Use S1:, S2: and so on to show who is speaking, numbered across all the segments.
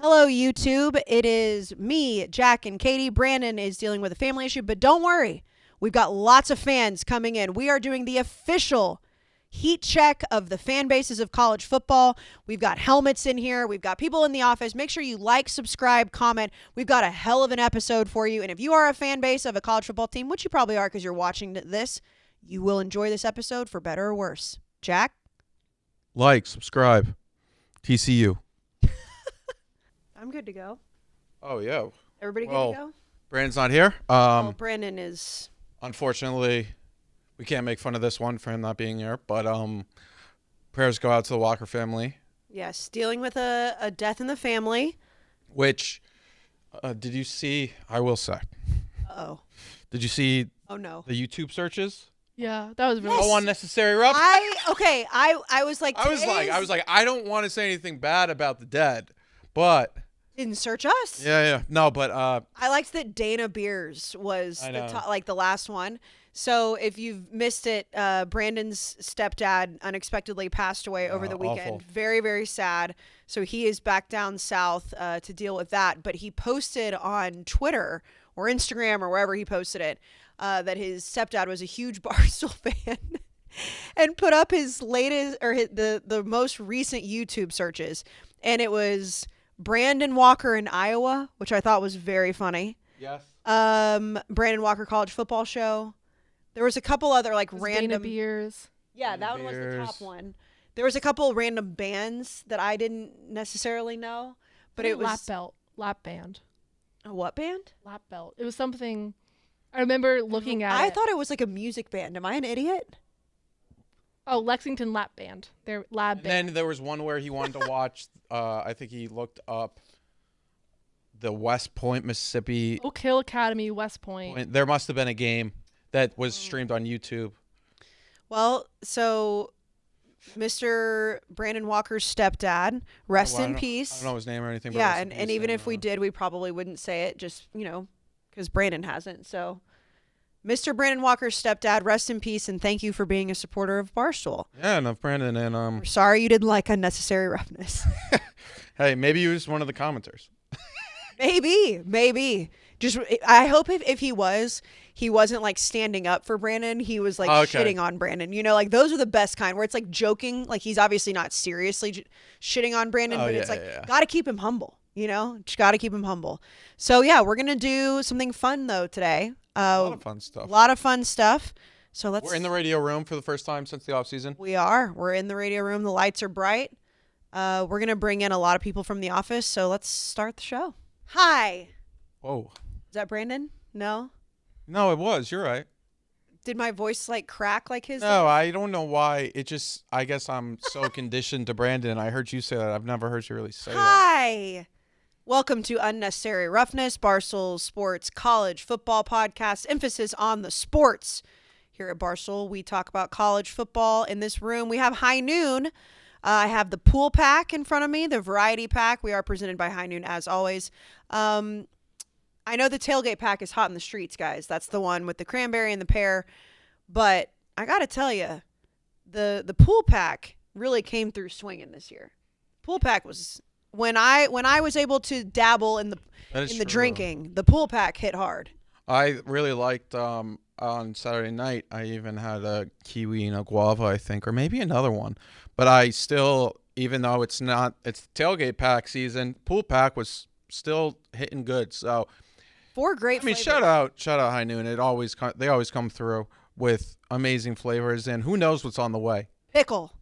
S1: Hello, YouTube. It is me, Jack, and Katie. Brandon is dealing with a family issue, but don't worry. We've got lots of fans coming in. We are doing the official heat check of the fan bases of college football. We've got helmets in here. We've got people in the office. Make sure you like, subscribe, comment. We've got a hell of an episode for you. And if you are a fan base of a college football team, which you probably are because you're watching this, you will enjoy this episode for better or worse. Jack?
S2: Like, subscribe. TCU.
S1: I'm good to go.
S2: Oh, yeah.
S1: Everybody good to go?
S2: Brandon's not here.
S1: Brandon is...
S2: Unfortunately, we can't make fun of this one for him not being here. But prayers go out to the Walker family.
S1: Yes, dealing with a death in the family.
S2: Which, did you see? I will say.
S1: Uh-oh.
S2: Did you see
S1: Oh, no.
S2: the YouTube searches?
S3: Yeah, that was really
S2: No unnecessary rough.
S1: I was like...
S2: I was like, I don't want to say anything bad about the dead. But...
S1: Didn't search us.
S2: Yeah. No, but...
S1: I liked that Dana Beers was the last one. So if you've missed it, Brandon's stepdad unexpectedly passed away over the weekend.
S2: Awful.
S1: Very, very sad. So he is back down south to deal with that. But he posted on Twitter or Instagram or wherever he posted it that his stepdad was a huge Barstool fan and put up his latest or the most recent YouTube searches. And it was Brandon Walker in Iowa, which I thought was very funny.
S2: Yes.
S1: Brandon Walker college football show. There was a couple other random
S3: Dana Beers.
S1: Yeah, that one was the top one. There was a couple random bands that I didn't necessarily know, but it was
S3: lap band.
S1: A what band?
S3: Lap belt. It was something. I remember looking at.
S1: I thought it was like a music band. Am I an idiot?
S3: Oh, Lexington Lap Band. Their lab band.
S2: And then there was one where he wanted to watch. I think he looked up the West Point, Mississippi.
S3: Oak Hill Academy, West Point.
S2: There must have been a game that was streamed on YouTube.
S1: Well, so Mr. Brandon Walker's stepdad, rest in peace.
S2: I don't know his name or anything. But
S1: yeah, and even if we did, we probably wouldn't say it just, because Brandon hasn't. So Mr. Brandon Walker's stepdad, rest in peace, and thank you for being a supporter of Barstool.
S2: Yeah, and of Brandon. And
S1: We're sorry you didn't like unnecessary roughness.
S2: Hey, maybe he was one of the commenters.
S1: Maybe. Just, I hope if he wasn't standing up for Brandon. He was shitting on Brandon. Those are the best kind where it's joking. He's obviously not seriously shitting on Brandon, but got to keep him humble. Just got to keep him humble. So yeah, we're gonna do something fun though today.
S2: A lot of fun stuff.
S1: So
S2: We're in the radio room for the first time since the off season.
S1: We are. We're in the radio room. The lights are bright. We're gonna bring in a lot of people from the office. So let's start the show. Hi.
S2: Whoa.
S1: Is that Brandon? No,
S2: it was. You're right.
S1: Did my voice crack like his?
S2: No, I don't know why. It just, I guess I'm so conditioned to Brandon. I heard you say that. I've never heard you really say that.
S1: Hi. Welcome to Unnecessary Roughness, Barstool Sports College Football Podcast. Emphasis on the sports. Here at Barstool, we talk about college football. In this room, we have High Noon. I have the pool pack in front of me, the variety pack. We are presented by High Noon, as always. I know the tailgate pack is hot in the streets, guys. That's the one with the cranberry and the pear. But I got to tell you, the pool pack really came through swinging this year. Pool pack was... When I was able to dabble in the drinking, the pool pack hit hard.
S2: I really liked on Saturday night. I even had a kiwi and a guava, I think, or maybe another one. But I still, even though it's tailgate pack season, pool pack was still hitting good. So
S1: 4 great flavors.
S2: shout out High Noon. They always come through with amazing flavors, and who knows what's on the way.
S1: Pickle.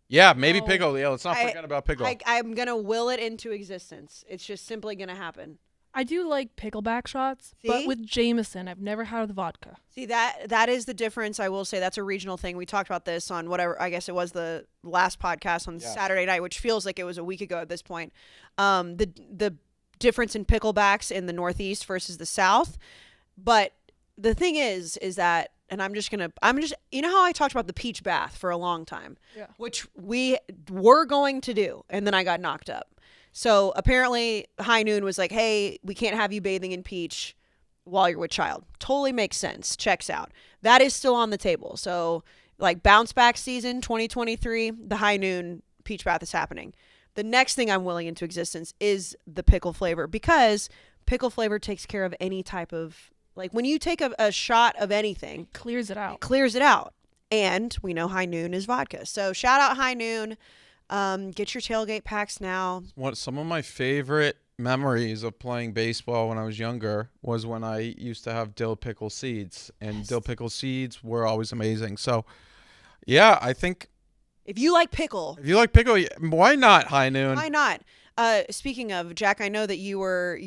S2: Yeah, maybe pickle. Yeah, let's not forget about pickle.
S1: I'm going to will it into existence. It's just simply going to happen.
S3: I do like pickleback shots, but with Jameson. I've never had with vodka.
S1: See, that is the difference. I will say that's a regional thing. We talked about this on whatever, I guess it was the last podcast on Saturday night, which feels like it was a week ago at this point. The difference in picklebacks in the Northeast versus the South. But the thing is that, and I'm just, you know how I talked about the peach bath for a long time, which we were going to do, and then I got knocked up. So apparently High Noon was like, hey, we can't have you bathing in peach while you're with child. Totally makes sense. Checks out. That is still on the table. So bounce back season 2023, the High Noon peach bath is happening. The next thing I'm willing into existence is the pickle flavor, because pickle flavor takes care of any type of, like when you take a shot of anything,
S3: Clears it out.
S1: it clears it out. And we know High Noon is vodka. So shout out High Noon. Get your tailgate packs now.
S2: Some of my favorite memories of playing baseball when I was younger was when I used to have dill pickle seeds, and dill pickle seeds were always amazing. So, yeah, I think
S1: If you like pickle,
S2: why not High Noon?
S1: why not? Speaking of, Jack, I know that you were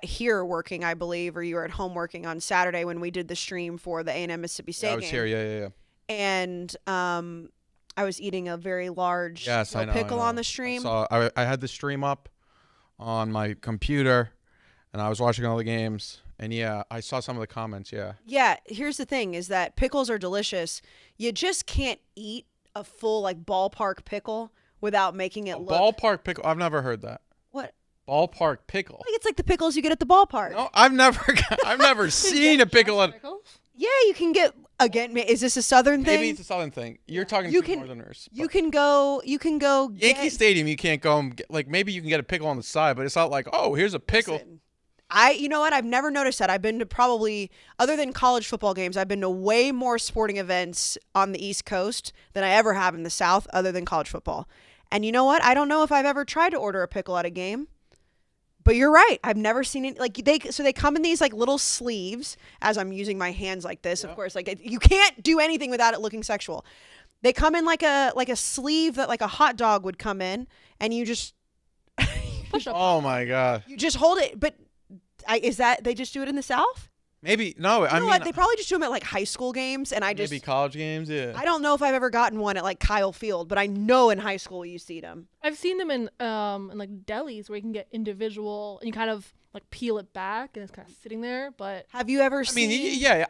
S1: here working, I believe, or you were at home working on Saturday when we did the stream for the A&M Mississippi State
S2: I was
S1: game.
S2: here, yeah.
S1: And I was eating a very large pickle on the stream.
S2: I had the stream up on my computer, and I was watching all the games. And yeah, I saw some of the comments. Yeah.
S1: Here's the thing: is that pickles are delicious. You just can't eat a full ballpark pickle without making it look.
S2: Ballpark pickle. I've never heard that.
S1: What?
S2: Ballpark pickle.
S1: It's like the pickles you get at the ballpark.
S2: No, I've never seen a pickle at.
S1: Yeah, you can get. Again, is this a Southern thing?
S2: Maybe it's a Southern thing. You're talking to Northerners.
S1: You can go.
S2: Yankee Stadium, you can't go and get, maybe you can get a pickle on the side, but it's not like, oh, here's a pickle.
S1: Listen, you know what? I've never noticed that. I've been to probably, other than college football games, I've been to way more sporting events on the East Coast than I ever have in the South, other than college football. And you know what? I don't know if I've ever tried to order a pickle at a game. But you're right. I've never seen it. So they come in these little sleeves, as I'm using my hands like this, of course. You can't do anything without it looking sexual. They come in like a sleeve that a hot dog would come in, and you just
S3: Push up.
S2: Oh my God.
S1: You just hold it. But is that they just do it in the South?
S2: Maybe no. I mean,
S1: what? They probably just do them at high school games, and
S2: maybe college games. Yeah.
S1: I don't know if I've ever gotten one at Kyle Field, but I know in high school you see them.
S3: I've seen them in delis where you can get individual, and you kind of peel it back, and it's kind of sitting there. But
S1: have you ever seen?
S2: I mean, yeah,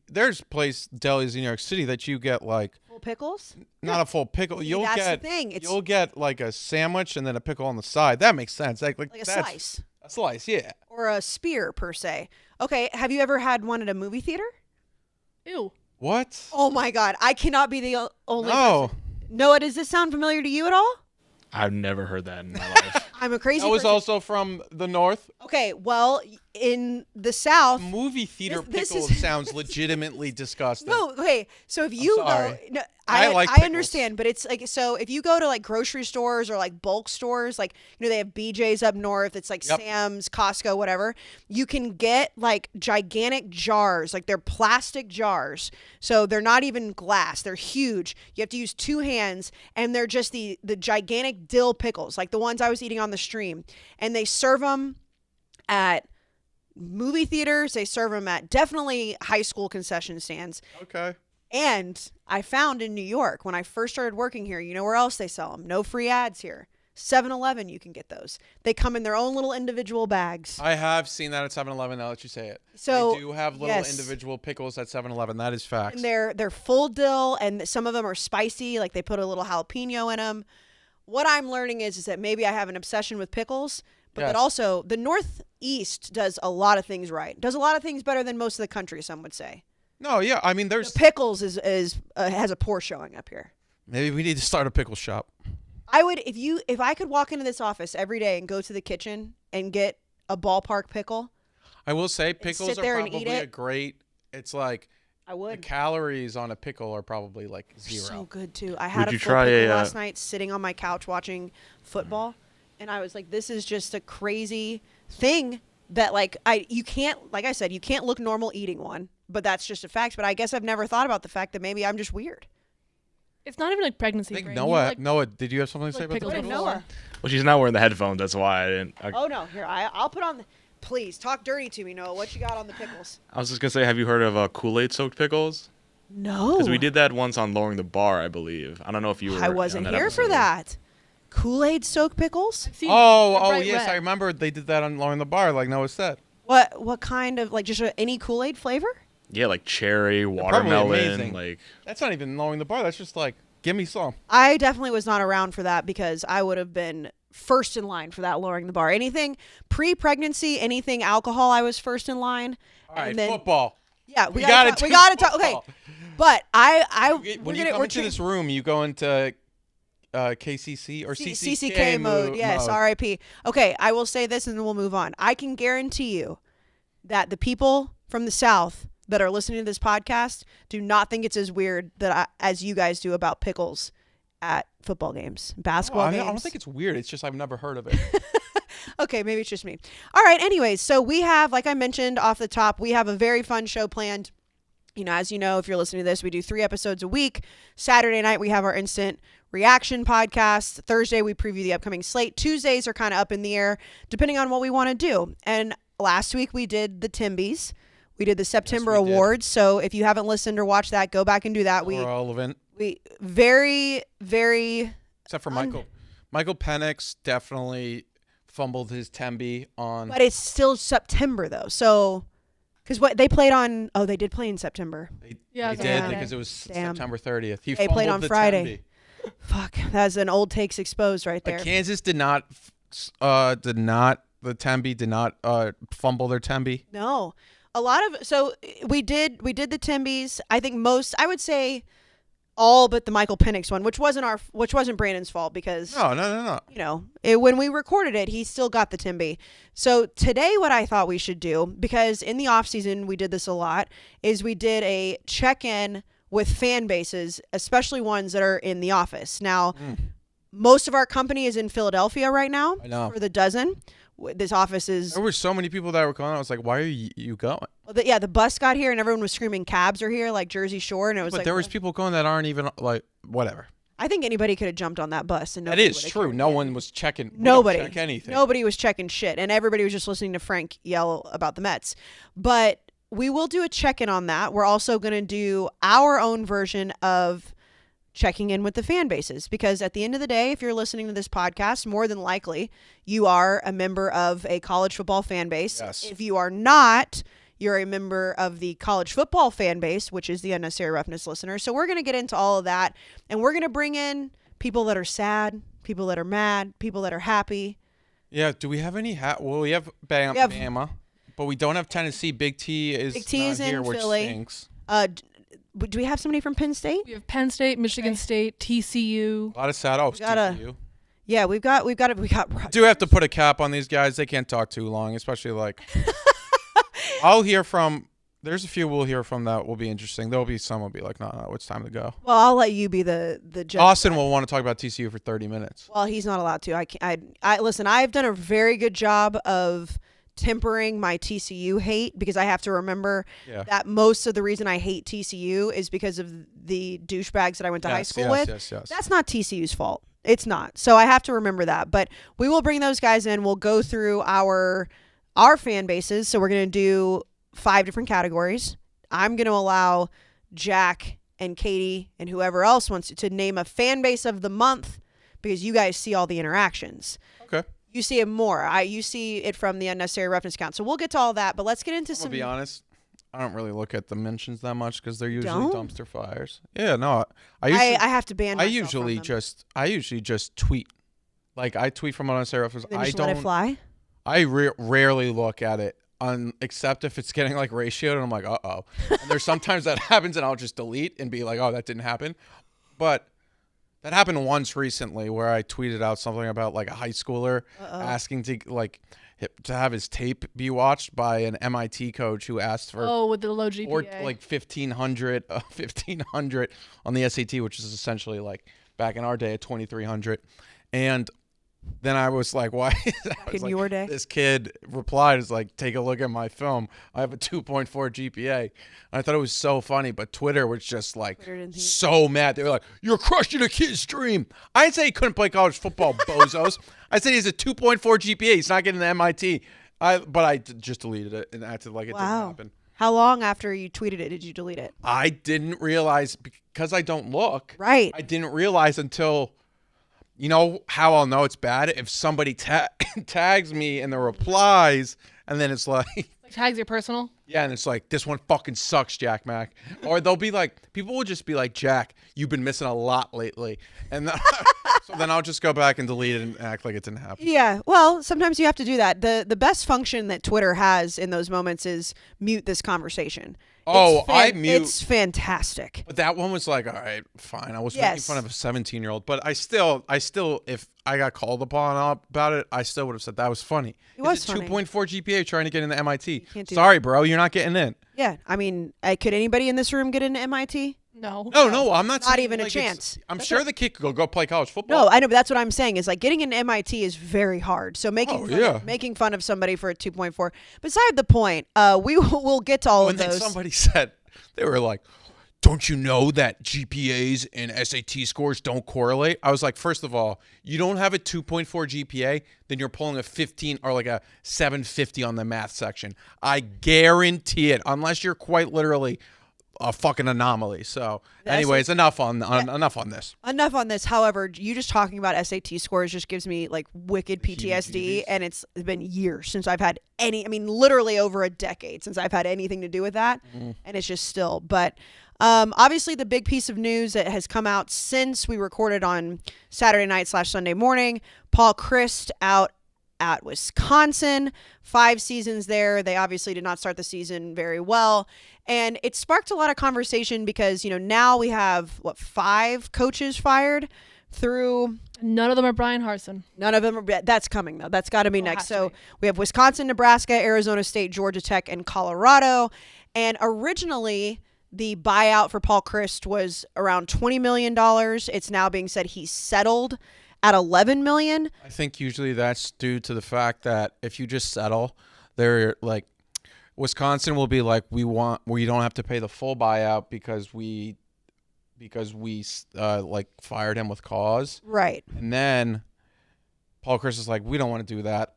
S2: there's delis in New York City that you get
S1: full pickles.
S2: Not a full pickle.
S1: That's the thing.
S2: You'll get a sandwich and then a pickle on the side. That makes sense. Like
S1: a slice.
S2: A slice, yeah.
S1: Or a spear per se. Okay, have you ever had one at a movie theater?
S3: Ew.
S2: What?
S1: Oh my God, I cannot be the only
S2: No.
S1: person. Noah, does this sound familiar to you at all?
S4: I've never heard that in my life.
S1: I'm a crazy
S2: I was
S1: person.
S2: also from the North.
S1: Okay, well, in the South.
S2: Movie theater
S1: this
S2: pickle
S1: is-
S2: legitimately disgusting.
S1: No, okay, so if you
S2: sorry.
S1: go. No,
S2: I like
S1: I
S2: pickles.
S1: understand, but it's so if you go to grocery stores or bulk stores, they have BJ's up north, it's
S2: Yep.
S1: Sam's, Costco, whatever. You can get gigantic jars, they're plastic jars. So they're not even glass, they're huge. You have to use two hands, and they're just the gigantic dill pickles, like the ones I was eating on the stream. And they serve them at movie theaters, they serve them at definitely high school concession stands.
S2: Okay.
S1: And I found in New York, when I first started working here, you know where else they sell them? No free ads here. 7-Eleven, you can get those. They come in their own little individual bags.
S2: I have seen that at 7-Eleven now that you say it.
S1: So
S2: they do have little individual pickles at 7-Eleven. That is facts.
S1: And they're full dill, and some of them are spicy, they put a little jalapeno in them. What I'm learning is that maybe I have an obsession with pickles, but that also the Northeast does a lot of things right. Does a lot of things better than most of the country, some would say.
S2: No, yeah, I mean, there's
S1: The pickles has a poor showing up here.
S2: maybe we need to start a pickle shop.
S1: I would if I could walk into this office every day and go to the kitchen and get a ballpark pickle.
S2: I will say pickles
S1: sit
S2: are
S1: there and
S2: probably
S1: eat it.
S2: a great. It's
S1: I
S2: the
S1: would.
S2: calories on a pickle are probably
S1: They're
S2: 0.
S1: so good too. I had
S4: Would
S1: a
S4: you
S1: full
S4: try
S1: pickle
S4: a,
S1: last night sitting on my couch watching football, and I was like, this is just a crazy thing that you can't, like I said, you can't look normal eating one, but that's just a fact. But I guess I've never thought about the fact that maybe I'm just weird.
S3: It's not even pregnancy.
S2: I think
S3: brain.
S2: Noah, did you have something to say about
S3: pickles
S2: the
S3: before.
S2: pickles?
S1: Noah.
S4: Well, she's not wearing the headphones. That's why I didn't.
S1: Oh no, here I'll put on. Please talk dirty to me, Noah. What you got on the pickles?
S4: I was just gonna say, have you heard of Kool-Aid soaked pickles?
S1: No,
S4: Because we did that once on Lowering the Bar, I believe. I don't know if you were.
S1: I wasn't
S4: on that
S1: here for
S4: episode.
S1: that. Kool-Aid soaked pickles?
S3: I've seen
S2: Oh,
S3: the bright
S2: yes,
S3: red.
S2: I remember they did that on Lowering the Bar, like Noah said.
S1: What kind of just any Kool-Aid flavor?
S4: Yeah, like cherry,
S2: probably
S4: watermelon,
S2: amazing. That's not even Lowering the Bar. That's just give me some.
S1: I definitely was not around for that because I would have been first in line for that Lowering the Bar. Anything pre-pregnancy, anything alcohol, I was first in line.
S2: All right,
S1: and then,
S2: football.
S1: Yeah,
S2: We gotta
S1: we
S2: do
S1: got to talk. Okay,
S2: football.
S1: but
S2: When you come into this room, you go into KCC or
S1: CCK mode. Yes, RIP. Okay, I will say this and then we'll move on. I can guarantee you that the people from the South that are listening to this podcast do not think it's as weird as you guys do about pickles at football games, basketball games.
S2: I don't think it's weird. It's just I've never heard of it.
S1: Okay, maybe it's just me. All right, anyways, so we have, like I mentioned off the top, we have a very fun show planned. As you know, if you're listening to this, we do 3 episodes a week. Saturday night, we have our instant reaction podcast. Thursday, we preview the upcoming slate. Tuesdays are kind of up in the air, depending on what we want to do. And last week, we did the Timbies. We did the September Awards. So if you haven't listened or watched that, go back and do that.
S2: Relevant.
S1: We very, very...
S2: Except for Michael. Michael Penix definitely fumbled his Tembi on...
S1: But it's still September, though. So... Because what they played on... Oh, they did play in September.
S2: They did because it was September 30th.
S1: They played on Friday. Tembi. Fuck. That's an old takes exposed right there.
S2: Kansas did not... The Tembi did not fumble their Tembi.
S1: No. A lot of... So we did the Timbies. I think most... I would say... all but the Michael Penix one, which wasn't Brandon's fault because
S2: no.
S1: When we recorded it, he still got the Timby. So today, what I thought we should do, because in the off season we did this a lot, is we did a check-in with fan bases, especially ones that are in the office. Now, most of our company is in Philadelphia right now.
S2: I know.
S1: For the dozen. This office is...
S2: There were so many people that were calling. I was like, why are you going?
S1: Well, the bus got here and everyone was screaming cabs are here, like Jersey Shore. And it was
S2: but there was people going that aren't even like, whatever.
S1: I think anybody could have jumped on that bus. And
S2: that is true. No one was checking.
S1: Nobody.
S2: Check anything.
S1: Nobody was checking shit. And everybody was just listening to Frank yell about the Mets. But we will do a check-in on that. We're also going to do our own version of checking in with the fan bases, because at the end of the day, if you're listening to this podcast, more than likely you are a member of a college football fan base.
S2: Yes.
S1: If you are not, you're a member of the college football fan base, which is the Unnecessary Roughness listener. So we're going to get into all of that, and we're going to bring in people that are sad, people that are mad, people that are happy.
S2: Yeah. Do we have any Well, we have Bama, but we don't have Tennessee. Big T is not here,
S1: in
S2: which
S1: Philly.
S2: Stinks.
S1: Do we have somebody from Penn State?
S3: We have Penn State, Michigan State, TCU.
S2: A lot of sad. Oh, TCU.
S1: Yeah, we got.
S2: Do have to put a cap on these guys. They can't talk too long, especially like. I'll hear from. There's a few we'll hear from that will be interesting. There'll be some will be like, no, it's time to go.
S1: Well, I'll let you be the judge.
S2: Austin will want to talk about TCU for 30 minutes.
S1: Well, he's not allowed to. I listen. I've done a very good job of tempering my TCU hate, because I have to remember that most of the reason I hate TCU is because of the douchebags that I went to high school with.
S2: Yes.
S1: That's not TCU's fault. It's not. So I have to remember that. But we will bring those guys in. We'll go through our fan bases. So we're going to do 5 different categories. I'm going to allow Jack and Katie and whoever else wants to name a fan base of the month, because you guys see all the interactions.
S2: Okay.
S1: You see it more. You see it from the Unnecessary Roughness count. So we'll get to all that, but let's get into some...
S2: I'll be honest, I don't really look at the mentions that much because they're usually dumpster fires. Yeah, no. I
S1: have to ban myself
S2: I usually just tweet. Like, I tweet from Unnecessary Roughness.
S1: Then just let it fly?
S2: I rarely look at it, except if it's getting, like, ratioed, and I'm like, uh-oh. And there's sometimes that happens, and I'll just delete and be like, oh, that didn't happen. But... that happened once recently where I tweeted out something about like a high schooler asking to have his tape be watched by an MIT coach who asked for
S3: with the low GPA
S2: or like 1500 on the SAT, which is essentially like back in our day at 2300. And then I was like, why?
S1: Your day?
S2: This kid replied, is like, take a look at my film. I have a 2.4 GPA. And I thought it was so funny, but Twitter was just like so mad. They were like, you're crushing a kid's dream. I didn't say he couldn't play college football, bozos. I said he has a 2.4 GPA. He's not getting the MIT. But I just deleted it and acted like it didn't happen.
S1: How long after you tweeted it did you delete it?
S2: I didn't realize, because I don't look.
S1: Right.
S2: I didn't realize until... You know how I'll know it's bad? If somebody tags me in the replies, and then it's like
S3: tags your personal?
S2: Yeah, and it's like, this one fucking sucks, Jack Mac. Or they'll be like, people will just be like, Jack, you've been missing a lot lately. And So then I'll just go back and delete it and act like it didn't happen.
S1: Yeah, well, sometimes you have to do that. The best function that Twitter has in those moments is mute this conversation.
S2: I mute.
S1: It's fantastic.
S2: But that one was like, all right, fine. I was making fun of a 17-year-old, but I still, if I got called upon about it, I still would have said that was funny.
S1: It was funny.
S2: 2.4 GPA trying to get into MIT.
S1: Sorry,
S2: bro, you're not getting in.
S1: Yeah, I mean, could anybody in this room get into MIT?
S3: No,
S2: I'm not.
S1: Not even a chance.
S2: I'm sure the kid could go play college football.
S1: No, I know, but that's what I'm saying is like getting into MIT is very hard. So making fun of somebody for a 2.4. Beside the point, we'll get to all of those.
S2: And then somebody said, they were like, don't you know that GPAs and SAT scores don't correlate? I was like, first of all, you don't have a 2.4 GPA, then you're pulling a 15 or like a 750 on the math section. I guarantee it, unless you're quite literally a fucking anomaly. So anyways, enough on this.
S1: Enough on this. However, you just talking about SAT scores just gives me like wicked PTSD, and it's been years since I've had literally over a decade since I've had anything to do with that. And it's just still, but obviously the big piece of news that has come out since we recorded on Saturday night / Sunday morning, Paul Chryst out at Wisconsin, 5 seasons there. They obviously did not start the season very well. And it sparked a lot of conversation because, now we have, 5 coaches fired through.
S3: None of them are Brian Harsin.
S1: None of them are. That's coming, though. That's got to be next. So
S3: be.
S1: We have Wisconsin, Nebraska, Arizona State, Georgia Tech, and Colorado. And originally, the buyout for Paul Chryst was around $20 million. It's now being said he's settled at $11 million.
S2: I think usually that's due to the fact that if you just settle, they're like, Wisconsin will be like, we don't have to pay the full buyout because we fired him with cause.
S1: Right.
S2: And then Paul Chryst is like, we don't want to do that.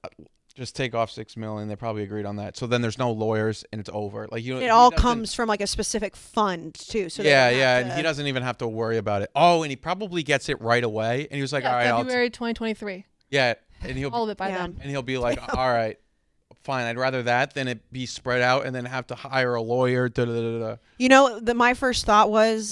S2: Just take off $6 million. They probably agreed on that. So then there's no lawyers and it's over. Like
S1: it all comes from like a specific fund too. So
S2: and he doesn't even have to worry about it. Oh, and he probably gets it right away. And he was like, all right,
S3: February 2023.
S2: Yeah, and he'll
S3: all of it by then.
S2: And he'll be like, all right, fine. I'd rather that than it be spread out and then have to hire a lawyer.
S1: My first thought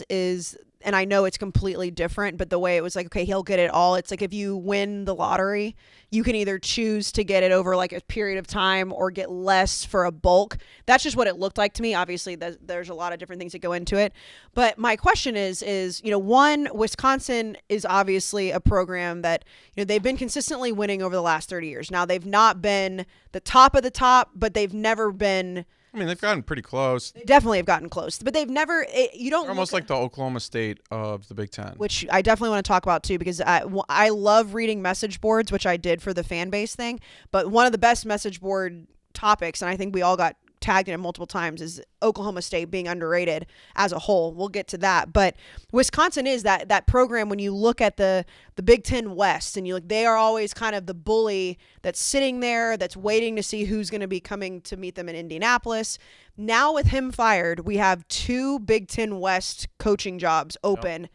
S1: is. And I know it's completely different, but the way it was like, okay, he'll get it all. It's like if you win the lottery, you can either choose to get it over like a period of time or get less for a bulk. That's just what it looked like to me. Obviously, there's a lot of different things that go into it. But my question is one, Wisconsin is obviously a program that, they've been consistently winning over the last 30 years. Now, they've not been the top of the top, but they've never been...
S2: they've gotten pretty close.
S1: They definitely have gotten close, but they've never. They're
S2: almost like the Oklahoma State of the Big Ten,
S1: which I definitely want to talk about too, because I love reading message boards, which I did for the Fanbase thing. But one of the best message board topics, and I think we all got tagged in it multiple times, is Oklahoma State being underrated as a whole. We'll get to that, but Wisconsin is that program. When you look at the Big Ten West, and they are always kind of the bully that's sitting there, that's waiting to see who's going to be coming to meet them in Indianapolis. Now with him fired, we have 2 Big Ten West coaching jobs open.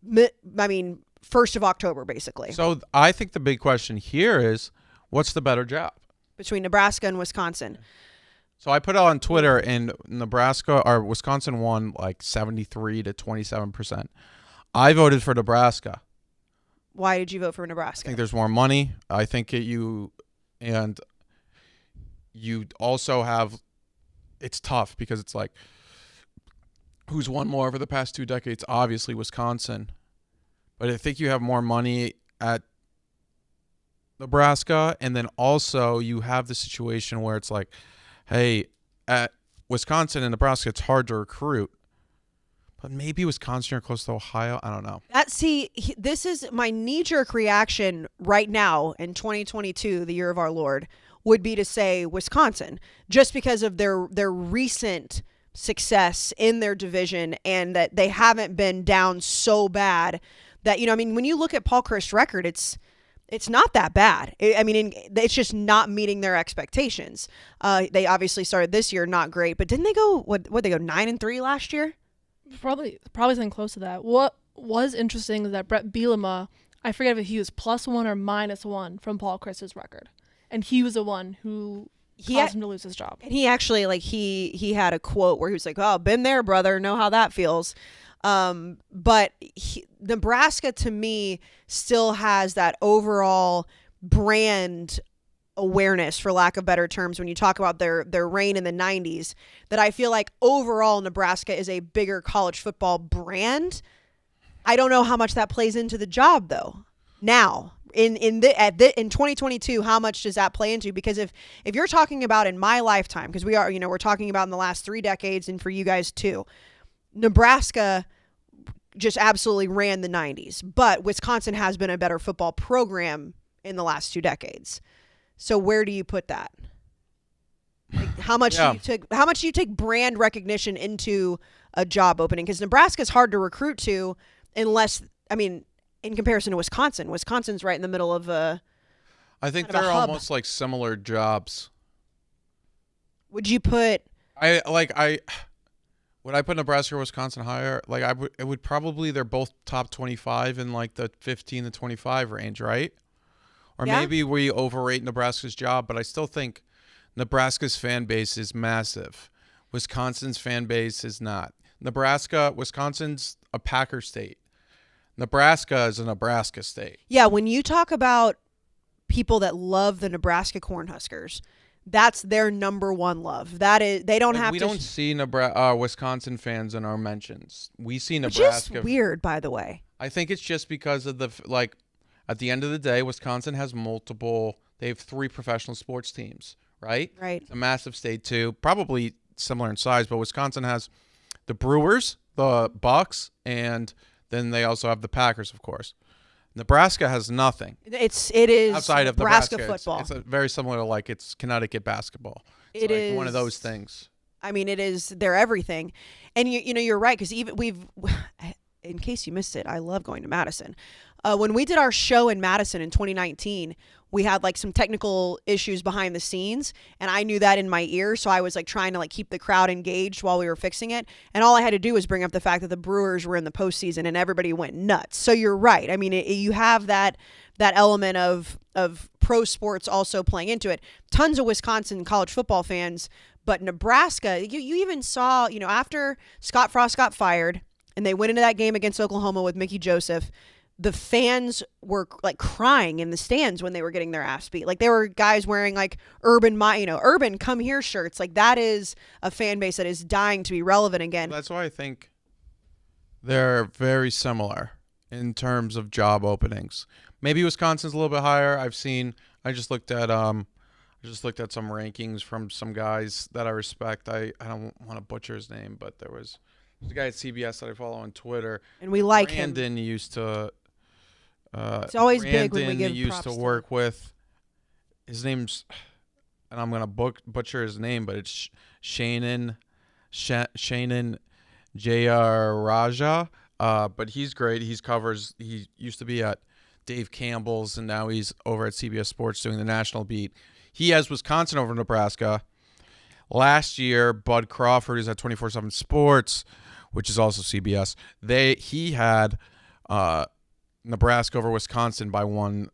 S1: Yep. 1st of October, basically.
S2: So I think the big question here is, what's the better job
S1: between Nebraska and Wisconsin?
S2: So I put it on Twitter, and Wisconsin won like 73 to 27%. I voted for Nebraska.
S1: Why did you vote for Nebraska?
S2: I think there's more money. I think you also have. It's tough because it's like, who's won more over the past 2 decades? Obviously Wisconsin, but I think you have more money at Nebraska, and then also you have the situation where it's like, hey, at Wisconsin and Nebraska, it's hard to recruit. But maybe Wisconsin are close to Ohio. I don't know.
S1: This is my knee-jerk reaction right now in 2022, the year of our Lord, would be to say Wisconsin, just because of their recent success in their division and that they haven't been down so bad that, when you look at Paul Chryst's record, it's not that bad. It's just not meeting their expectations. They obviously started this year not great, but didn't they go, what they go 9-3 last year?
S3: Probably something close to that. What was interesting is that Brett Bielema, I forget if he was +1 or -1 from Paul Chryst's record. And he was the one who caused him to lose his job.
S1: And he actually, he had a quote where he was like, oh, been there, brother, know how that feels. But Nebraska, to me, still has that overall brand awareness, for lack of better terms, when you talk about their reign in the 90s, that I feel like overall Nebraska is a bigger college football brand. I don't know how much that plays into the job, though. Now, in 2022, how much does that play into? Because if you're talking about in my lifetime, because we're talking about in the last 3 decades, and for you guys too, Nebraska just absolutely ran the 90s, but Wisconsin has been a better football program in the last 2 decades. So where do you put that? Like how much do you take brand recognition into a job opening? Because Nebraska is hard to recruit to, unless, I mean, in comparison to Wisconsin. Wisconsin's right in the middle of
S2: I think they're almost like similar jobs.
S1: Would you put?
S2: Would I put Nebraska or Wisconsin higher? Like it would probably, they're both top 25 in like the 15 to 25 range, right? Or maybe we overrate Nebraska's job, but I still think Nebraska's fan base is massive. Wisconsin's fan base is not. Wisconsin's a Packer state. Nebraska is a Nebraska state.
S1: Yeah, when you talk about people that love the Nebraska Cornhuskers, that's their number one love. That is, they don't have
S2: we
S1: to.
S2: We don't see Wisconsin fans in our mentions. We see Nebraska.
S1: Which is weird, by the way.
S2: I think it's just because of at the end of the day, Wisconsin has they have 3 professional sports teams, right?
S1: Right.
S2: It's a massive state too, probably similar in size, but Wisconsin has the Brewers, the Bucks, and then they also have the Packers, of course. Nebraska has nothing.
S1: It is
S2: outside of
S1: Nebraska
S2: Nebraska
S1: football.
S2: It's very similar to it's Connecticut basketball. It's
S1: is
S2: one of those things.
S1: I mean, they're everything, and you're right, because even in case you missed it, I love going to Madison. When we did our show in Madison in 2019, we had like some technical issues behind the scenes, and I knew that in my ear, so I was like trying to like keep the crowd engaged while we were fixing it. And all I had to do was bring up the fact that the Brewers were in the postseason, and everybody went nuts. So you're right. I mean, you have that element of pro sports also playing into it. Tons of Wisconsin college football fans, but Nebraska, you even saw, after Scott Frost got fired, and they went into that game against Oklahoma with Mickey Joseph, the fans were like crying in the stands when they were getting their ass beat. Like there were guys wearing like Urban Come Here shirts. Like that is a fan base that is dying to be relevant again.
S2: That's why I think they're very similar in terms of job openings. Maybe Wisconsin's a little bit higher. I just looked at some rankings from some guys that I respect. I don't want to butcher his name, but there's a guy at CBS that I follow on Twitter.
S1: And we like
S2: Brandon
S1: him.
S2: used to
S1: it's always
S2: Brandon
S1: big when we give
S2: used
S1: props
S2: to work with. His name's, and I'm gonna butcher his name, but it's Shannon J.R. Raja. But he's great. He used to be at Dave Campbell's, and now he's over at CBS Sports doing the national beat. He has Wisconsin over Nebraska. Last year, Bud Crawford, who's at 24/7 Sports, which is also CBS, he had Nebraska over Wisconsin by 1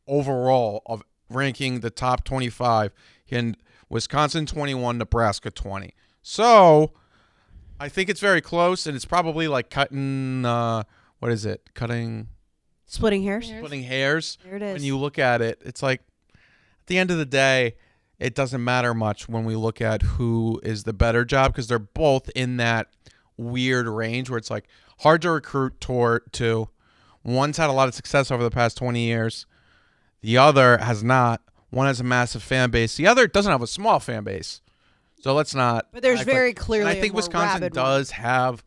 S2: overall of ranking the top 25, and Wisconsin 21, Nebraska 20. So I think it's very close, and it's probably like cutting
S1: Splitting hairs.
S2: Splitting hairs.
S1: There it is.
S2: When you look at it, it's like at the end of the day, it doesn't matter much when we look at who is the better job, because they're both in that weird range where it's like hard to recruit to. One's had a lot of success over the past 20 years. The other has not. One has a massive fan base. The other doesn't have a small fan base. So let's not.
S1: But there's very clearly.
S2: And I think Wisconsin does have.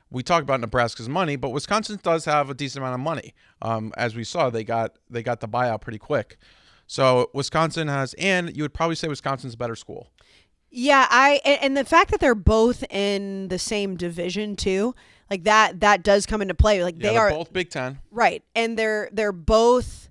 S2: We talk about Nebraska's money, but Wisconsin does have a decent amount of money. As we saw, they got the buyout pretty quick. So Wisconsin has, and you would probably say Wisconsin's a better school.
S1: Yeah, and the fact that they're both in the same division too, like that does come into play. Like
S2: they're both Big Ten,
S1: right? And they're both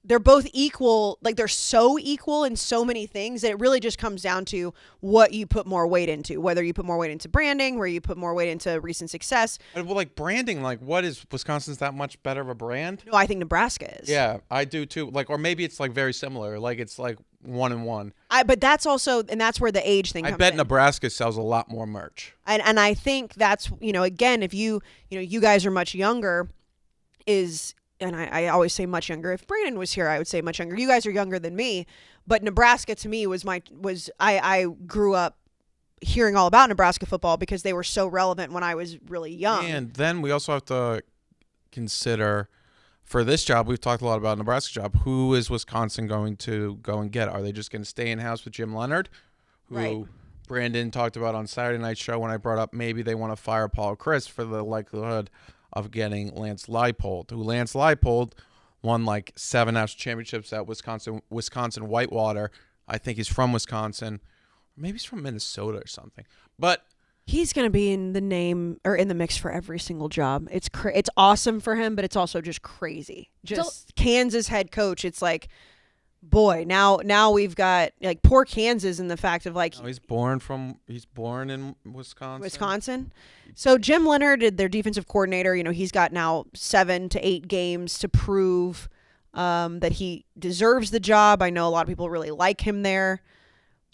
S1: they're both equal. Like, they're so equal in so many things that it really just comes down to what you put more weight into, whether you put more weight into branding, where you put more weight into recent success.
S2: Well, like branding, like what is Wisconsin's that much better of a brand?
S1: No, I think Nebraska is.
S2: Yeah, I do too. Like, or maybe it's like very similar. Like it's like 1-1.
S1: But that's also, and that's where the age thing comes in.
S2: I bet Nebraska sells a lot more merch.
S1: And I think that's, again, if you guys are much younger, and I always say much younger. If Brandon was here, I would say much younger. You guys are younger than me, but Nebraska to me I grew up hearing all about Nebraska football because they were so relevant when I was really young.
S2: And then we also have to consider, for this job, we've talked a lot about Nebraska job. Who is Wisconsin going to go and get? Are they just going to stay in house with Jim Leonard, who
S1: right.
S2: Brandon talked about on Saturday Night Show when I brought up maybe they want to fire Paul Chryst for the likelihood of getting Lance Leipold, who Lance Leipold won like 7 national championships at Wisconsin Whitewater. I think he's from Wisconsin. Maybe he's from Minnesota or something. But
S1: he's going to be in the name or in the mix for every single job. It's awesome for him, but it's also just crazy. Just Kansas head coach. It's like, boy, now we've got like poor Kansas in the fact of like
S2: he's born in Wisconsin.
S1: Wisconsin. So Jim Leonard, their defensive coordinator, he's got now 7 to 8 games to prove that he deserves the job. I know a lot of people really like him there.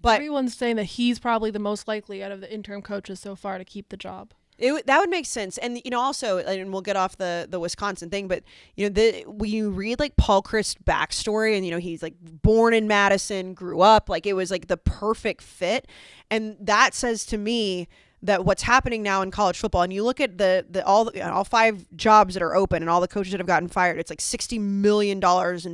S1: But
S3: everyone's saying that he's probably the most likely out of the interim coaches so far to keep the job.
S1: That would make sense. And, also, and we'll get off the Wisconsin thing, but, when you read, like, Paul Chryst backstory and, he's, like, born in Madison, grew up, like, it was, like, the perfect fit. And that says to me that what's happening now in college football, and you look at all 5 jobs that are open and all the coaches that have gotten fired, it's like $60 million in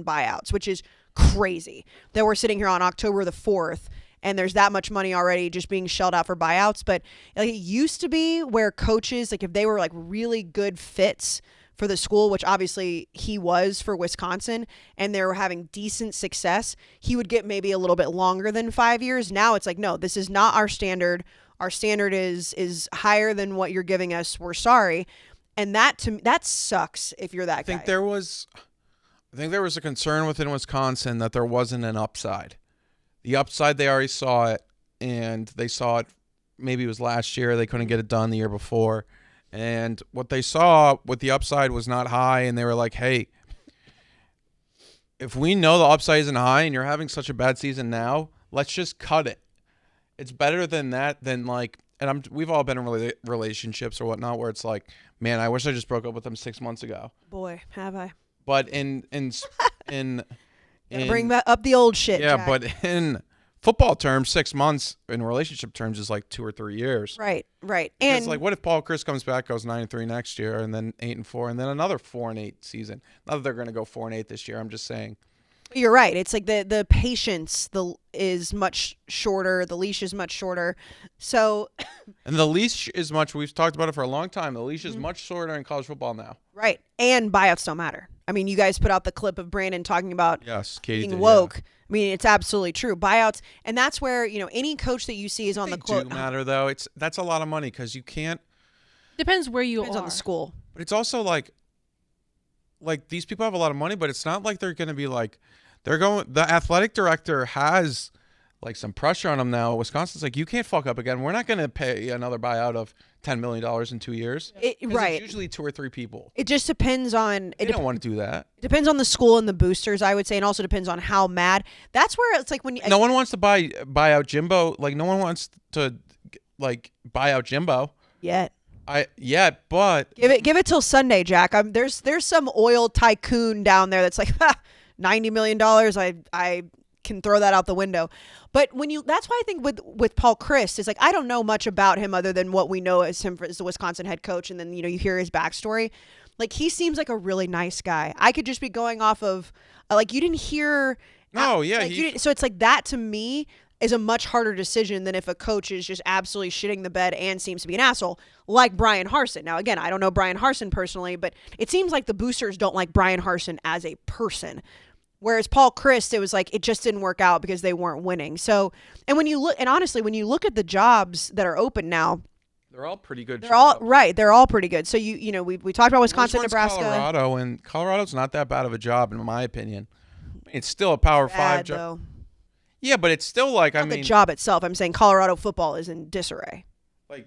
S1: buyouts, which is crazy that we're sitting here on October the 4th. And there's that much money already just being shelled out for buyouts. But like, it used to be where coaches, like if they were like really good fits for the school, which obviously he was for Wisconsin, and they were having decent success, he would get maybe a little bit longer than 5 years. Now it's like, no, this is not our standard. Our standard is higher than what you're giving us. We're sorry. And that sucks if you're that guy.
S2: I think there was a concern within Wisconsin that there wasn't an upside. The upside, they already saw it, and they saw it, maybe it was last year. They couldn't get it done the year before. And what they saw with the upside was not high, and they were like, hey, if we know the upside isn't high and you're having such a bad season now, let's just cut it. It's better than that than like, and we've all been in relationships or whatnot where it's like, man, I wish I just broke up with them 6 months ago.
S1: Boy, have I.
S2: But in
S1: bring back up the old shit.
S2: Yeah,
S1: Jack.
S2: But in football terms, 6 months in relationship terms is like 2 or 3 years.
S1: Right.
S2: And it's like, what if Paul Chryst comes back, goes 9-3 next year, and then 8-4, and then another 4-8 season? Not that they're going to go 4-8 this year. I'm just saying.
S1: You're right. It's like the patience is much shorter. The leash is much shorter. So,
S2: and the leash is much. We've talked about it for a long time. The leash is much shorter in college football now.
S1: Right, and buyouts don't matter. I mean, you guys put out the clip of Brandon talking about being woke. Yeah. I mean, it's absolutely true. Buyouts, and that's where any coach that you see is on the quote.
S2: Do matter though. That's a lot of money because you can't.
S3: Depends where you
S1: depends
S3: are.
S1: on the school.
S2: But it's also like these people have a lot of money, but it's not like they're going to be like they're going. The athletic director has like some pressure on them now. Wisconsin's like, you can't fuck up again. We're not going to pay another buyout of $10 million in 2 years.
S1: Right.
S2: It's usually 2 or 3 people.
S1: It just depends on.
S2: They don't want to do that.
S1: It depends on the school and the boosters, I would say, and also depends on how mad. That's where it's like when
S2: no one wants to buy out Jimbo. Like no one wants to like buy out Jimbo
S1: yet.
S2: But
S1: give it till Sunday, Jack. There's some oil tycoon down there that's like $90 million. I can throw that out the window. But that's why I think with Paul Chryst, it's like, I don't know much about him other than what we know as him as the Wisconsin head coach. And then, you hear his backstory. Like, he seems like a really nice guy. I could just be going off of, like, you didn't hear.
S2: No, yeah.
S1: Like, so it's like that to me is a much harder decision than if a coach is just absolutely shitting the bed and seems to be an asshole, like Brian Harsin. Now, again, I don't know Brian Harsin personally, but it seems like the boosters don't like Brian Harsin as a person. Whereas Paul Chryst, it was like it just didn't work out because they weren't winning. So, and honestly, when you look at the jobs that are open now,
S2: they're all pretty good.
S1: They're all pretty good. So we talked about Wisconsin, Nebraska.
S2: Colorado's not that bad of a job in my opinion. It's still a Power
S1: Bad,
S2: 5 job.
S1: though.
S2: Yeah, but it's still like,
S1: Not the job itself. I'm saying Colorado football is in disarray.
S2: like,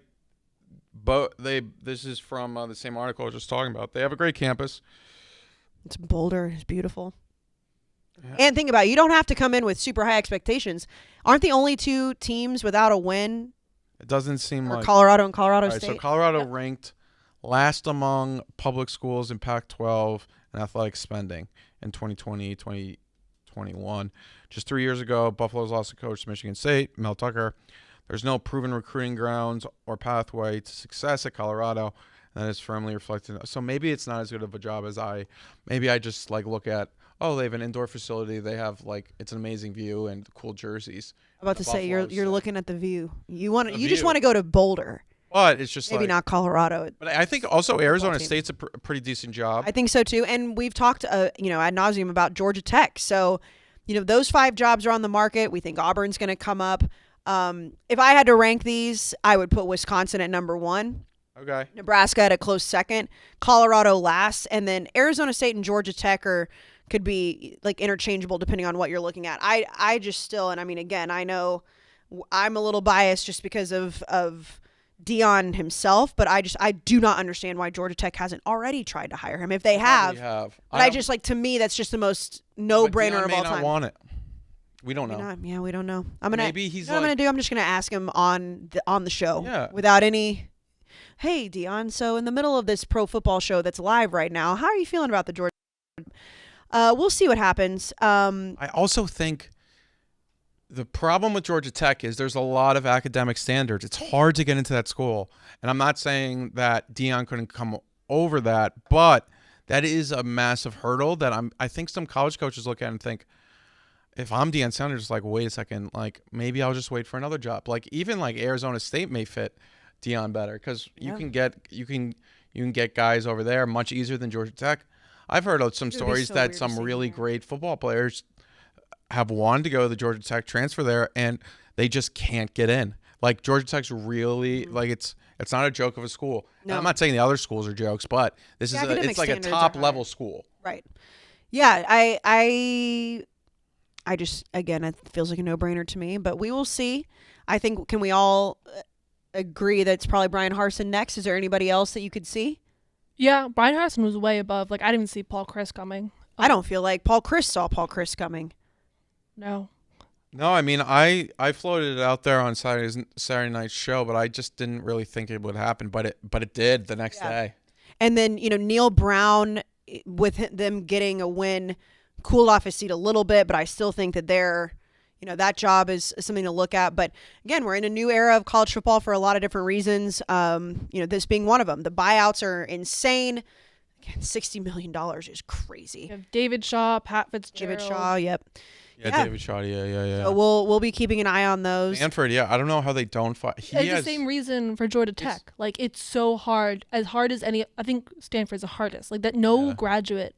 S2: but this is from the same article I was just talking about. They have a great campus.
S1: It's Boulder. It's beautiful.
S2: Yeah.
S1: And think about it, you don't have to come in with super high expectations. Aren't the only two teams without a win
S2: It doesn't seem like
S1: Colorado and Colorado
S2: All right,
S1: State?
S2: so Colorado ranked last among public schools in Pac-12 in athletic spending in 2020, 2021. Just 3 years ago, Buffalo's lost a coach to Michigan State, Mel Tucker. There's no proven recruiting grounds or pathway to success at Colorado, and that is firmly reflected. So maybe it's not as good of a job as maybe I just like look at, oh, they have an indoor facility. They have it's an amazing view and cool jerseys.
S1: I'm about to say you're looking at the view. You just
S2: view.
S1: want to go to Boulder.
S2: But it's just
S1: maybe not Colorado.
S2: But I think also Arizona State's a pretty decent job.
S1: I think so too. And we've talked ad nauseum about Georgia Tech. So, those 5 jobs are on the market. We think Auburn's going to come up. If I had to rank these, I would put Wisconsin at number 1.
S2: Okay.
S1: Nebraska at a close second. Colorado last, and then Arizona State and Georgia Tech could be like interchangeable depending on what you're looking at. I just still, and I mean, again, I know I'm a little biased just because of Dion himself, but I do not understand why Georgia Tech hasn't already tried to hire him. If they have, but to me, that's just the most no-brainer of all time.
S2: Not want it. We don't know.
S1: Yeah, we don't know.
S2: Maybe he's
S1: I'm gonna do. I'm just gonna ask him on the show.
S2: Yeah.
S1: Without any. Hey, Dion. So in the middle of this pro football show that's live right now, how are you feeling about the Georgia? We'll see what happens.
S2: I also think the problem with Georgia Tech is there's a lot of academic standards. It's hard to get into that school. And I'm not saying that Dion couldn't come over that, but that is a massive hurdle that I think some college coaches look at and think, if I'm Dion Sanders, wait a second, maybe I'll just wait for another job. Even Arizona State may fit Dion better because you can get guys over there much easier than Georgia Tech. I've heard of some stories that some really great football players have wanted to go to the Georgia Tech, transfer there, and they just can't get in. Georgia Tech's really it's not a joke of a school. No. I'm not saying the other schools are jokes, but it's a top level school.
S1: Right. Yeah, I just, again, it feels like a no-brainer to me, but we will see. I think, can we all agree that it's probably Brian Harsin next? Is there anybody else that you could see?
S3: Yeah, Brian Harsin was way above. I didn't see Paul Chryst coming.
S1: I don't feel like Paul Chryst saw Paul Chryst coming.
S3: No.
S2: No, I mean, I floated it out there on Saturday night's show, but I just didn't really think it would happen. But it did the next day. And
S1: then, Neil Brown, with them getting a win, cooled off his seat a little bit, but I still think that that job is something to look at. But again, we're in a new era of college football for a lot of different reasons. This being one of them. The buyouts are insane. Again, $60 million is crazy.
S3: You have David Shaw, Pat Fitzgerald.
S1: David Shaw, yep.
S2: Yeah, David Shaw, yeah.
S1: So we'll be keeping an eye on those.
S2: Stanford, yeah. I don't know how they don't fight.
S3: It's the same reason for Georgia Tech. It's so hard. As hard as any. I think Stanford's the hardest. No graduate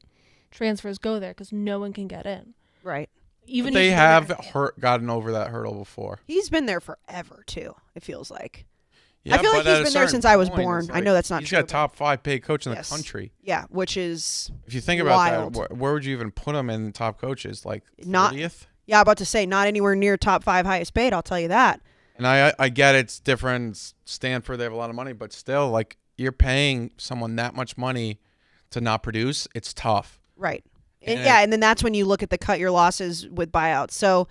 S3: transfers go there because no one can get in.
S1: Right.
S2: Even they have gotten over that hurdle before.
S1: He's been there forever too. It feels like.
S2: Yeah,
S1: I feel like he's been there since I was born. I know that's not
S2: true.
S1: He's
S2: got top 5 paid coach in the country.
S1: Yeah, which is
S2: if you think about that, where would you even put him in top coaches? 30th?
S1: Yeah, I'm about to say not anywhere near top 5 highest paid. I'll tell you that.
S2: And I get it's different. Stanford, they have a lot of money, but still, you're paying someone that much money to not produce. It's tough.
S1: Right. And then that's when you look at the cut your losses with buyouts. So,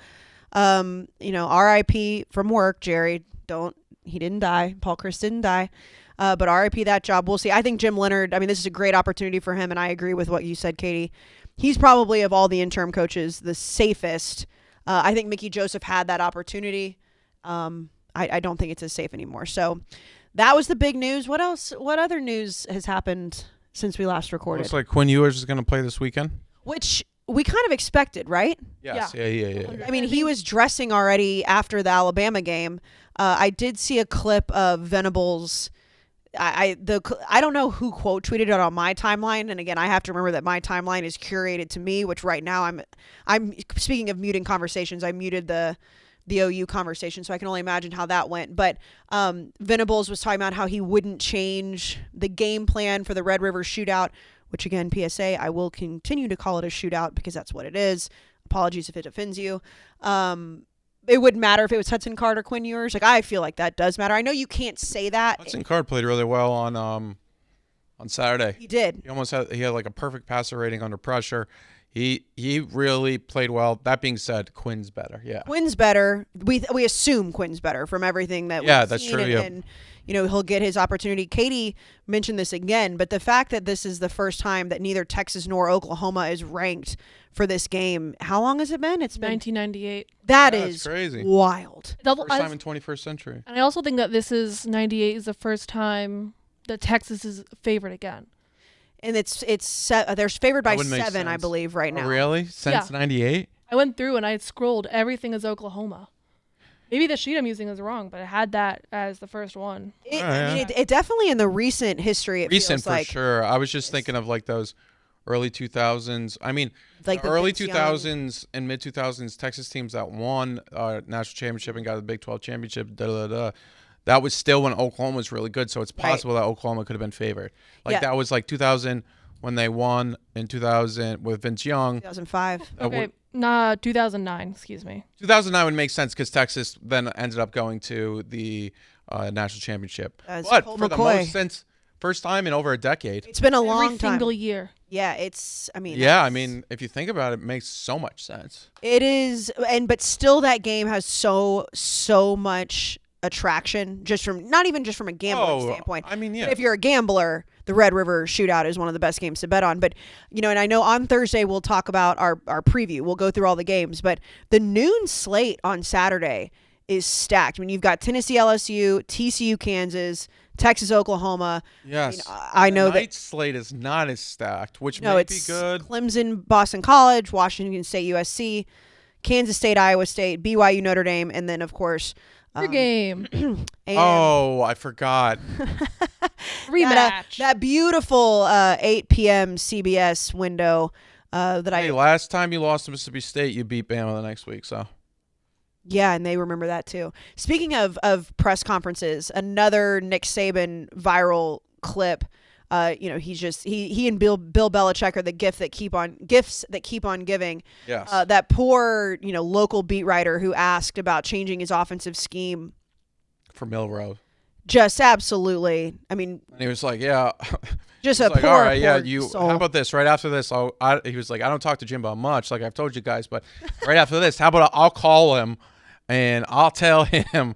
S1: RIP from work, Jerry. He didn't die. Paul Chryst didn't die. But RIP that job. We'll see. I think Jim Leonard, this is a great opportunity for him, and I agree with what you said, Katie. He's probably, of all the interim coaches, the safest. I think Mickey Joseph had that opportunity. I don't think it's as safe anymore. So that was the big news. What else? What other news has happened since we last recorded?
S2: Looks like Quinn Ewers is going to play this weekend.
S1: Which we kind of expected, right?
S2: Yes. Yeah.
S1: He was dressing already after the Alabama game. I did see a clip of Venables. I don't know who quote tweeted it on my timeline, and again, I have to remember that my timeline is curated to me, which right now I'm speaking of muting conversations. I muted the OU conversation, so I can only imagine how that went. But Venables was talking about how he wouldn't change the game plan for the Red River shootout, which again, PSA, I will continue to call it a shootout because that's what it is. Apologies if it offends you. It wouldn't matter if it was Hudson Card or Quinn Ewers. Like, I feel like that does matter. I know you can't say that.
S2: Hudson Card played really well on Saturday.
S1: He did.
S2: He had like a perfect passer rating under pressure. He really played well. That being said, Quinn's better. Yeah.
S1: Quinn's better. We assume Quinn's better from everything that we've
S2: that's
S1: seen.
S2: true.
S1: And he'll get his opportunity. Katie mentioned this again, but the fact that this is the first time that neither Texas nor Oklahoma is ranked for this game. How long has it been? It's been
S3: 1998.
S1: That is
S2: crazy.
S1: Wild.
S2: First time in 21st century.
S3: And I also think that this is 98 is the first time that Texas is favored again.
S1: And they're favored by 7, I believe, right now.
S2: Oh, really? Since 98?
S3: I went through and I scrolled. Everything is Oklahoma. Maybe the sheet I'm using is wrong, but it had that as the first one.
S1: It definitely in the recent history. Feels
S2: for
S1: like.
S2: Sure. I was just thinking of like those early 2000s. I mean,
S1: like
S2: the early 2000s and mid 2000s Texas teams that won national championship and got the Big 12 championship. That was still when Oklahoma was really good, so it's possible that Oklahoma could have been favored. That was like 2000 when they won in 2000 with Vince Young.
S1: 2005.
S3: Okay, 2009. Excuse me.
S2: 2009 would make sense because Texas then ended up going to the national championship. But for the most since first time in over a decade.
S1: It's been a long time.
S3: Every single year.
S1: Yeah,
S2: if you think about it, it makes so much sense.
S1: It is, but still that game has so much attraction not even just from a gambling standpoint.
S2: I mean, yeah.
S1: If you're a gambler, the Red River Shootout is one of the best games to bet on. But, and I know on Thursday we'll talk about our preview. We'll go through all the games. But the noon slate on Saturday is stacked. I mean, you've got Tennessee LSU, TCU Kansas, Texas Oklahoma.
S2: Yes.
S1: I know
S2: the night slate is not as stacked, which may be good.
S1: Clemson, Boston College, Washington State, USC, Kansas State, Iowa State, BYU, Notre Dame, and then, of course,
S3: your game.
S2: I forgot.
S3: Rematch.
S1: That beautiful 8 p.m. CBS window
S2: last time you lost to Mississippi State, you beat Bama the next week, so.
S1: Yeah, and they remember that too. Speaking of press conferences, another Nick Saban viral clip. He and Bill Belichick are the gifts that keep on giving.
S2: Yes.
S1: That poor, local beat writer who asked about changing his offensive scheme
S2: for Milroe.
S1: Just absolutely. I mean,
S2: and he was like, yeah.
S1: Just a
S2: like,
S1: poor,
S2: all right,
S1: soul.
S2: How about this? Right after this, he was like, I don't talk to Jimbo much, like I've told you guys, but right after this, how about I'll call him and I'll tell him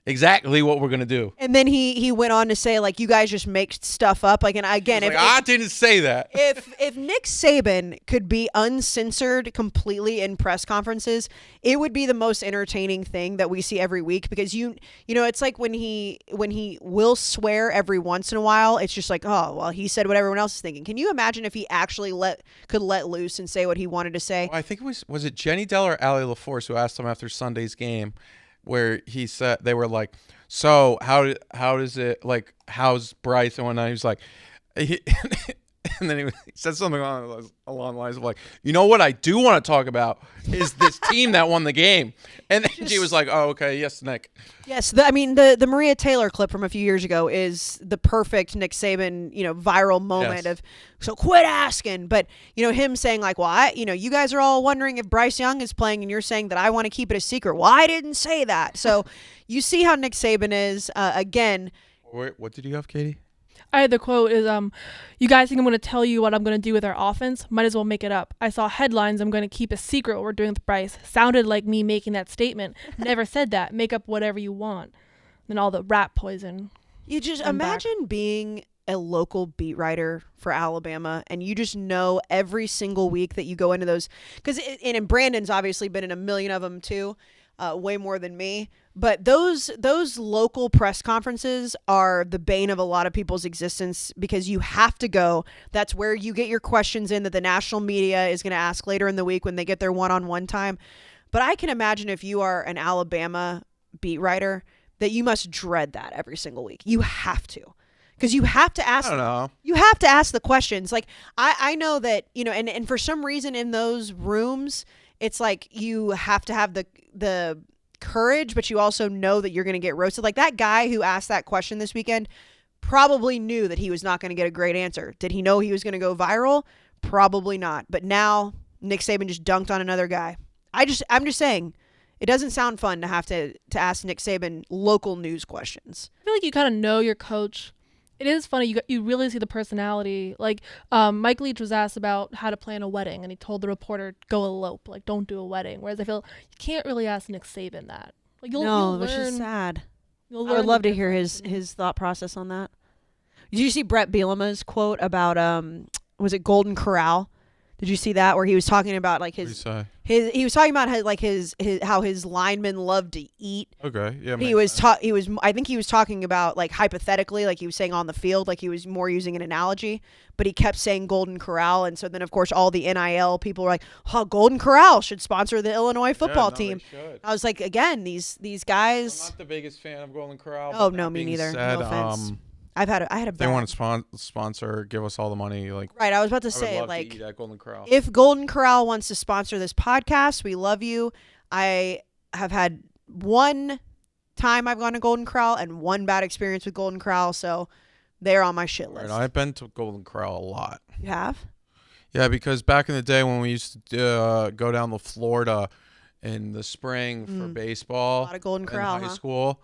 S2: exactly what we're gonna do.
S1: And then he went on to say, like, you guys just make stuff up. Like, and again,
S2: I didn't say that.
S1: If Nick Saban could be uncensored completely in press conferences, it would be the most entertaining thing that we see every week, because it's like when he will swear every once in a while, it's just like, oh well, he said what everyone else is thinking. Can you imagine if he actually could let loose and say what he wanted to say?
S2: Well, I think it was it Jenny Dell or Allie LaForce who asked him after Sunday's game, where he said, they were like, so how does it, like, how's Bryce and whatnot? He was like, and then he said something along the lines of like, what I do want to talk about is this team that won the game. And then she was like, oh, okay, yes, Nick.
S1: Yes, the Maria Taylor clip from a few years ago is the perfect Nick Saban, viral moment of, so quit asking. But, him saying like, well, you guys are all wondering if Bryce Young is playing and you're saying that I want to keep it a secret. Well, I didn't say that. So you see how Nick Saban is, again.
S2: Wait, what did you have, Katie?
S3: The quote is, you guys think I'm going to tell you what I'm going to do with our offense? Might as well make it up. I saw headlines, I'm going to keep a secret what we're doing with Bryce. Sounded like me making that statement. Never said that. Make up whatever you want. Then all the rat poison.
S1: You just imagine being a local beat writer for Alabama, and you just know every single week that you go into those, because and Brandon's obviously been in a million of them too, way more than me. But those local press conferences are the bane of a lot of people's existence, because you have to go. That's where you get your questions in that the national media is going to ask later in the week when they get their one-on-one time. But I can imagine if you are an Alabama beat writer that you must dread that every single week. You have to. Because you have to ask.
S2: I don't know.
S1: You have to ask the questions. Like, I know that, and for some reason in those rooms, it's like you have to have the courage, but you also know that you're going to get roasted. Like that guy who asked that question this weekend probably knew that he was not going to get a great answer. Did he know he was going to go viral? Probably not. But now Nick Saban just dunked on another guy. I'm just saying, it doesn't sound fun to have to ask Nick Saban local news questions.
S3: I feel like you kind of know your coach. It is funny. You really see the personality. Like Mike Leach was asked about how to plan a wedding, and he told the reporter, "Go elope. Like, don't do a wedding." Whereas I feel you can't really ask Nick Saban that. Like, you'll learn,
S1: which is sad. I
S3: You'll
S1: would
S3: learn
S1: love
S3: the
S1: to hear
S3: difference.
S1: his thought process on that. Did you see Brett Bielema's quote about was it Golden Corral? Did you see that, where he was talking about like he was talking about how his linemen love to eat.
S2: Okay, yeah.
S1: I think he was talking about like hypothetically, like he was saying on the field, like he was more using an analogy, but he kept saying Golden Corral, and so then of course all the NIL people were like, "Oh, Golden Corral should sponsor the Illinois football team." I was like, again, these guys.
S2: I'm not the biggest fan of Golden Corral.
S1: Oh no, me neither. No offense. I had a bad.
S2: They want to sponsor, give us all the money. Like,
S1: right, I was about to say,
S2: I would love
S1: like,
S2: to eat at Golden Corral.
S1: If Golden Corral wants to sponsor this podcast, we love you. I have had one time I've gone to Golden Corral and one bad experience with Golden Corral, so they're on my shit list.
S2: Right, I've been to Golden Corral a lot.
S1: You have?
S2: Yeah, because back in the day when we used to go down to Florida in the spring for baseball,
S1: A lot of Golden Corral,
S2: in high school.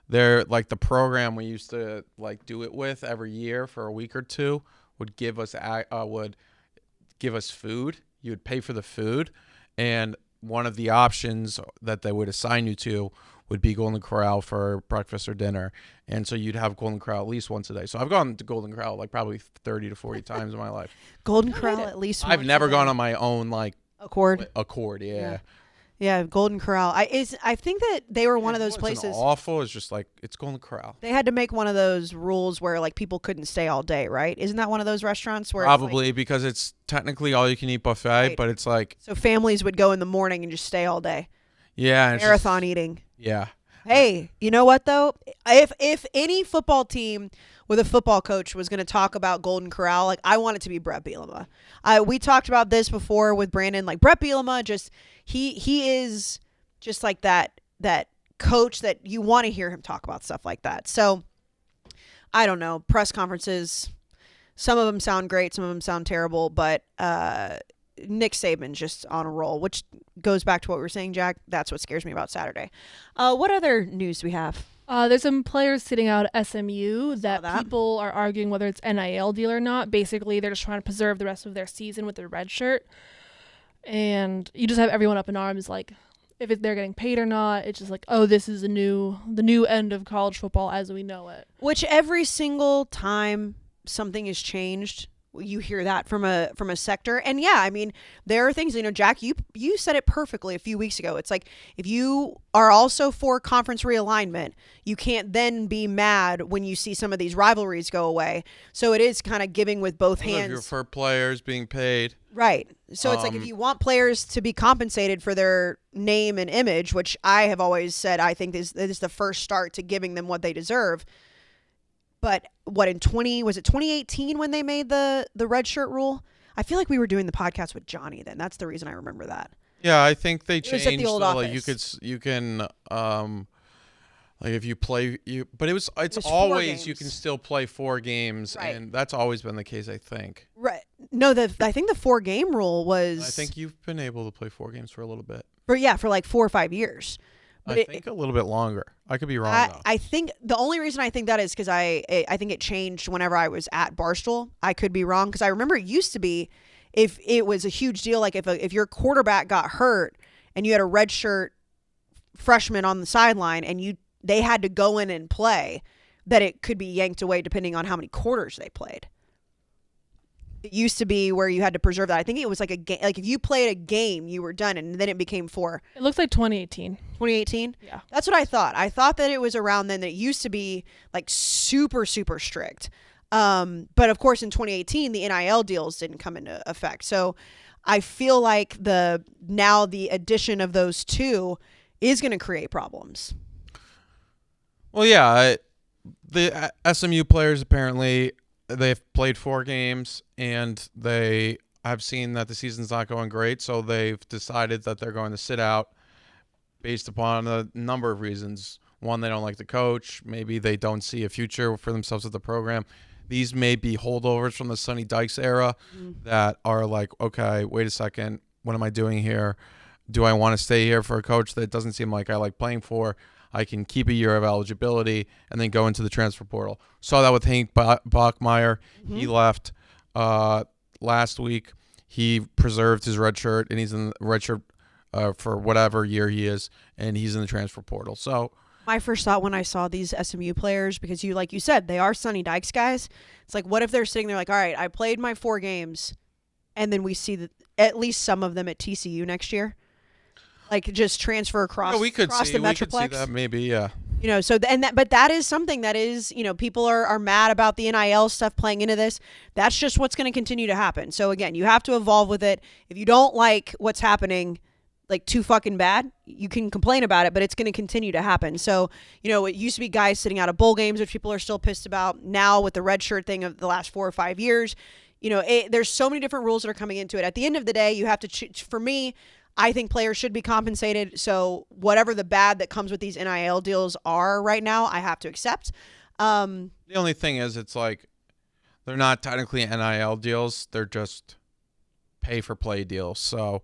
S2: They're like the program we used to like do it with every year for a week or two would give us food. You would pay for the food, and one of the options that they would assign you to would be Golden Corral for breakfast or dinner. And so you'd have Golden Corral at least once a day. So I've gone to Golden Corral like probably 30 to 40 times in my life.
S1: Golden Corral at least once
S2: I've never
S1: a day.
S2: gone on my own like
S1: Accord,
S2: yeah.
S1: Yeah, Golden Corral. I think that they were one of those
S2: It's
S1: places.
S2: awful. It's just like it's Golden Corral.
S1: They had to make one of those rules where like people couldn't stay all day, right? Isn't that one of those restaurants where
S2: Probably
S1: it's like,
S2: because it's technically all you can eat buffet,
S1: Right.
S2: but it's like
S1: so families would go in the morning and just stay all day,
S2: yeah, it's
S1: marathon
S2: just,
S1: eating.
S2: Yeah.
S1: Hey, you know what though? If any football team with a football coach was going to talk about Golden Corral, like I want it to be Brett Bielema. We talked about this before with Brandon. Like Brett Bielema, just he is just like that coach that you want to hear him talk about stuff like that. So I don't know, press conferences. Some of them sound great, some of them sound terrible, but Nick Saban's just on a roll, which goes back to what we were saying, Jack. That's what scares me about Saturday. What other news do we have?
S3: There's some players sitting out at SMU
S1: that.
S3: people are arguing whether it's NIL deal or not. Basically, they're just trying to preserve the rest of their season with their red shirt. And you just have everyone up in arms, like, if they're getting paid or not. It's just like, oh, this is the new end of college football as we know it.
S1: Which every single time something is changed, you hear that from a sector. And yeah, I mean, there are things, Jack, you said it perfectly a few weeks ago. It's like, if you are also for conference realignment, you can't then be mad when you see some of these rivalries go away. So it is kind of giving with both hands.
S2: For players being paid.
S1: Right. So it's like, if you want players to be compensated for their name and image, which I have always said I think is the first start to giving them what they deserve. But what, in 2018 when they made the red shirt rule? I feel like we were doing the podcast with Johnny then. That's the reason I remember that.
S2: Yeah, I think they
S1: It was
S2: changed.
S1: at the old
S2: Like you can like if you play but it's
S1: was 4
S2: always you
S1: games.
S2: can still play 4 games,
S1: Right.
S2: and that's always been the case, I think.
S1: Right. No, I think the 4-game rule was.
S2: I think you've been able to play 4 games for a little bit.
S1: for like 4 or 5 years. But
S2: I think a little bit longer. I could be wrong though.
S1: I think the only reason I think that is because I think it changed whenever I was at Barstool. I could be wrong because I remember it used to be, if it was a huge deal, like if your quarterback got hurt and you had a redshirt freshman on the sideline and they had to go in and play, that it could be yanked away depending on how many quarters they played. It used to be where you had to preserve that. I think it was like a game. Like if you played a game, you were done, and then it became 4.
S3: It looks like 2018.
S1: 2018?
S3: Yeah.
S1: That's what I thought. I thought that it was around then that it used to be like super, super strict. But of course in 2018, the NIL deals didn't come into effect. So I feel like the addition of those two is going to create problems.
S2: Well, yeah, the SMU players apparently they've played 4 games and they have seen that the season's not going great, so they've decided that they're going to sit out based upon a number of reasons. One, they don't like the coach. Maybe they don't see a future for themselves at the program. These may be holdovers from the Sonny Dykes era that are like, okay, wait a second, what am I doing here? Do I want to stay here for a coach that doesn't seem like I like playing for? I can keep a year of eligibility and then go into the transfer portal. Saw that with Hank Bachmeier. Mm-hmm. He left last week. He preserved his red shirt, and he's in the red shirt for whatever year he is, and he's in the transfer portal. So
S1: my first thought when I saw these SMU players, because like you said, they are Sonny Dykes guys. It's like, what if they're sitting there like, all right, I played my 4 games, and then we see at least some of them at TCU next year? Like just transfer across,
S2: we could
S1: across
S2: see,
S1: the
S2: we
S1: Metroplex.
S2: Could see that maybe, yeah.
S1: But that is something that is, people are mad about the NIL stuff playing into this. That's just what's going to continue to happen. So again, you have to evolve with it. If you don't like what's happening, like too fucking bad, you can complain about it, but it's going to continue to happen. So, it used to be guys sitting out of bowl games, which people are still pissed about. Now with the red shirt thing of the last 4 or 5 years, there's so many different rules that are coming into it. At the end of the day, you have to, for me, I think players should be compensated. So whatever the bad that comes with these NIL deals are right now, I have to accept.
S2: The only thing is, it's like they're not technically NIL deals. They're just pay-for-play deals. So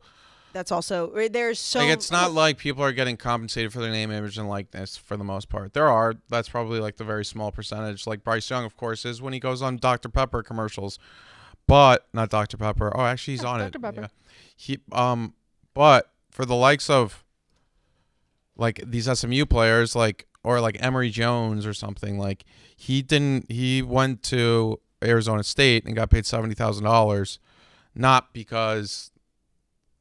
S1: that's also, there's so...
S2: Like, it's not like people are getting compensated for their name, image, and likeness for the most part. There are. That's probably like the very small percentage. Like Bryce Young, of course, is when he goes on Dr. Pepper commercials. But, not Dr. Pepper. Oh, actually, he's on
S3: Dr.
S2: it.
S3: Pepper.
S2: Yeah. But for the likes of like these SMU players, or like Emory Jones or something, like he went to Arizona State and got paid $70,000, not because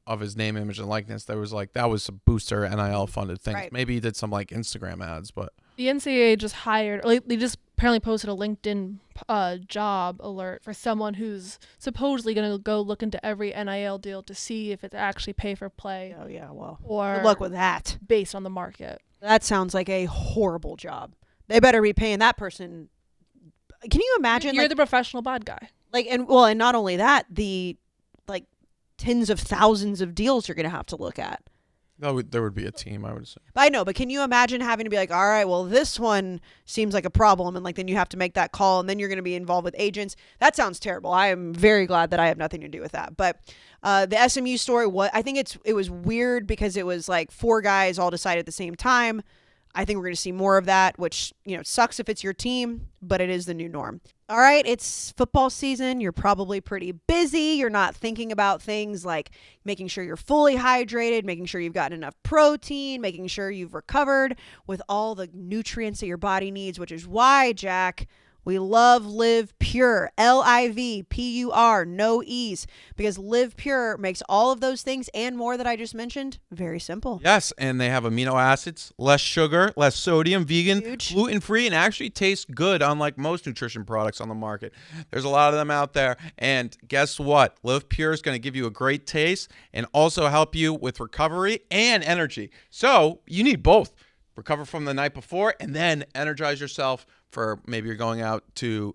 S2: of his name, image, and likeness. That was a booster NIL funded thing.
S1: Right.
S2: Maybe he did some like Instagram ads, but
S3: the NCAA just hired, they just apparently posted a LinkedIn job alert for someone who's supposedly going to go look into every NIL deal to see if it's actually pay for play.
S1: Oh, yeah, well,
S3: or
S1: good luck with that.
S3: Based on the market.
S1: That sounds like a horrible job. They better be paying that person. Can you imagine?
S3: You're the professional bad guy.
S1: And not only that, the tens of thousands of deals you're going to have to look at.
S2: there would be a team, I would say.
S1: I know, but can you imagine having to be like, all right, well, this one seems like a problem, and then you have to make that call, and then you're going to be involved with agents. That sounds terrible. I am very glad that I have nothing to do with that. But the SMU story, I think it was weird because it was like 4 guys all decided at the same time. I think we're going to see more of that, which, sucks if it's your team, but it is the new norm. All right, it's football season. You're probably pretty busy. You're not thinking about things like making sure you're fully hydrated, making sure you've gotten enough protein, making sure you've recovered with all the nutrients that your body needs, which is why, Jack, we love Live Pure, LIVPUR, no E's, because Live Pure makes all of those things and more that I just mentioned very simple.
S2: Yes, and they have amino acids, less sugar, less sodium, vegan, gluten-free, and actually taste good, unlike most nutrition products on the market. There's a lot of them out there, and guess what? Live Pure is going to give you a great taste and also help you with recovery and energy. So you need both. Recover from the night before and then energize yourself for maybe you're going out to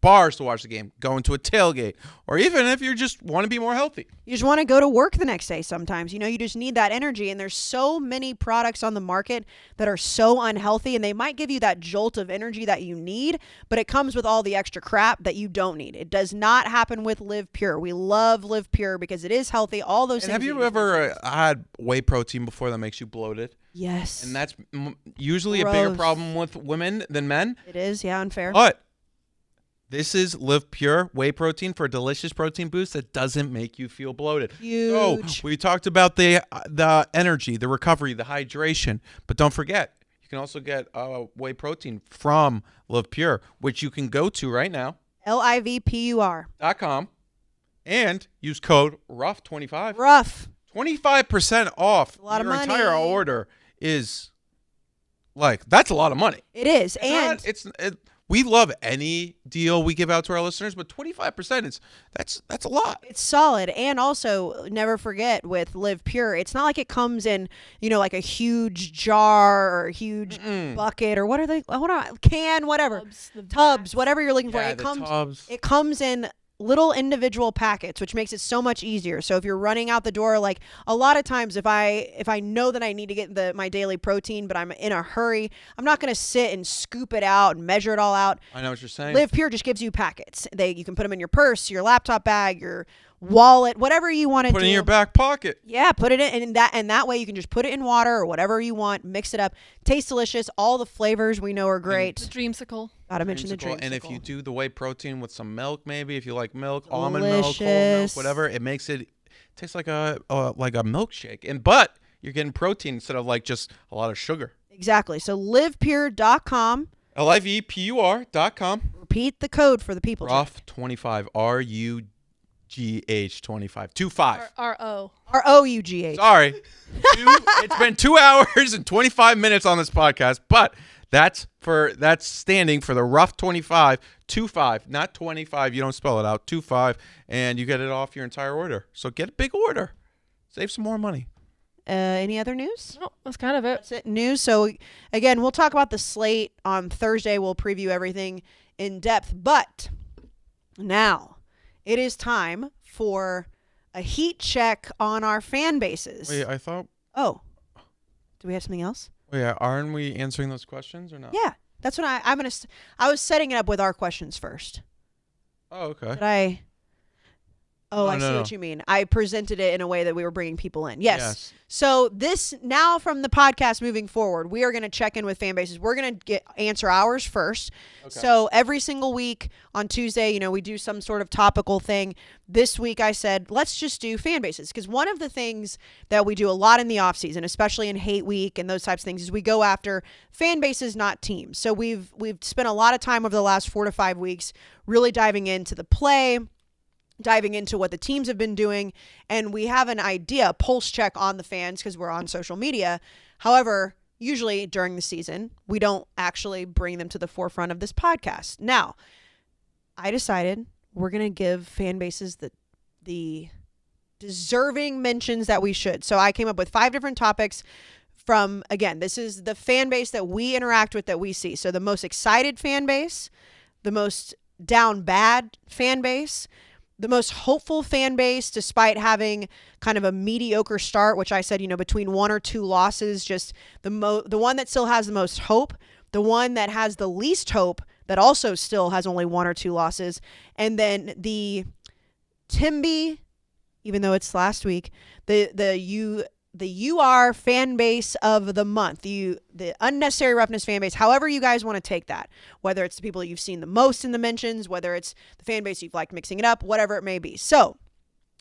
S2: bars to watch the game, going to a tailgate, or even if you just want to be more healthy.
S1: You just want to go to work the next day sometimes. You just need that energy, and there's so many products on the market that are so unhealthy, and they might give you that jolt of energy that you need, but it comes with all the extra crap that you don't need. It does not happen with Live Pure. We love Live Pure because it is healthy, all those
S2: and
S1: things.
S2: Have you ever had whey protein before that makes you bloated?
S1: Yes.
S2: And that's usually a bigger problem with women than men.
S1: It is, yeah, unfair.
S2: But this is Live Pure whey protein for a delicious protein boost that doesn't make you feel bloated.
S1: Huge.
S2: So we talked about the energy, the recovery, the hydration, but don't forget, you can also get whey protein from Live Pure, which you can go to right now.
S1: LIVPUR.com
S2: and use code RUFF25.
S1: Rough.
S2: 25% off
S1: a lot
S2: your
S1: of money.
S2: Entire order is that's a lot of money.
S1: It is.
S2: We love any deal we give out to our listeners, but 25% that's a lot.
S1: It's solid. And also, never forget with Live Pure, it's not like it comes in, like a huge jar or a huge bucket or can, whatever. Tubs, whatever you're looking for.
S2: Yeah,
S1: It comes in little individual packets, which makes it so much easier. So if you're running out the door, a lot of times if I know that I need to get my daily protein, but I'm in a hurry, I'm not going to sit and scoop it out and measure it all out.
S2: I know what you're saying.
S1: Live Pure just gives you packets. You can put them in your purse, your laptop bag, your wallet, whatever you want to do.
S2: Put it in your back pocket.
S1: Yeah, put it in and that way you can just put it in water or whatever you want, mix it up. Tastes delicious. All the flavors we know are great.
S3: The dreamsicle.
S1: Gotta mention the dreamsicle.
S2: And if you do the whey protein with some milk, maybe if you like milk, almond milk, whole milk, whatever, it makes it tastes like a milkshake. But you're getting protein instead of like just a lot of sugar.
S1: Exactly. So livepure.com.
S2: livepur.com.
S1: Repeat the code for the people.
S2: RUGH25. RUGH25. 25.
S3: R-O.
S1: ROUGH.
S2: Sorry. It's been 2 hours and 25 minutes on this podcast, but that's standing for the RUGH25. 25, not 25. You don't spell it out. 25, and you get it off your entire order. So get a big order. Save some more money.
S1: Any other news?
S3: No, that's kind of it.
S1: That's it. News. So again, we'll talk about the slate on Thursday. We'll preview everything in depth. But now it is time for a heat check on our fan bases.
S2: Wait, I thought.
S1: Oh, do we have something else?
S2: Wait, aren't we answering those questions or not?
S1: Yeah, that's what I was setting it up with our questions first.
S2: Oh, okay.
S1: But I see what you mean. I presented it in a way that we were bringing people in. Yes. So this now from the podcast moving forward, we are going to check in with fan bases. We're going to answer ours first. Okay. So every single week on Tuesday, we do some sort of topical thing. This week I said, let's just do fan bases, because one of the things that we do a lot in the off season, especially in hate week and those types of things, is we go after fan bases, not teams. So we've spent a lot of time over the last 4 to 5 weeks really diving into the play, diving into what the teams have been doing, and we have an idea, a pulse check on the fans because we're on social media. However, usually during the season, we don't actually bring them to the forefront of this podcast. Now, I decided we're going to give fan bases the deserving mentions that we should. So I came up with 5 different topics from, again, this is the fan base that we interact with, that we see. So the most excited fan base, the most down bad fan base, the most hopeful fan base, despite having kind of a mediocre start, which I said, between 1 or 2 losses, just the one that still has the most hope, the one that has the least hope, that also still has only 1 or 2 losses, and then the Timby, even though it's last week, the UR fan base of the month, the unnecessary roughness fan base, however you guys want to take that, whether it's the people that you've seen the most in the mentions, whether it's the fan base you've liked mixing it up, whatever it may be. So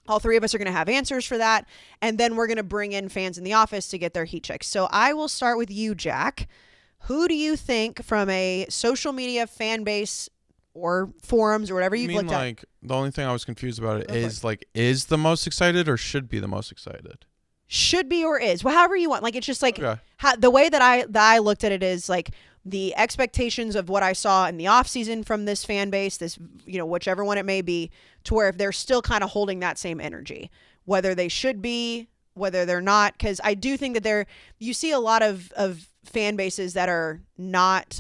S1: all 3 of us are going to have answers for that, and then we're going to bring in fans in the office to get their heat checks. So I will start with you, Jack. Who do you think from a social media fan base or forums or whatever you've looked at?
S2: The only thing I was confused about it is the most excited or should be the most excited?
S1: Should be or is, well, however you want. It's just the way that I looked at it is the expectations of what I saw in the off season from this fan base, this whichever one it may be, to where if they're still kind of holding that same energy, whether they should be, whether they're not, because I do think that you see a lot of fan bases that are not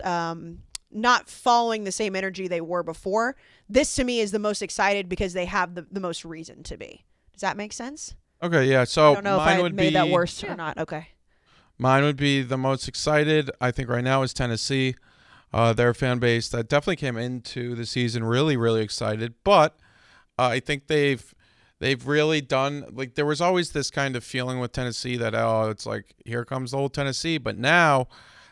S1: following the same energy they were before. This to me is the most excited because they have the most reason to be. Does that make sense?
S2: Okay, yeah. So
S1: I don't know if I made that worse or not. Okay.
S2: Mine would be the most excited, I think right now, is Tennessee. Their fan base that definitely came into the season really, really excited. But I think they've really done, there was always this kind of feeling with Tennessee that, it's here comes the old Tennessee. But now,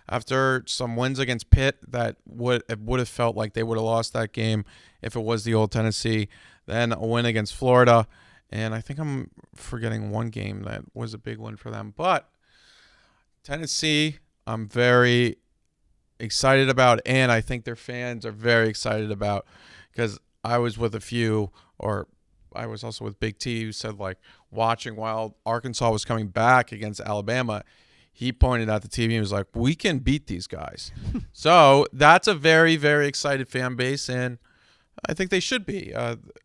S2: after some wins against Pitt, it would have felt like they would have lost that game if it was the old Tennessee. Then a win against Florida. And I think I'm forgetting one game that was a big win for them. But Tennessee, I'm very excited about, and I think their fans are very excited about, because I was with a few, or I was also with Big T, who said, watching while Arkansas was coming back against Alabama, he pointed out the TV and was like, we can beat these guys. So that's a very, very excited fan base, and I think they should be.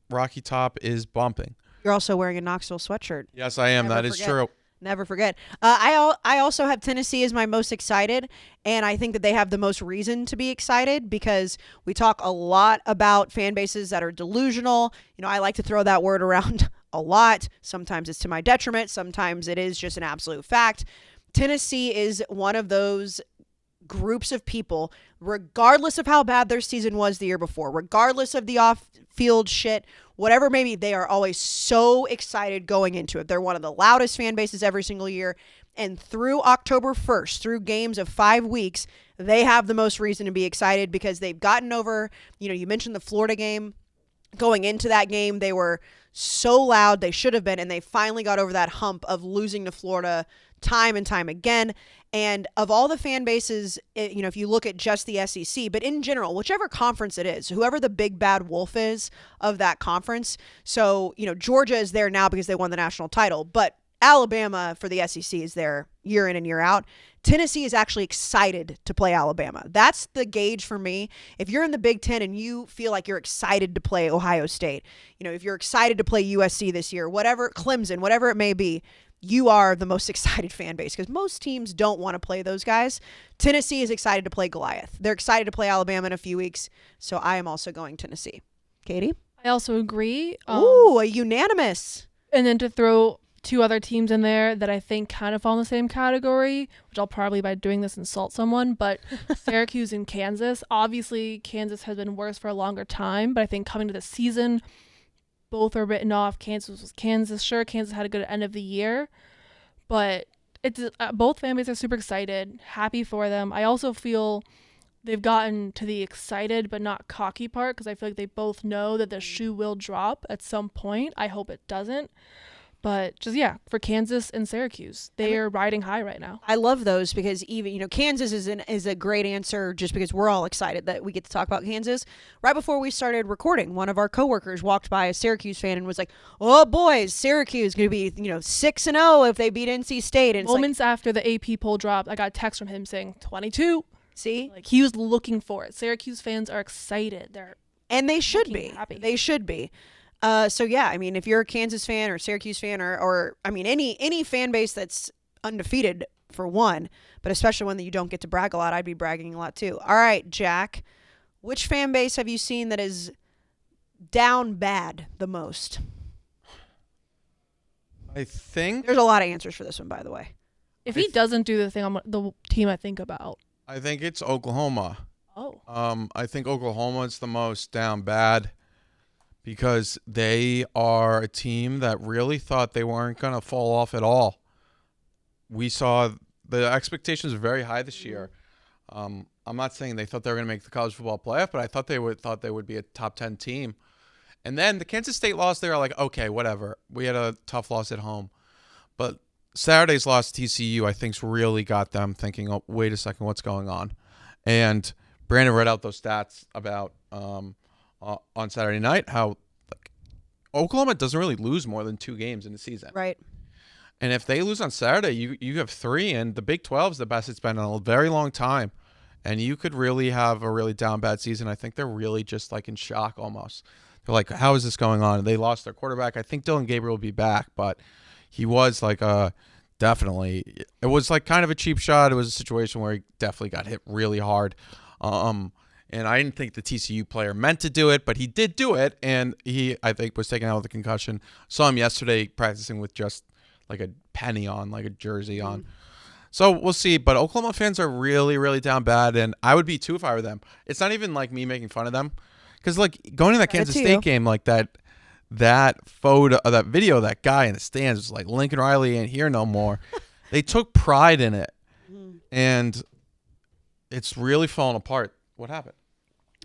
S2: Rocky Top is bumping.
S1: You're also wearing a Knoxville sweatshirt.
S2: Yes, I am. That is true.
S1: Never forget. I also have Tennessee as my most excited, and I think that they have the most reason to be excited because we talk a lot about fan bases that are delusional. I like to throw that word around a lot. Sometimes it's to my detriment. Sometimes it is just an absolute fact. Tennessee is one of those groups of people, regardless of how bad their season was the year before, regardless of the off-field shit, whatever maybe, they are always so excited going into it. They're one of the loudest fan bases every single year. And through October 1st, through games of 5 weeks, they have the most reason to be excited because they've gotten over, you mentioned the Florida game. Going into that game, they were so loud, they should have been, and they finally got over that hump of losing to Florida time and time again. And of all the fan bases, if you look at just the SEC, but in general, whichever conference it is, whoever the big bad wolf is of that conference. So, Georgia is there now because they won the national title, but Alabama for the SEC is there year in and year out. Tennessee is actually excited to play Alabama. That's the gauge for me. If you're in the Big Ten and you feel like you're excited to play Ohio State, if you're excited to play USC this year, whatever, Clemson, whatever it may be, you are the most excited fan base because most teams don't want to play those guys. Tennessee is excited to play Goliath. They're excited to play Alabama in a few weeks. So I am also going Tennessee. Katie?
S3: I also agree.
S1: Ooh, a unanimous.
S3: And then to throw 2 other teams in there that I think kind of fall in the same category, which I'll probably by doing this insult someone, but Syracuse and Kansas. Obviously, Kansas has been worse for a longer time, but I think coming to the season, both are written off. Kansas was Kansas. Sure, Kansas had a good end of the year, but it's both fan bases are super excited, happy for them. I also feel they've gotten to the excited but not cocky part because I feel like they both know that the shoe will drop at some point. I hope it doesn't. But just, for Kansas and Syracuse, they are riding high right now.
S1: I love those because even, Kansas is a great answer just because we're all excited that we get to talk about Kansas. Right before we started recording, one of our coworkers walked by a Syracuse fan and was like, oh, boys, Syracuse is going to be, 6-0 if they beat NC State. And
S3: moments after the AP poll dropped, I got a text from him saying 22.
S1: See?
S3: Like, he was looking for it. Syracuse fans are excited.
S1: And they should be.
S3: Happy.
S1: They should be. If you're a Kansas fan or Syracuse fan or any fan base that's undefeated for one, but especially one that you don't get to brag a lot, I'd be bragging a lot too. All right, Jack, which fan base have you seen that is down bad the most?
S2: I think
S1: there's a lot of answers for this one, by the way.
S3: If he doesn't do the team I think about.
S2: I think it's Oklahoma.
S3: Oh.
S2: I think Oklahoma is the most down bad. Because they are a team that really thought they weren't going to fall off at all. We saw the expectations were very high this year. I'm not saying they thought they were going to make the college football playoff, but I thought they would be a top 10 team. And then the Kansas State loss, they were like, okay, whatever. We had a tough loss at home. But Saturday's loss to TCU, I think, really got them thinking, oh, wait a second, what's going on? And Brandon read out those stats about on Saturday night, how Oklahoma doesn't really lose more than 2 games in the season.
S1: Right.
S2: And if they lose on Saturday, you have 3, and the Big 12 is the best it's been in a very long time. And you could really have a really down bad season. I think they're really just like in shock almost. They're like, how is this going on? They lost their quarterback. I think Dylan Gabriel will be back, but he was like definitely. It was like kind of a cheap shot. It was a situation where he definitely got hit really hard. And I didn't think the TCU player meant to do it, but he did do it, and he, I think, was taken out with a concussion. Saw him yesterday practicing with just like a penny on, like a jersey on. So we'll see, but Oklahoma fans are really, really down bad, and I would be too if I were them. It's not even like me making fun of them, because like going to that Kansas State game, like that photo, that video, of that guy in the stands was like Lincoln Riley ain't here no more. They took pride in it, and it's really fallen apart. What happened?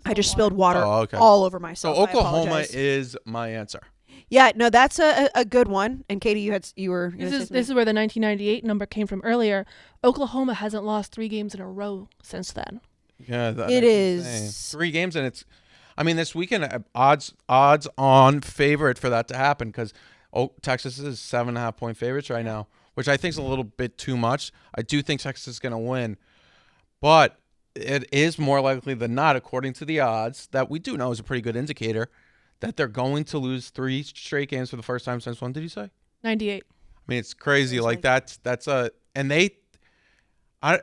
S1: I just spilled water all over myself.
S2: So Oklahoma is my answer.
S1: Yeah, no, that's a good one. And Katie, you were.
S3: This is where the 1998 number came from earlier. Oklahoma hasn't lost 3 games in a row since then.
S2: Yeah,
S1: it is
S2: 3 games, and it's. I mean, this weekend odds on favorite for that to happen because Texas is 7.5 point favorites right now, which I think is a little bit too much. I do think Texas is going to win, but it is more likely than not, according to the odds, that we do know is a pretty good indicator, that they're going to lose 3 straight games for the first time since when did you say?
S3: 98.
S2: I mean, it's crazy. Like that's and they, I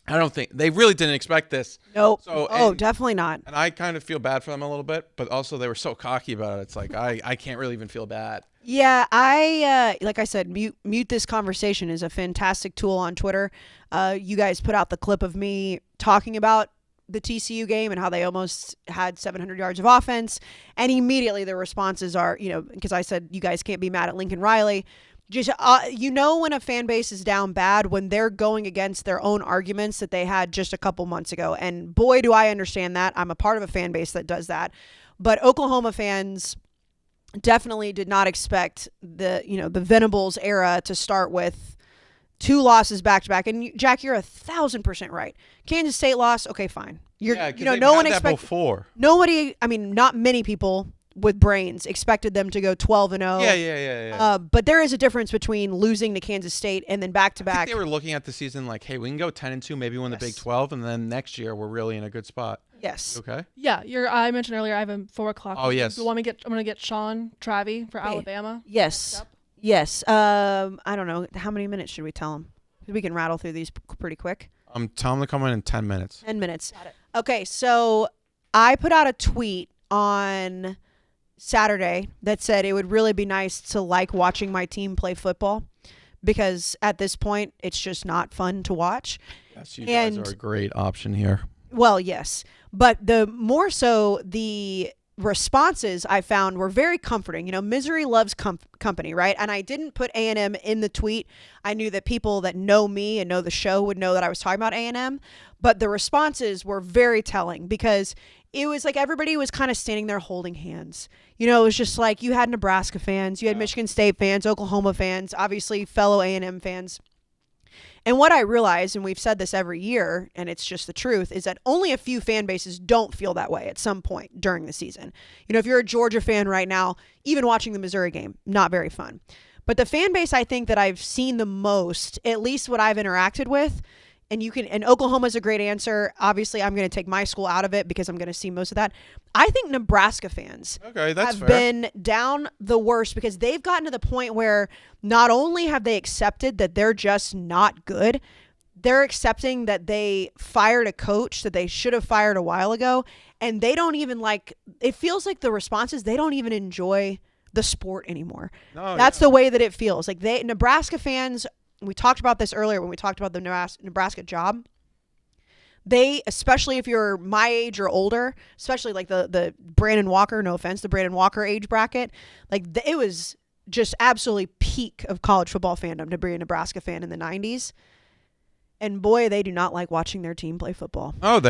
S2: don't think they really didn't expect this.
S1: Nope.
S2: So,
S1: definitely not.
S2: And I kind of feel bad for them a little bit, but also they were so cocky about it. It's like I can't really even feel bad.
S1: Yeah, I like I said, mute this conversation is a fantastic tool on Twitter. You guys put out the clip of me talking about the TCU game and how they almost had 700 yards of offense, and immediately the responses are, because I said you guys can't be mad at Lincoln Riley. Just when a fan base is down bad when they're going against their own arguments that they had just a couple months ago, and boy, do I understand that. I'm a part of a fan base that does that, but Oklahoma fans definitely did not expect the Venables era to start with 2 losses back to back. And Jack, you're 1,000% right. Kansas State loss, okay, fine. No one expected
S2: before.
S1: Nobody. I mean, not many people with brains expected them to go 12-0.
S2: Yeah.
S1: But there is a difference between losing to Kansas State and then back to back.
S2: They were looking at the season like, hey, we can go 10-2, maybe win the Big 12, and then next year we're really in a good spot.
S1: Yes.
S2: Okay.
S3: Yeah, I mentioned earlier I have a 4 o'clock.
S2: Oh yes.
S3: I'm gonna get Sean Travie for Alabama.
S1: Yes. Yes. I don't know how many minutes should we tell him? We can rattle through these pretty quick.
S2: Tell him to come in 10 minutes.
S1: 10 minutes.
S3: Got it.
S1: Okay, so I put out a tweet on Saturday that said it would really be nice to like watching my team play football because at this point it's just not fun to watch.
S2: Yes, you guys are a great option here.
S1: Well, yes, but the more so the responses I found were very comforting. Misery loves company, right? And I didn't put A&M in the tweet. I knew that people that know me and know the show would know that I was talking about A&M, but the responses were very telling because it was like everybody was kind of standing there holding hands. It was just like you had Nebraska fans, you had Michigan State fans, Oklahoma fans, obviously fellow A&M fans. And what I realized, and we've said this every year, and it's just the truth, is that only a few fan bases don't feel that way at some point during the season. If you're a Georgia fan right now, even watching the Missouri game, not very fun. But the fan base I think that I've seen the most, at least what I've interacted with, and Oklahoma's a great answer. Obviously, I'm going to take my school out of it because I'm going to see most of that. I think Nebraska fans have been down the worst because they've gotten to the point where not only have they accepted that they're just not good, they're accepting that they fired a coach that they should have fired a while ago, and they don't even it feels like the responses, they don't even enjoy the sport anymore. That's the way that it feels. Like Nebraska fans, we talked about this earlier when we talked about the Nebraska job. They, especially if you're my age or older, especially like the Brandon Walker, no offense, the Brandon Walker age bracket, it was just absolutely peak of college football fandom to be a Nebraska fan in the 90s. And boy, they do not like watching their team play football.
S2: Oh,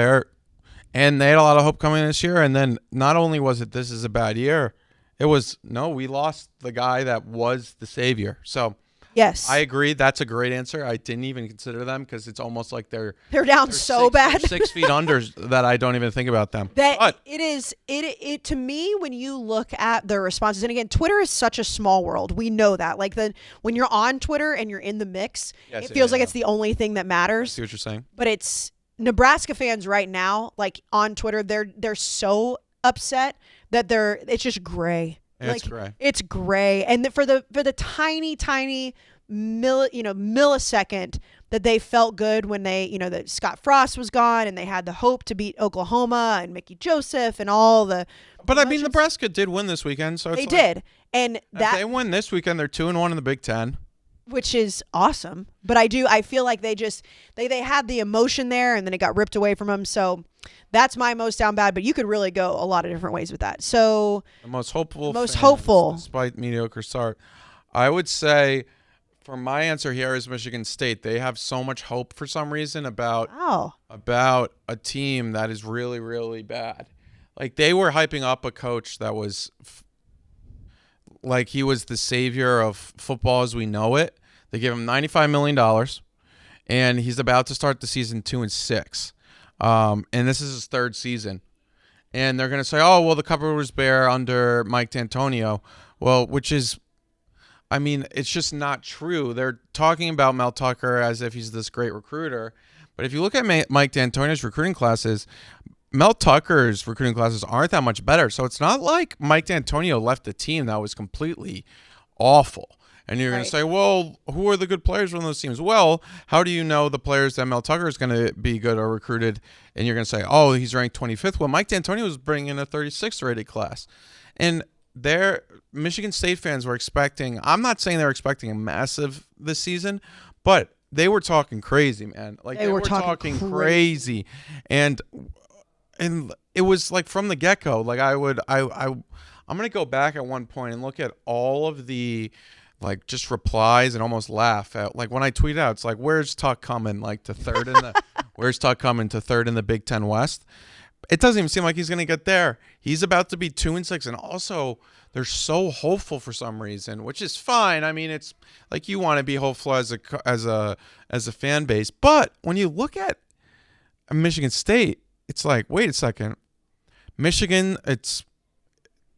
S2: and they had a lot of hope coming this year. And then not only was it this is a bad year, it was, we lost the guy that was the savior. So
S1: yes,
S2: I agree. That's a great answer. I didn't even consider them because it's almost like they're
S1: down so bad.
S2: 6 feet under that I don't even think about them.
S1: It to me, when you look at the responses, and again, Twitter is such a small world. We know that. When you're on Twitter and you're in the mix, it feels like it's the only thing that matters.
S2: I see what you're saying.
S1: But it's Nebraska fans right now, on Twitter, they're so upset that it's just gray.
S2: It's gray.
S1: It's gray, and for the tiny millisecond that they felt good when that Scott Frost was gone and they had the hope to beat Oklahoma and Mickey Joseph and all the.
S2: But I mean, Nebraska did win this weekend, so
S1: they did, and
S2: if they win this weekend, they're 2-1 in the Big Ten.
S1: Which is awesome. But I feel like they had the emotion there and then it got ripped away from them. So that's my most down bad, but you could really go a lot of different ways with that. So
S2: the most hopeful despite mediocre start. I would say for my answer here is Michigan State. They have so much hope for some reason about a team that is really, really bad. They were hyping up a coach that was he was the savior of football as we know it. They gave him $95 million, and he's about to start the season 2-6. And this is his 3rd season. And they're going to say, the cupboard was bare under Mike D'Antonio. Well, it's just not true. They're talking about Mel Tucker as if he's this great recruiter. But if you look at Mike D'Antonio's recruiting classes, Mel Tucker's recruiting classes aren't that much better. So it's not like Mike D'Antonio left a team that was completely awful. And you're going to say, well, who are the good players on those teams? Well, how do you know the players that Mel Tucker is going to be good or recruited? And you're going to say, he's ranked 25th. Well, Mike D'Antonio was bringing in a 36th rated class. And Michigan State fans were expecting. I'm not saying they were expecting a massive this season, but they were talking crazy, man. Like they were talking crazy, and it was like from the get go. Like I'm gonna go back at one point and look at all of the like just replies and almost laugh at like when I tweet out. It's like, where's Tuck coming? Like to third in the where's Tuck coming to third in the Big Ten West? It doesn't even seem like he's gonna get there. He's about to be 2-6, and also they're so hopeful for some reason, which is fine. I mean, it's like you want to be hopeful as a fan base, but when you look at Michigan State, it's like, wait a second, Michigan.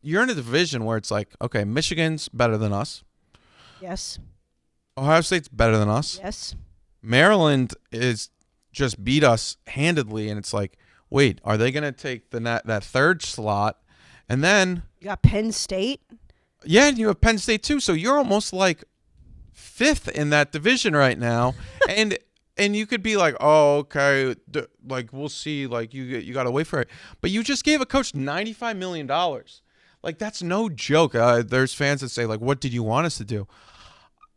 S2: You're in a division where it's like, okay, Michigan's better than us.
S1: Yes.
S2: Ohio State's better than us.
S1: Yes.
S2: Maryland is just beat us handedly, and it's like, wait, are they going to take that third slot? And then
S1: you got Penn State.
S2: Yeah, and you have Penn State too. So you're almost like fifth in that division right now, and you could be like, oh, okay, like we'll see. Like you got to wait for it. But you just gave a coach $95 million. Like that's no joke. There's fans that say like, what did you want us to do?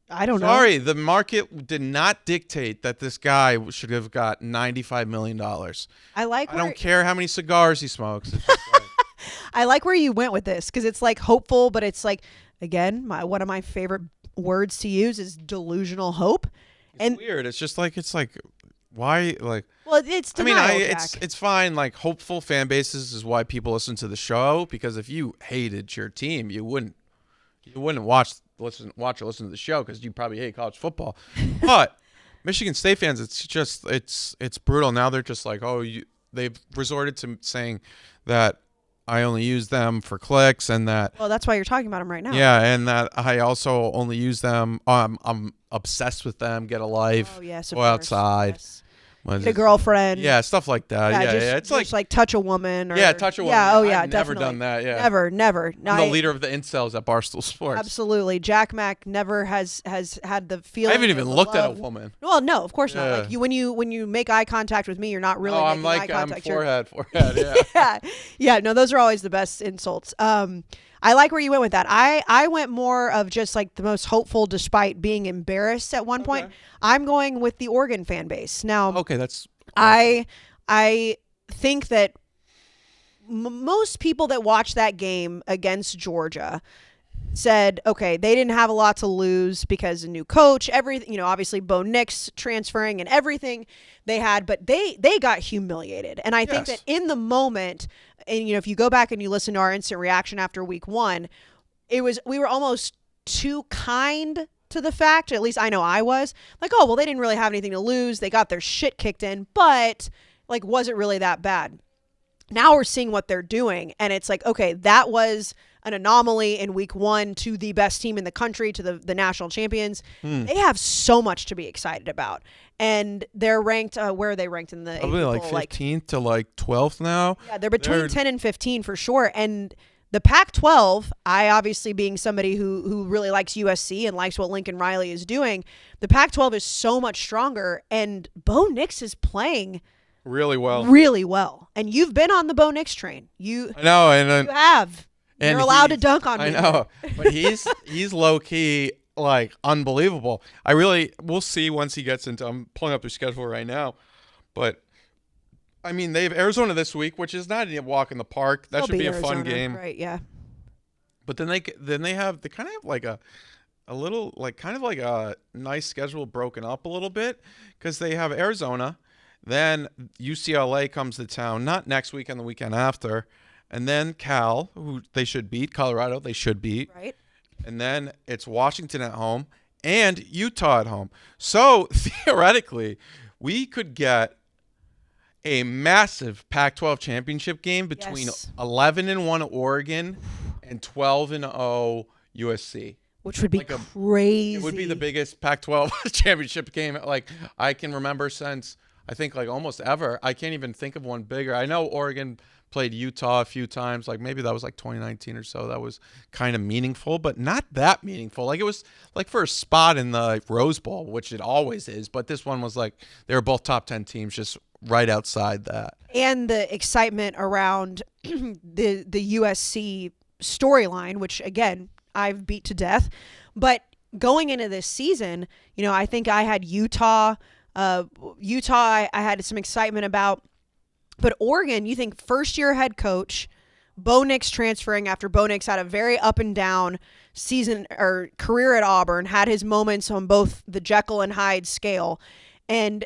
S1: I don't know.
S2: Sorry, the market did not dictate that this guy should have got $95 million. I don't care how many cigars he smokes. It's just like,
S1: I like where you went with this because it's like hopeful, but it's like, again, one of my favorite words to use is delusional hope.
S2: It's weird. It's like why like.
S1: Well, it's denial,
S2: it's fine. Like hopeful fan bases is why people listen to the show, because if you hated your team, you wouldn't listen to the show because you probably hate college football. But Michigan State fans, it's brutal. Now they're just like, they've resorted to saying that I only use them for clicks, and that.
S1: Well, that's why you're talking about them right now.
S2: Yeah, and that I also only use them. I'm obsessed with them. Get a life.
S1: Oh yes,
S2: go outside.
S1: Yes. Get a girlfriend.
S2: Yeah, stuff like that. Yeah,
S1: it's like touch a woman. Or,
S2: touch a woman.
S1: Yeah,
S2: I've never done that. Yeah,
S1: never.
S2: I'm the leader of the incels at Barstool Sports.
S1: Absolutely, Jack Mack never has had the feeling.
S2: I haven't even looked at a woman.
S1: Well, no, of course not. Like when you make eye contact with me, you're not really making eye contact.
S2: I'm forehead. Yeah.
S1: yeah. No, those are always the best insults. I like where you went with that. I went more of just like the most hopeful despite being embarrassed at one point. I'm going with the Oregon fan base. Now,
S2: okay, that's
S1: I think that most people that watched that game against Georgia said, okay, they didn't have a lot to lose because a new coach, everything, obviously Bo Nix transferring and everything they had, but they got humiliated. And I think that in the moment, and if you go back and you listen to our instant reaction after week 1, we were almost too kind to the fact, at least I know I was, like, oh, well, they didn't really have anything to lose. They got their shit kicked in, but like, was it really that bad? Now we're seeing what they're doing, and it's like, okay, that was an anomaly in week 1 to the best team in the country, to the national champions. They have so much to be excited about. And they're ranked, where are they ranked in the
S2: probably like 15th to like 12th now?
S1: Yeah, they're between 10 and 15 for sure. And the Pac-12, I obviously being somebody who really likes USC and likes what Lincoln Riley is doing, the Pac-12 is so much stronger, and Bo Nix is playing really well. And you've been on the Bo Nix train. I know, and you have. And you're allowed to dunk on me.
S2: I know, but he's low key like unbelievable. We'll see once he gets into. I'm pulling up their schedule right now, but. I mean, they have Arizona this week, which is not a walk in the park. That should be a fun game,
S1: right? Yeah.
S2: But then they kind of have like a little like kind of like a nice schedule broken up a little bit, because they have Arizona, then UCLA comes to town, not next weekend, the weekend after, and then Cal, who they should beat, Colorado they should beat,
S1: right?
S2: And then it's Washington at home and Utah at home. So theoretically, we could get a massive Pac-12 championship game between 11-1 Oregon and 12-0 USC,
S1: which would be crazy.
S2: It would be the biggest Pac-12 championship game like I can remember since I think like almost ever. I can't even think of one bigger. I know Oregon played Utah a few times, like maybe that was like 2019 or so. That was kind of meaningful, but not that meaningful. Like it was like for a spot in the Rose Bowl, which it always is, but this one was like they were both top 10 teams just right outside that.
S1: And the excitement around the USC storyline, which again, I've beat to death. But going into this season, I think I had Utah. I had some excitement about. But Oregon, you think first-year head coach, Bo Nix transferring after Bo Nix had a very up and down season or career at Auburn, had his moments on both the Jekyll and Hyde scale. And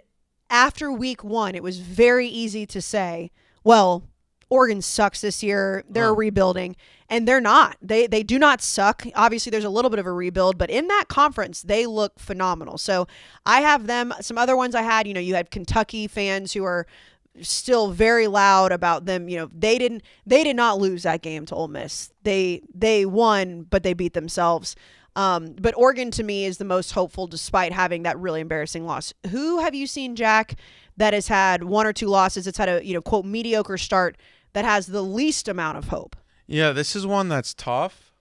S1: after week 1, it was very easy to say, well, Oregon sucks this year. They're rebuilding. And they're not. They do not suck. Obviously, there's a little bit of a rebuild. But in that conference, they look phenomenal. So I have them. Some other ones I had, you had Kentucky fans who are still very loud about them. They did not lose that game to Ole Miss. They won, but they beat themselves. But Oregon to me is the most hopeful despite having that really embarrassing loss. Who have you seen, Jack, that has had 1 or 2 losses? It's had a, quote, mediocre start that has the least amount of hope.
S2: Yeah, this is one that's tough.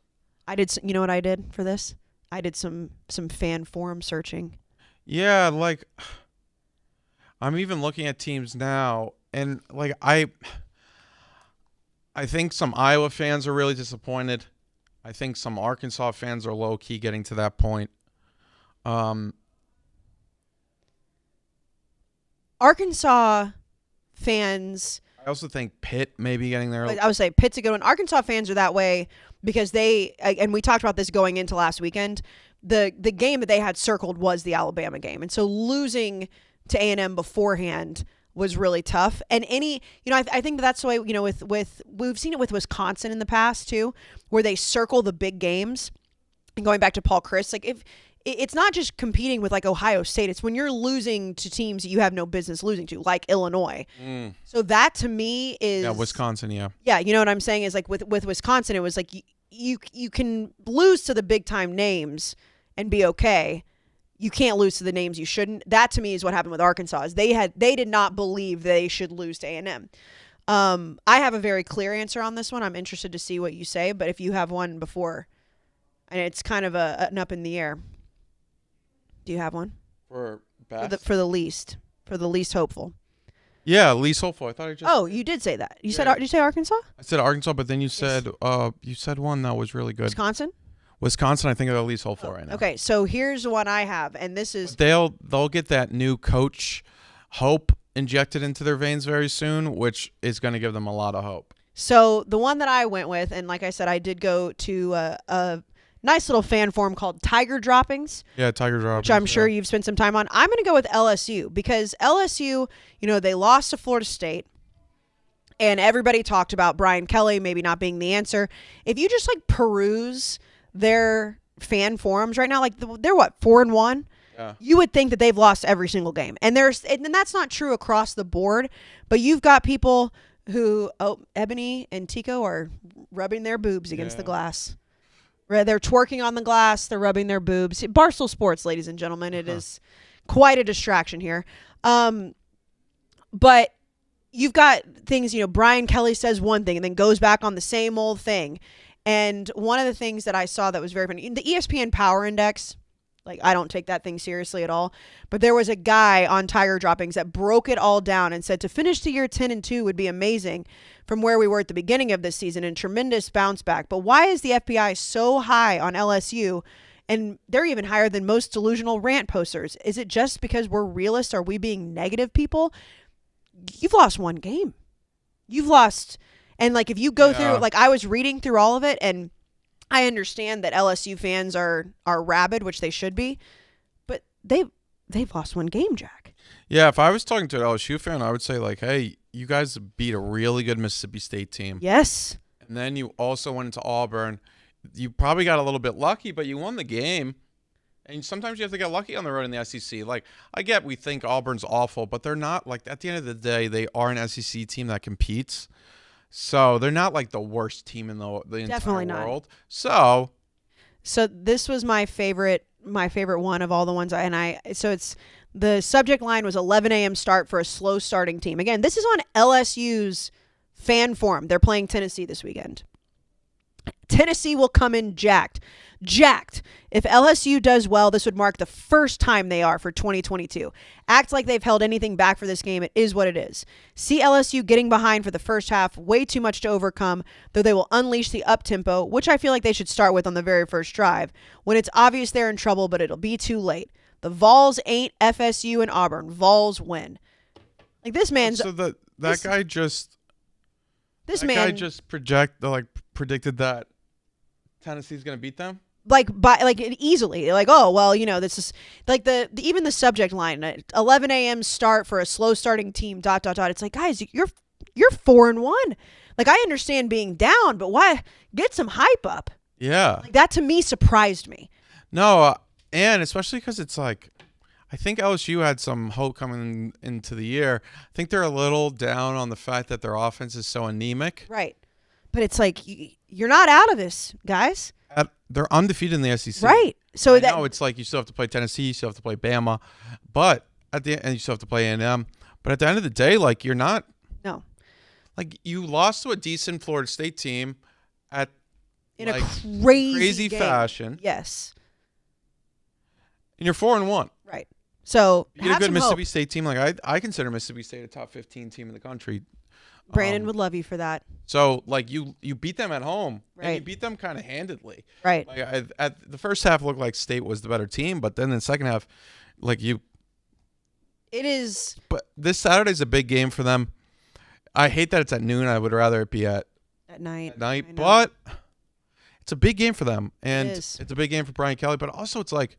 S1: You know what I did for this? I did some fan forum searching.
S2: Yeah, I'm even looking at teams now, and I think some Iowa fans are really disappointed. I think some Arkansas fans are low-key getting to that point.
S1: Arkansas fans.
S2: I also think Pitt may be getting there.
S1: I would say Pitt's a good one. Arkansas fans are that way because and we talked about this going into last weekend, the game that they had circled was the Alabama game. And so losing to A&M beforehand was really tough. And I think that's the way, we've seen it with Wisconsin in the past too, where they circle the big games. And going back to Paul Chryst, if it's not just competing with Ohio State, it's when you're losing to teams that you have no business losing to, like Illinois. So that to me is
S2: Wisconsin.
S1: Yeah, you know what I'm saying is with Wisconsin, it was you can lose to the big time names and be okay. You can't lose to the names you shouldn't. That to me is what happened with Arkansas. Is they did not believe they should lose to A&M. I have a very clear answer on this one. I'm interested to see what you say, but if you have one before, and it's kind of an up in the air. Do you have one?
S2: For best?
S1: For the least hopeful.
S2: Yeah, least hopeful. I thought I just.
S1: Oh, you did say that. Did you say Arkansas?
S2: I said Arkansas, but then you said one that was really good.
S1: Wisconsin,
S2: I think, are the least hopeful right now.
S1: Okay, so here's one I have, and this is
S2: they'll get that new coach hope injected into their veins very soon, which is going to give them a lot of hope.
S1: So the one that I went with, and like I said, I did go to a nice little fan forum called Tiger Droppings.
S2: Yeah, Tiger Droppings.
S1: Which I'm sure you've spent some time on. I'm going to go with LSU because LSU, they lost to Florida State. And everybody talked about Brian Kelly maybe not being the answer. If you just peruse their fan forums right now, they're what, 4-1?
S2: Yeah.
S1: You would think that they've lost every single game. And that's not true across the board, but you've got people who, Ebony and Tico are rubbing their boobs against the glass. They're twerking on the glass. They're rubbing their boobs. Barstool Sports, ladies and gentlemen. It is quite a distraction here. But you've got things, Brian Kelly says one thing and then goes back on the same old thing. And one of the things that I saw that was very funny, in the ESPN Power Index, I don't take that thing seriously at all, but there was a guy on Tiger Droppings that broke it all down and said to finish the year 10-2 would be amazing from where we were at the beginning of this season and tremendous bounce back. But why is the FBI so high on LSU? And they're even higher than most delusional rant posters. Is it just because we're realists? Are we being negative people? You've lost one game. You've lost... And if you go through, I was reading through all of it, and I understand that LSU fans are rabid, which they should be, but they've lost one game, Jack.
S2: Yeah, if I was talking to an LSU fan, I would say hey, you guys beat a really good Mississippi State team.
S1: Yes.
S2: And then you also went into Auburn. You probably got a little bit lucky, but you won the game. And sometimes you have to get lucky on the road in the SEC. I get we think Auburn's awful, but they're not. At the end of the day, they are an SEC team that competes. So they're not the worst team in the
S1: Definitely
S2: entire world.
S1: Not. So this was my favorite one of all the ones so it's the subject line was 11 a.m. start for a slow starting team. Again, this is on LSU's fan forum. They're playing Tennessee this weekend. Tennessee will come in jacked. Jacked. If LSU does well, this would mark the first time they are for 2022. Act like they've held anything back for this game. It is what it is. See LSU getting behind for the first half, way too much to overcome, though they will unleash the up-tempo, which I feel like they should start with on the very first drive, when it's obvious they're in trouble, but it'll be too late. The Vols ain't FSU and Auburn. Vols win. Like, this man's...
S2: So that guy just predicted that Tennessee's going to beat them?
S1: Easily. Like, oh, well, this is like even the subject line, 11 a.m. start for a slow starting team, ... It's like, guys, you're 4-1. Like, I understand being down, but why get some hype up?
S2: Yeah.
S1: Like, that to me surprised me.
S2: No, and especially because it's like, I think LSU had some hope coming into the year. I think they're a little down on the fact that their offense is so anemic.
S1: Right. But it's like, you're not out of this, guys.
S2: They're undefeated in the SEC.
S1: Right. So
S2: I know it's like you still have to play Tennessee, you still have to play Bama, but and you still have to play A&M. But at the end of the day, like, you're not.
S1: No.
S2: Like, you lost to a decent Florida State team
S1: in a crazy
S2: fashion.
S1: Yes.
S2: And you're 4-1.
S1: Right. So
S2: you get a good Mississippi State team. Like, I consider Mississippi State a top 15 team in the country.
S1: Brandon would love you for that.
S2: So, like, you beat them at home.
S1: Right.
S2: And you beat them kind of handedly.
S1: Right.
S2: Like, at the first half looked like State was the better team, but then in the second half, like,
S1: it is.
S2: But this Saturday's a big game for them. I hate that it's at noon. I would rather it be at
S1: night.
S2: But it's a big game for them. And
S1: it's
S2: a big game for Brian Kelly. But also, it's like,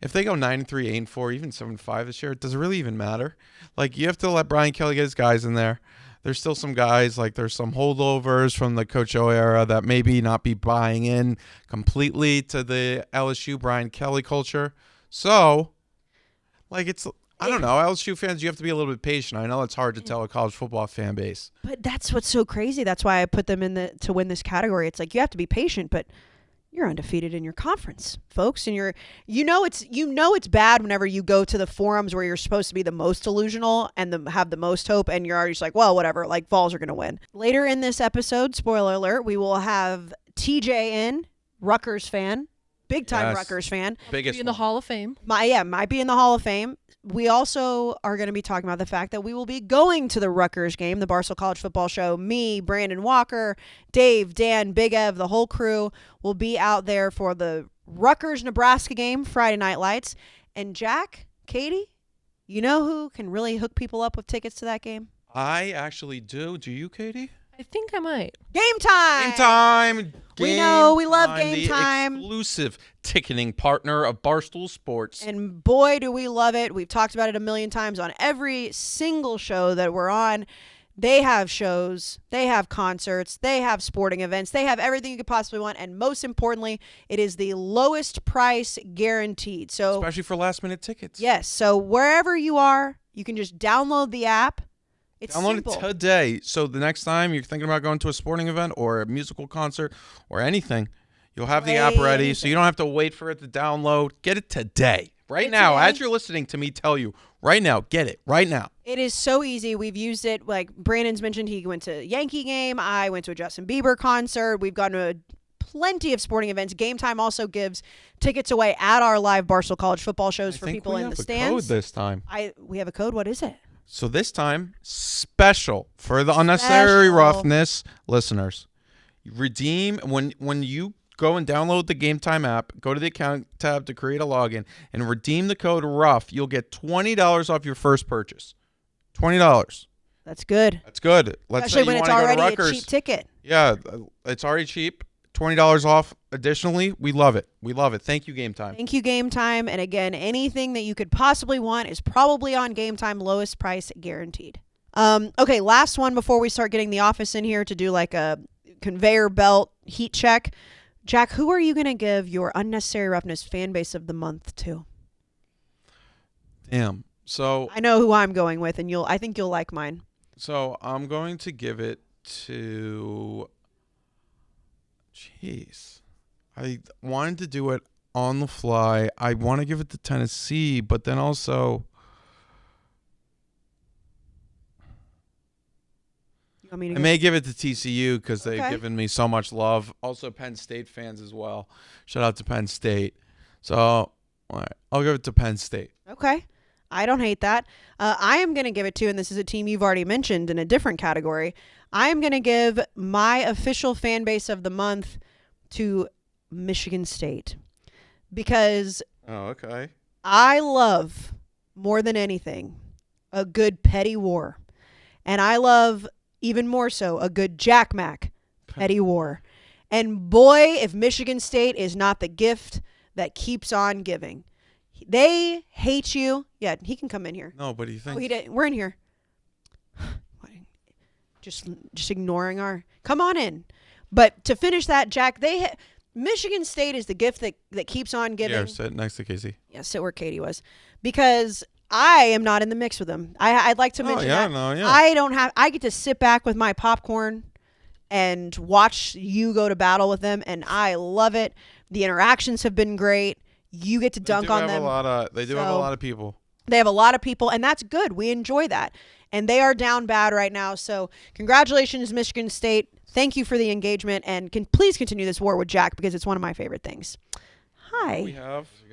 S2: if they go 9-3, 8-4, even 7-5 this year, does it really even matter? Like, you have to let Brian Kelly get his guys in there. There's still some guys, like, there's some holdovers from the Coach O era that maybe not be buying in completely to the LSU Brian Kelly culture. So, like, I don't know. LSU fans, you have to be a little bit patient. I know it's hard to tell a college football fan base.
S1: But that's what's so crazy. That's why I put them to win this category. It's like, you have to be patient, but you're undefeated in your conference, folks, and it's bad whenever you go to the forums where you're supposed to be the most delusional and have the most hope, and you're already just like, well, whatever, like, Vols are going to win. Later in this episode, spoiler alert, we will have TJ in, Rutgers fan, big time Rutgers fan,
S2: biggest
S3: in the Hall of Fame.
S1: Might be in the Hall of Fame. We also are going to be talking about the fact that we will be going to the Rutgers game, the Barstool College Football Show. Me, Brandon Walker, Dave, Dan, Big Ev, the whole crew will be out there for the Rutgers-Nebraska game, Friday Night Lights. And Jack, Katie, you know who can really hook people up with tickets to that game?
S2: I actually do. Do you, Katie?
S3: I think I might.
S1: Game time!
S2: Game time!
S1: We know, we love Game Time.
S2: The exclusive ticketing partner of Barstool Sports.
S1: And boy, do we love it. We've talked about it a million times on every single show that we're on. They have shows, they have concerts, they have sporting events, they have everything you could possibly want. And most importantly, it is the lowest price guaranteed. So,
S2: especially for last minute tickets.
S1: Yes. So wherever you are, you can just download the app. It's
S2: download
S1: simple.
S2: it today. So the next time you're thinking about going to a sporting event or a musical concert or anything, you'll have the app ready. So you don't have to wait for it to download. Get it today. Right now, as you're listening to me tell you, right now, get it right now.
S1: It is so easy. We've used it. Like Brandon's mentioned, he went to a Yankee game. I went to a Justin Bieber concert. We've gone to plenty of sporting events. Game Time also gives tickets away at our live Barstool College football shows for people in the stands.
S2: We have a code this time.
S1: We have a code. What is it?
S2: So this time, special for the unnecessary roughness listeners. Redeem when you go and download the Game Time app, go to the account tab to create a login, and redeem the code ROUGH. You'll get $20 off your first purchase. $20.
S1: That's good.
S2: That's good. Let's
S1: Especially
S2: say
S1: when
S2: you
S1: it's
S2: want to go to
S1: already
S2: Rutgers.
S1: a cheap ticket.
S2: Yeah, it's already cheap. $20 off additionally. We love it. We love it. Thank you, Game Time.
S1: Thank you, Game Time. And again, anything that you could possibly want is probably on Game Time, lowest price guaranteed. Okay, last one before we start getting the office in here to do like a conveyor belt heat check. Jack, who are you going to give your unnecessary roughness fan base of the month to?
S2: Damn. So
S1: I know who I'm going with, and I think you'll like mine.
S2: So I'm going to give it to. Jeez, I wanted to do it on the fly. I want to give it to Tennessee, but then also.
S1: You I mean,
S2: I may give it to TCU because they've
S1: Okay.
S2: given me so much love. Also, Penn State fans as well. Shout out to Penn State. So, all right, I'll give it to Penn State.
S1: Okay. I don't hate that. I am going to give it to, and this is a team you've already mentioned in a different category, I am going to give my official fan base of the month to Michigan State because
S2: Oh, okay.
S1: I love, more than anything, a good petty war. And I love, even more so, a good Jack Mac petty war. And boy, if Michigan State is not the gift that keeps on giving. They hate you. Yeah, he can come in here.
S2: No, but he thinks.
S1: Oh, he did. We're in here. Just ignoring our. Come on in. But to finish that, Jack, Michigan State is the gift that keeps on giving.
S2: Yeah, sit next to Casey.
S1: Yeah, sit where Katie was, because I am not in the mix with them. I'd like to mention that. I get to sit back with my popcorn and watch you go to battle with them, and I love it. The interactions have been great. You get to dunk on them.
S2: They do have a lot of people.
S1: They have a lot of people, and that's good. We enjoy that. And they are down bad right now. So congratulations, Michigan State. Thank you for the engagement, and please continue this war with Jack because it's one of my favorite things. Hi.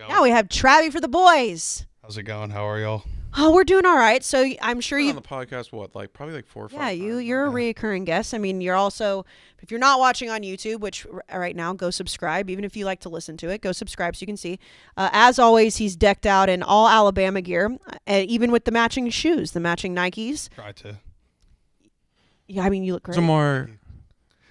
S1: Now we have Travie for the boys.
S5: How's it going? How are y'all?
S1: Oh, we're doing all right. So I'm sure
S2: You've
S1: you
S2: been on the podcast. What, probably 4 or 5
S1: Yeah,
S2: times.
S1: you're a reoccurring guest. I mean, you're also, if you're not watching on YouTube, which right now, go subscribe. Even if you like to listen to it, go subscribe so you can see. As always, he's decked out in all Alabama gear, even with the matching shoes, the matching Nikes.
S5: Try to.
S1: Yeah, I mean, you look great.
S2: Some more.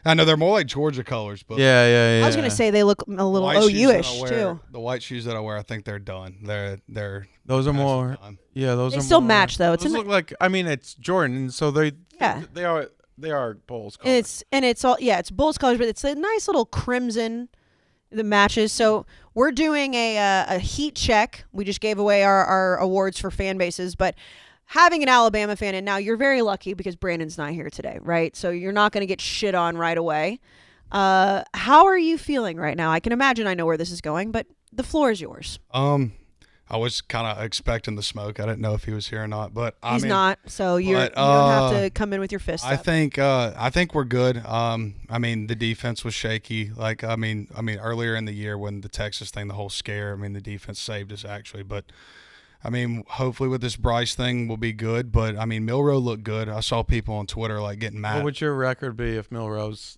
S5: I know they're more like Georgia colors, but
S1: I was gonna say they look a little OU-ish too.
S5: The white shoes that I wear, I think they're done. They're
S2: those are more.
S5: done.
S2: Yeah, those
S1: They
S2: are
S1: still
S2: more,
S1: match though.
S2: Those look like. I mean, it's Jordan, so they are Bulls colors.
S1: And it's all it's Bulls colors, but it's a nice little crimson that matches. So we're doing a heat check. We just gave away our awards for fan bases, but having an Alabama fan, and now you're very lucky because Brandon's not here today, right? So you're not going to get shit on right away. How are you feeling right now? I can imagine I know where this is going, but the floor is yours.
S5: I was kind of expecting the smoke. I didn't know if he was here or not, but
S1: He's not. So you don't have to come in with your fist
S5: I
S1: up.
S5: think we're good. I mean, the defense was shaky. Like, I mean, earlier in the year when the Texas thing, the whole scare. I mean, the defense saved us actually, but. I mean, hopefully with this Bryce thing we'll be good, but I mean, Milroe looked good. I saw people on Twitter like getting mad.
S2: What would your record be if Milroe's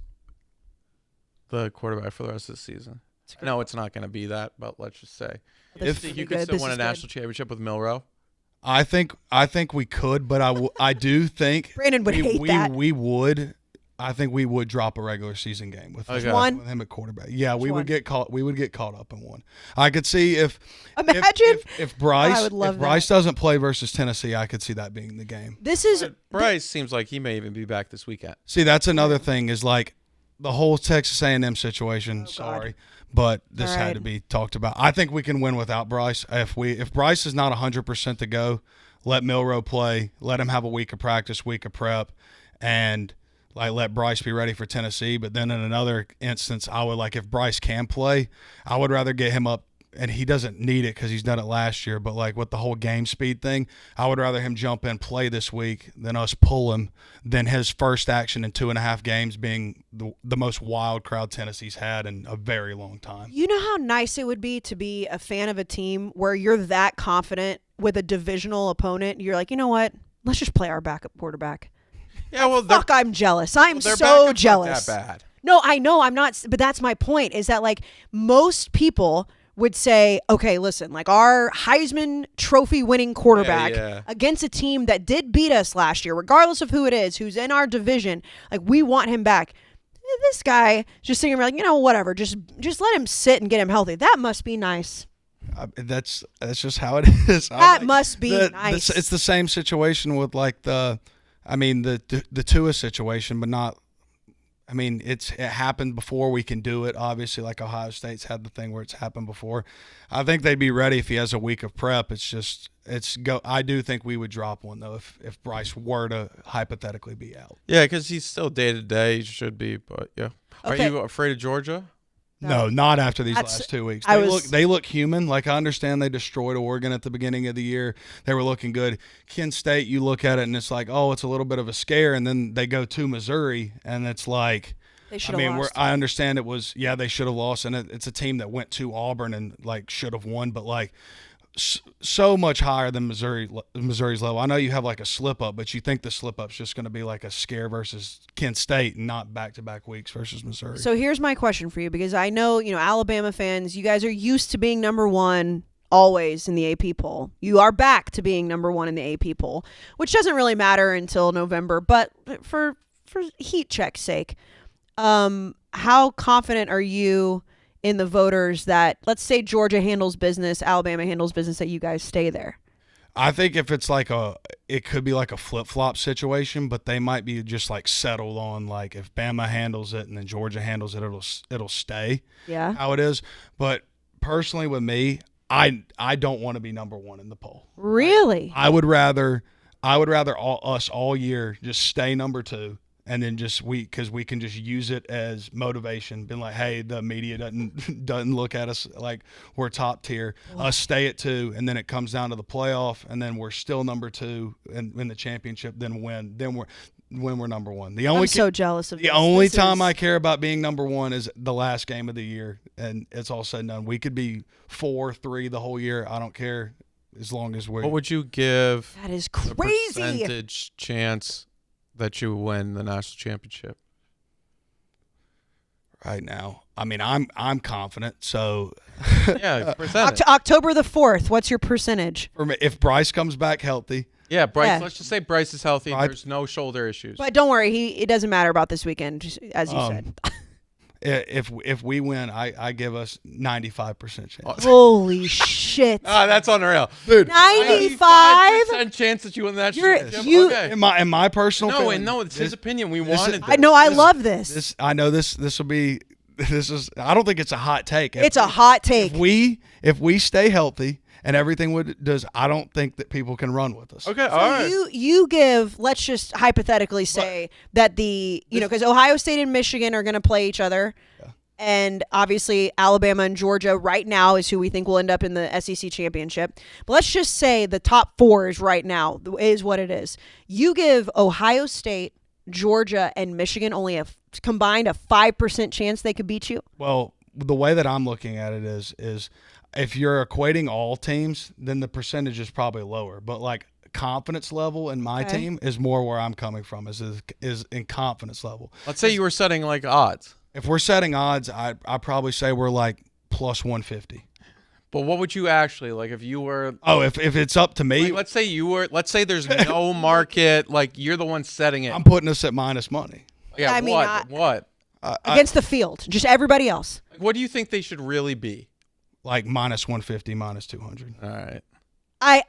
S2: the quarterback for the rest of the season? No, it's not going to be that, but let's just say if you could still win a national championship with Milroe.
S5: I think we could, but I do think
S1: Brandon would hate that.
S5: We would. I think we would drop a regular season game with him at quarterback. Yeah, we would get caught up in one. I could see if Bryce doesn't play versus Tennessee, I could see that being the game.
S2: Bryce seems like he may even be back this weekend.
S5: See, that's another thing is like the whole Texas A&M situation. But this had to be talked about. I think we can win without Bryce. If Bryce is not 100% to go, let Milroe play, let him have a week of practice, week of prep, and let Bryce be ready for Tennessee. But then in another instance, I would if Bryce can play, I would rather get him up, and he doesn't need it because he's done it last year. But with the whole game speed thing, I would rather him jump in, play this week than us pull him, than his first action in 2.5 games being the most wild crowd Tennessee's had in a very long time.
S1: You know how nice it would be to be a fan of a team where you're that confident with a divisional opponent. You're like, you know what? Let's just play our backup quarterback.
S2: Yeah, well,
S1: I'm jealous. I'm so jealous.
S2: Not that bad.
S1: No, I know I'm not, but that's my point. Is that most people would say, okay, listen, our Heisman Trophy winning quarterback against a team that did beat us last year, regardless of who it is, who's in our division, we want him back. This guy just sitting around whatever, just let him sit and get him healthy. That must be nice.
S5: That's just how it is.
S1: That must be nice.
S5: It's the same situation with the Tua situation, but not. I mean, it happened before. We can do it. Obviously, Ohio State's had the thing where it's happened before. I think they'd be ready if he has a week of prep. I do think we would drop one though if Bryce were to hypothetically be out.
S2: Yeah, because he's still day to day. He should be, but yeah.
S1: Okay.
S2: Are you afraid of Georgia?
S5: No, not after these last 2 weeks. They look human. Like, I understand they destroyed Oregon at the beginning of the year. They were looking good. Kent State, you look at it and it's like, oh, it's a little bit of a scare. And then they go to Missouri and it's like,
S1: they should have lost.
S5: I understand it was, they should have lost. And it's a team that went to Auburn and like should have won, but like so much higher than Missouri's level. I know you have like a slip up, but you think the slip up's just going to be like a scare versus Kent State and not back-to-back weeks versus Missouri.
S1: So here's my question for you, because I know, Alabama fans, you guys are used to being number one always in the AP poll. You are back to being number one in the AP poll, which doesn't really matter until November, but for heat check's sake, how confident are you in the voters that, let's say Georgia handles business, Alabama handles business, that you guys stay there?
S5: I think if it's like it could be like a flip-flop situation, but they might be just like settled on like if Bama handles it and then Georgia handles it, it'll stay how it is. But personally with me, I don't want to be number one in the poll.
S1: Really?
S5: I would rather us all year just stay number two. And then because we can just use it as motivation, being like, hey, the media doesn't look at us like we're top tier. Us stay at 2, and then it comes down to the playoff, and then we're still number 2 and win the championship. Then we're number one.
S1: I'm so jealous of
S5: the only time I care about being number one is the last game of the year, and it's all said and done. We could be 4-3 the whole year. I don't care as long as we're.
S2: What would you give?
S1: That is crazy.
S2: The percentage chance that you win the national championship
S5: right now? I mean, I'm confident. So
S2: yeah, percentage.
S1: October the 4th. What's your percentage?
S5: For me, if Bryce comes back healthy.
S2: Yeah, Bryce. Yeah. Let's just say Bryce is healthy. There's no shoulder issues.
S1: But don't worry, it doesn't matter about this weekend, as you said.
S5: If we win, I give us 95% chance.
S1: Holy shit!
S2: That's unreal,
S5: dude.
S1: 95%
S2: chance that you win that championship. Okay.
S5: In my personal feeling,
S2: no, it's his opinion. We wanted.
S1: I know. I love this.
S5: I know this will be. This is. I don't think it's a hot take.
S1: It's a hot take.
S5: If we stay healthy and everything does, I don't think that people can run with us.
S2: Okay,
S1: so
S2: all right.
S1: You give. Let's just hypothetically say that because Ohio State and Michigan are going to play each other, and obviously Alabama and Georgia right now is who we think will end up in the SEC championship. But let's just say the top 4 is right now is what it is. You give Ohio State, Georgia, and Michigan only combined a 5% chance they could beat you.
S5: Well, the way that I'm looking at it is. If you're equating all teams, then the percentage is probably lower. But like confidence level in my team is more where I'm coming from is in confidence level.
S2: Let's say you were setting like odds.
S5: If we're setting odds, I probably say we're like plus 150.
S2: But what would you actually like if you were?
S5: Oh, if it's up to me,
S2: like, let's say there's no market, like you're the one setting it.
S5: I'm putting us at minus money.
S2: Yeah, what?
S1: Against the field, just everybody else.
S2: What do you think they should really be?
S5: Like minus 150, minus 200.
S2: All right.
S1: I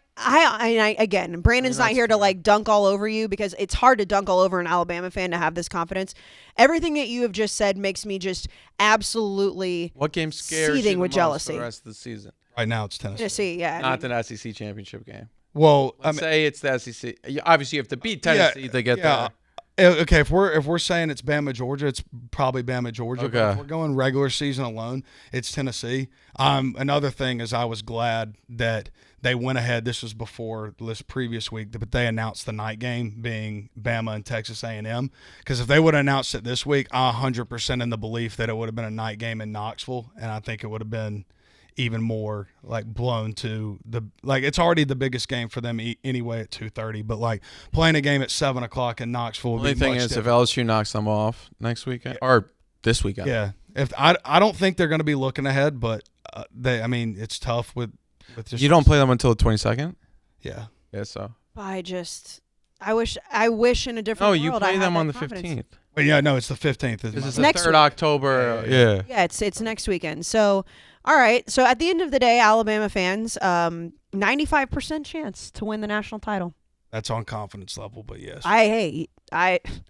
S1: again, Brandon's not here to like dunk all over you, because it's hard to dunk all over an Alabama fan to have this confidence. Everything that you have just said makes me just absolutely
S2: what game scares
S1: seething
S2: you
S1: with jealousy
S2: for the rest of the season?
S5: Right now it's Tennessee.
S1: Tennessee, yeah.
S2: Not the SEC championship game.
S5: Well,
S2: let's say it's the SEC. Obviously, you have to beat Tennessee to get there.
S5: Okay, if we're saying it's Bama Georgia, it's probably Bama Georgia.
S2: Okay.
S5: But if we're going regular season alone, it's Tennessee. Another thing is I was glad that they went ahead. This was before this previous week, but they announced the night game being Bama and Texas A&M. Because if they would have announced it this week, I'm 100% in the belief that it would have been a night game in Knoxville, and I think it would have been even more like blown to it's already the biggest game for them anyway at 2:30, but like playing a game at 7:00 in Knoxville.
S2: The only thing is if LSU knocks them off next weekend or this weekend.
S5: Yeah, if I don't think they're going to be looking ahead, but it's tough with just
S2: you don't play them until the 22nd.
S5: Yeah.
S2: So
S1: I wish in a different world.
S2: You play them on the
S1: confidence.
S2: 15th.
S5: Well, yeah, no, it's the 15th.
S2: This is the 3rd October.
S1: Yeah, it's next weekend. So, all right. So at the end of the day, Alabama fans, 95% chance to win the national title.
S5: That's on confidence level, but yes.
S1: I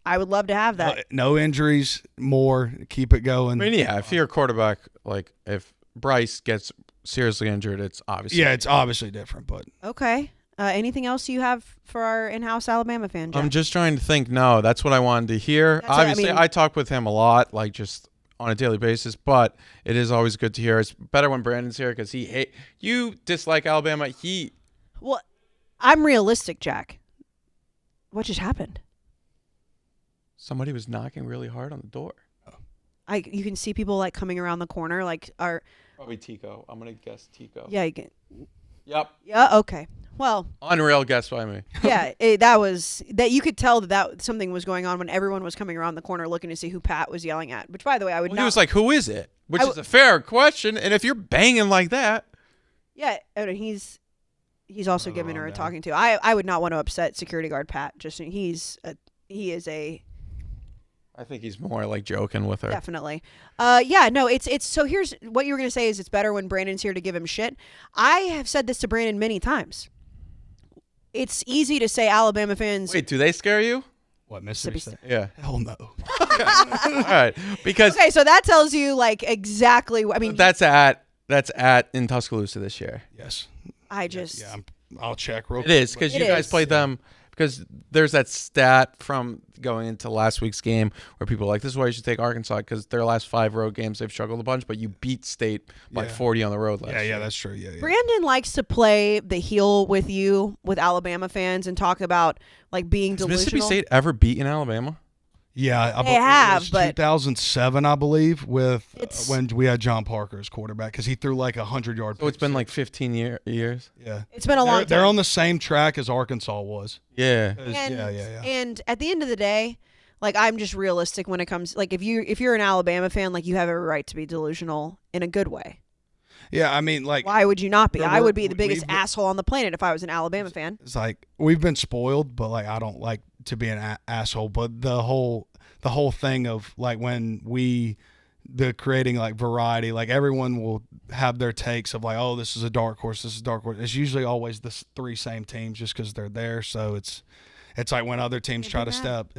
S1: would love to have that.
S5: No injuries, more, keep it going.
S2: I mean, yeah, if you're a quarterback, like if Bryce gets seriously injured, it's obviously
S5: it's obviously different, but
S1: okay. Anything else you have for our in-house Alabama fan, Jeff?
S2: I'm just trying to think. No, that's what I wanted to hear. Obviously, I talk with him a lot. Like, just on a daily basis, but it is always good to hear. It's better when Brandon's here because you dislike Alabama.
S1: Well, I'm realistic, Jack. What just happened?
S2: Somebody was knocking really hard on the door.
S1: You can see people like coming around the corner, like are
S2: probably Tico. I'm gonna guess Tico.
S1: Yeah, you can.
S2: Yep.
S1: Yeah. Okay. Well.
S2: Unreal guess by me.
S1: Yeah, that you could tell that something was going on when everyone was coming around the corner looking to see who Pat was yelling at. Which, by the way, I would not.
S2: He was like, "Who is it?" Which is a fair question. And if you're banging like that,
S1: yeah, and he's also giving her a talking to. I would not want to upset security guard Pat. Just he is a.
S2: I think he's more like joking with her.
S1: Definitely. Yeah, no, it's so here's what you were going to say is it's better when Brandon's here to give him shit. I have said this to Brandon many times. It's easy to say Alabama fans.
S2: Wait, do they scare you?
S5: What, Mississippi State?
S2: Yeah.
S5: Hell no.
S2: All right. Because
S1: okay, so that tells you like exactly what I mean.
S2: That's at in Tuscaloosa this year.
S5: Yes. I'll check real quick.
S2: It is because you guys played them. Because there's that stat from going into last week's game where people are like, this is why you should take Arkansas because their last 5 road games, they've struggled a bunch, but you beat State by 40 on the road last year.
S5: Yeah, that's true. Yeah.
S1: Brandon likes to play the heel with you, with Alabama fans, and talk about like being delusional.
S2: Has Mississippi State ever beaten Alabama?
S5: Yeah,
S1: they have, but
S5: 2007, I believe, with when we had John Parker as quarterback because he threw like 100-yard.
S2: So it's been like 15 years.
S5: Yeah,
S1: it's been a long time.
S5: They're on the same track as Arkansas was.
S2: Yeah.
S1: And at the end of the day, like I'm just realistic when it comes. Like if you're an Alabama fan, like you have every right to be delusional in a good way.
S5: Yeah, I mean, like,
S1: why would you not be? I would be the biggest asshole on the planet if I was an Alabama fan.
S5: It's like we've been spoiled, but like I don't like to be an asshole. But the whole thing of like when the creating like variety, like everyone will have their takes of like, oh, this is a dark horse, this is a dark horse. It's usually always the 3 same teams just because they're there. So it's like when other teams try to step,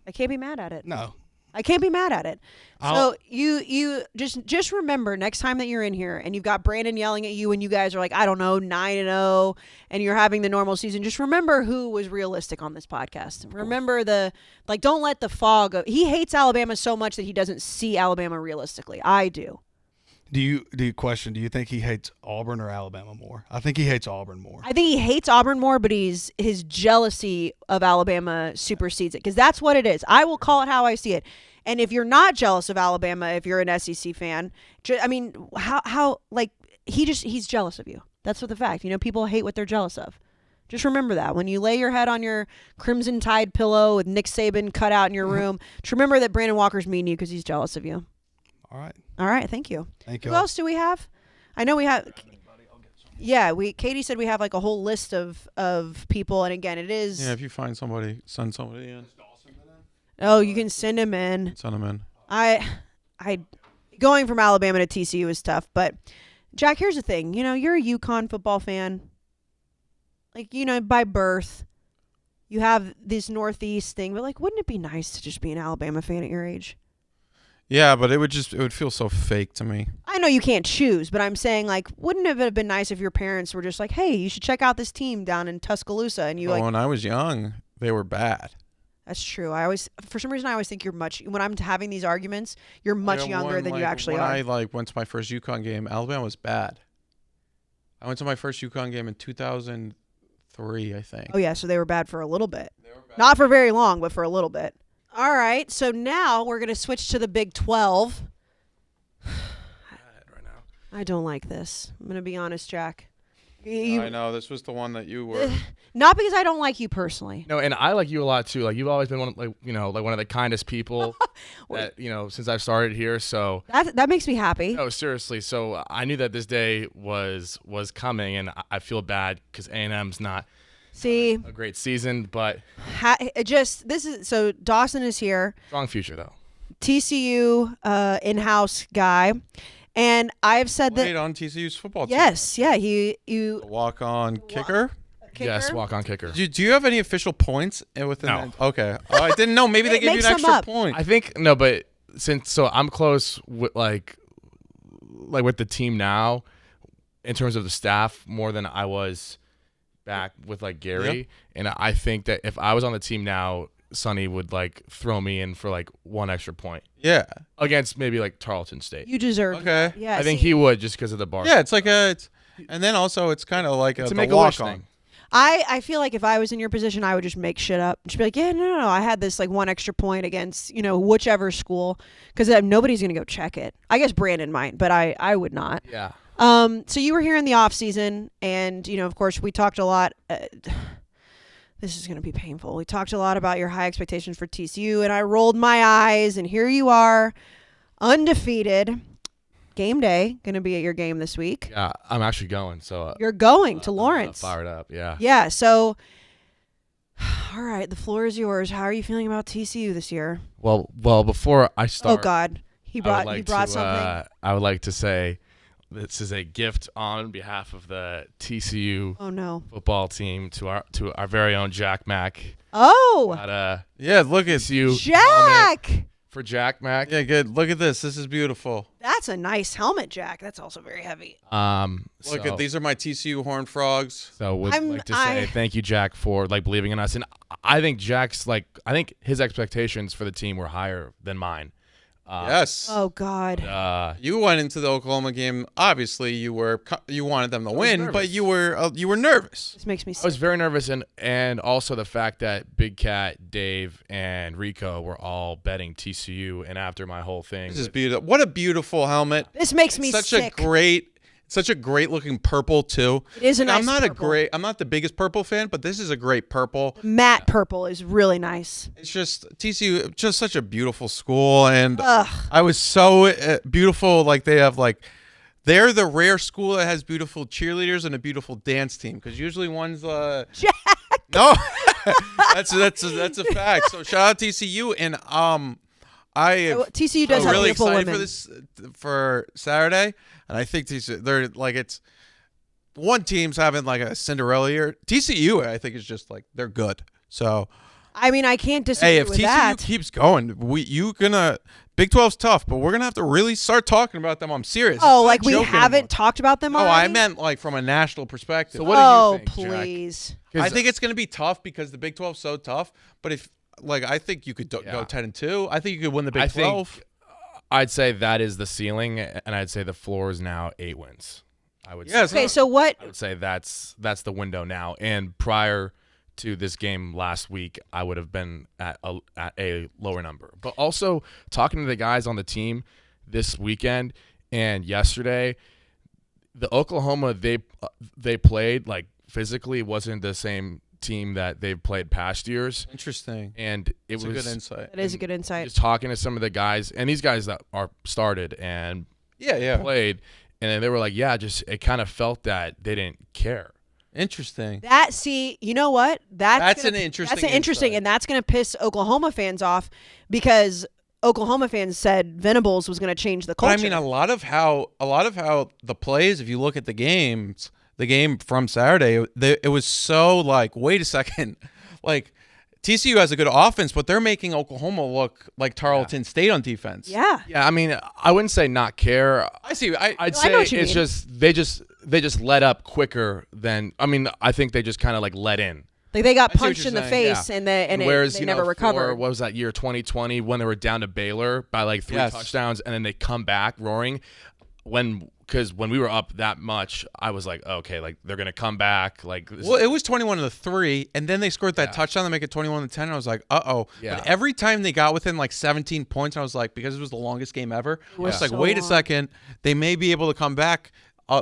S1: I can't be mad at it.
S5: No.
S1: I can't be mad at it. So you just remember next time that you're in here and you've got Brandon yelling at you and you guys are like, I don't know, 9-0 and you're having the normal season, just remember who was realistic on this podcast. Remember don't let the fog of, he hates Alabama so much that he doesn't see Alabama realistically. I do.
S5: Do you think he hates Auburn or Alabama more? I think he hates Auburn more.
S1: I think he hates Auburn more, but his jealousy of Alabama supersedes it because that's what it is. I will call it how I see it. And if you're not jealous of Alabama, if you're an SEC fan, I mean, how like he's jealous of you. That's what the fact. You know, people hate what they're jealous of. Just remember that when you lay your head on your Crimson Tide pillow with Nick Saban cut out in your room, just remember that Brandon Walker's mean to you because he's jealous of you.
S5: All
S1: right. Thank you.
S5: Thank you.
S1: Who else do we have? I know we have. Yeah, Katie said we have like a whole list of people, and again, it is.
S2: Yeah, if you find somebody, send somebody in.
S1: Oh, you can send him in.
S2: Send him in.
S1: I going from Alabama to TCU is tough, but Jack, here's the thing. You know, you're a UConn football fan. Like, you know, by birth, you have this Northeast thing, but like, wouldn't it be nice to just be an Alabama fan at your age?
S2: Yeah, but it would feel so fake to me.
S1: I know you can't choose, but I'm saying, like, wouldn't it have been nice if your parents were just like, hey, you should check out this team down in Tuscaloosa, and you
S2: when I was young, they were bad.
S1: That's true. For some reason, I always think you're when I'm having these arguments, you're much younger than you actually are.
S2: When I went to my first UConn game, Alabama was bad. I went to my first UConn game in 2003, I think.
S1: Oh, yeah, so they were bad for a little bit. Not for very long, but for a little bit. All right, so now we're going to switch to the Big 12. I don't like this. I'm going to be honest, Jack.
S2: I know. This was the one that you were.
S1: Not because I don't like you personally.
S4: No, and I like you a lot too. Like you've always been one of the kindest people that, since I've started here. So
S1: that makes me happy.
S4: No, seriously. So I knew that this day was coming, and I feel bad because A&M's not a great season, but
S1: Dawson is here.
S4: Strong future though.
S1: TCU in-house guy. And I've said
S2: that on TCU's football team.
S1: Yes, yeah, you
S2: walk-on kicker.
S4: Yes, walk-on kicker.
S2: Do you have any official points within
S4: No.
S2: that? Okay. I didn't know. Maybe they gave you an extra point.
S4: I think no, but I'm close with like with the team now in terms of the staff more than I was back with like Gary, and I think that if I was on the team now, Sonny would like throw me in for like one extra point.
S2: Yeah.
S4: Against maybe like Tarleton State.
S1: You deserve
S2: Okay.
S1: that. Yeah,
S4: I think he would just because of the bar.
S2: Yeah, it's like and then also it's kind of like
S4: It's a
S2: the
S4: make-a-wish
S2: walk-on.
S4: thing.
S1: I feel like if I was in your position, I would just make shit up. Just be like, yeah, no, I had this like one extra point against, whichever school, because nobody's going to go check it. I guess Brandon might, but I would not.
S4: Yeah.
S1: So you were here in the off season, and, of course, we talked a lot. This is going to be painful. We talked a lot about your high expectations for TCU, and I rolled my eyes, and here you are, undefeated. Game day, going to be at your game this week.
S4: Yeah, I'm actually going. So
S1: You're going to Lawrence.
S4: Fired up, yeah.
S1: Yeah, so, all right, the floor is yours. How are you feeling about TCU this year?
S4: Well, before I start,
S1: Oh, God. He brought something.
S4: I would like to say this is a gift on behalf of the TCU
S1: Oh, no.
S4: football team to our very own Jack Mack.
S1: Oh,
S4: Got
S2: Yeah, look at
S4: TCU
S1: Jack.
S4: for Jack Mack.
S2: Yeah, good. Look at this. This is beautiful.
S1: That's a nice helmet, Jack. That's also very heavy.
S2: Look at these are my TCU Horned Frogs.
S4: So would like to say thank you, Jack, for like believing in us. And I think I think his expectations for the team were higher than mine.
S2: Yes.
S1: Oh, God.
S2: You went into the Oklahoma game. Obviously, you wanted them to win,
S4: nervous.
S2: but you were nervous.
S1: This makes me sick.
S4: I was very nervous, and also the fact that Big Cat, Dave, and Rico were all betting TCU, and after my whole thing,
S2: This is beautiful. What a beautiful helmet.
S1: This makes me
S2: Such
S1: sick.
S2: such a great looking purple too.
S1: It is a
S2: And
S1: nice purple.
S2: I'm not the biggest purple fan, but this is a great purple.
S1: Matte purple is really nice.
S2: It's just TCU, just such a beautiful school, and
S1: Ugh.
S2: I was so beautiful. Like they're the rare school that has beautiful cheerleaders and a beautiful dance team. Because usually one's
S1: Jack.
S2: no, that's a fact. So shout out TCU, and
S1: TCU does
S2: I'm
S1: have
S2: really
S1: beautiful
S2: excited
S1: women.
S2: for this for Saturday, and I think they're like it's one team's having like a Cinderella year. TCU, I think, is just like they're good. So
S1: I mean, I can't disagree
S2: hey, if
S1: with
S2: TCU
S1: that.
S2: keeps going, Big 12's tough, but we're gonna have to really start talking about them. I'm serious.
S1: Oh,
S2: I'm
S1: like
S2: not
S1: we
S2: joking
S1: haven't
S2: anymore.
S1: talked about them
S2: No,
S1: already?
S2: I meant like from a national perspective.
S4: So what do you
S1: Oh,
S4: think, Jack?
S1: please.
S2: I think it's gonna be tough because the Big 12's so tough. But I think you could go 10-2. I think you could win the Big 12.
S4: I'd say that is the ceiling, and I'd say the floor is now 8 wins. I would.
S2: Yes.
S4: say.
S1: Okay, so what?
S4: I would say that's the window now. And prior to this game last week, I would have been at a lower number. But also talking to the guys on the team this weekend and yesterday, the Oklahoma they played like physically wasn't the same team that they've played past years.
S2: Interesting.
S4: And
S2: It's a good insight.
S1: That is a good insight.
S4: Just talking to some of the guys, and these guys that are started and
S2: Yeah.
S4: played, and then they were like, yeah, just it kind of felt that they didn't care.
S2: Interesting.
S1: You know what? That's
S2: an interesting
S1: interesting,
S2: insight.
S1: and that's going to piss Oklahoma fans off because Oklahoma fans said Venables was going to change the culture.
S2: But I mean, a lot of how the plays, if you look at the game from Saturday, it was so like, wait a second, like TCU has a good offense, but they're making Oklahoma look like Tarleton State on defense.
S1: Yeah.
S4: Yeah, I mean, I wouldn't say not care.
S2: I see.
S4: I'd
S1: I know
S4: say
S1: what you
S4: it's
S1: mean.
S4: just they just let up quicker than. I mean, I think they just kind of like let in.
S1: Like they got
S2: I see what
S1: punched
S2: you're
S1: in the
S2: saying,
S1: face and they
S4: Whereas
S1: never recovered.
S4: what was that year 2020 when they were down to Baylor by like 3
S2: Yes.
S4: touchdowns and then they come back roaring because when we were up that much, I was like, okay, like they're gonna come back. Like,
S2: Well, it was 21-3, and then they scored that touchdown to make it 21-10. And I was like, uh-oh.
S4: Yeah.
S2: But every time they got within like 17 points, I was like, because it was the longest game ever, I was like,
S1: so
S2: wait a
S1: long.
S2: second, they may be able to come back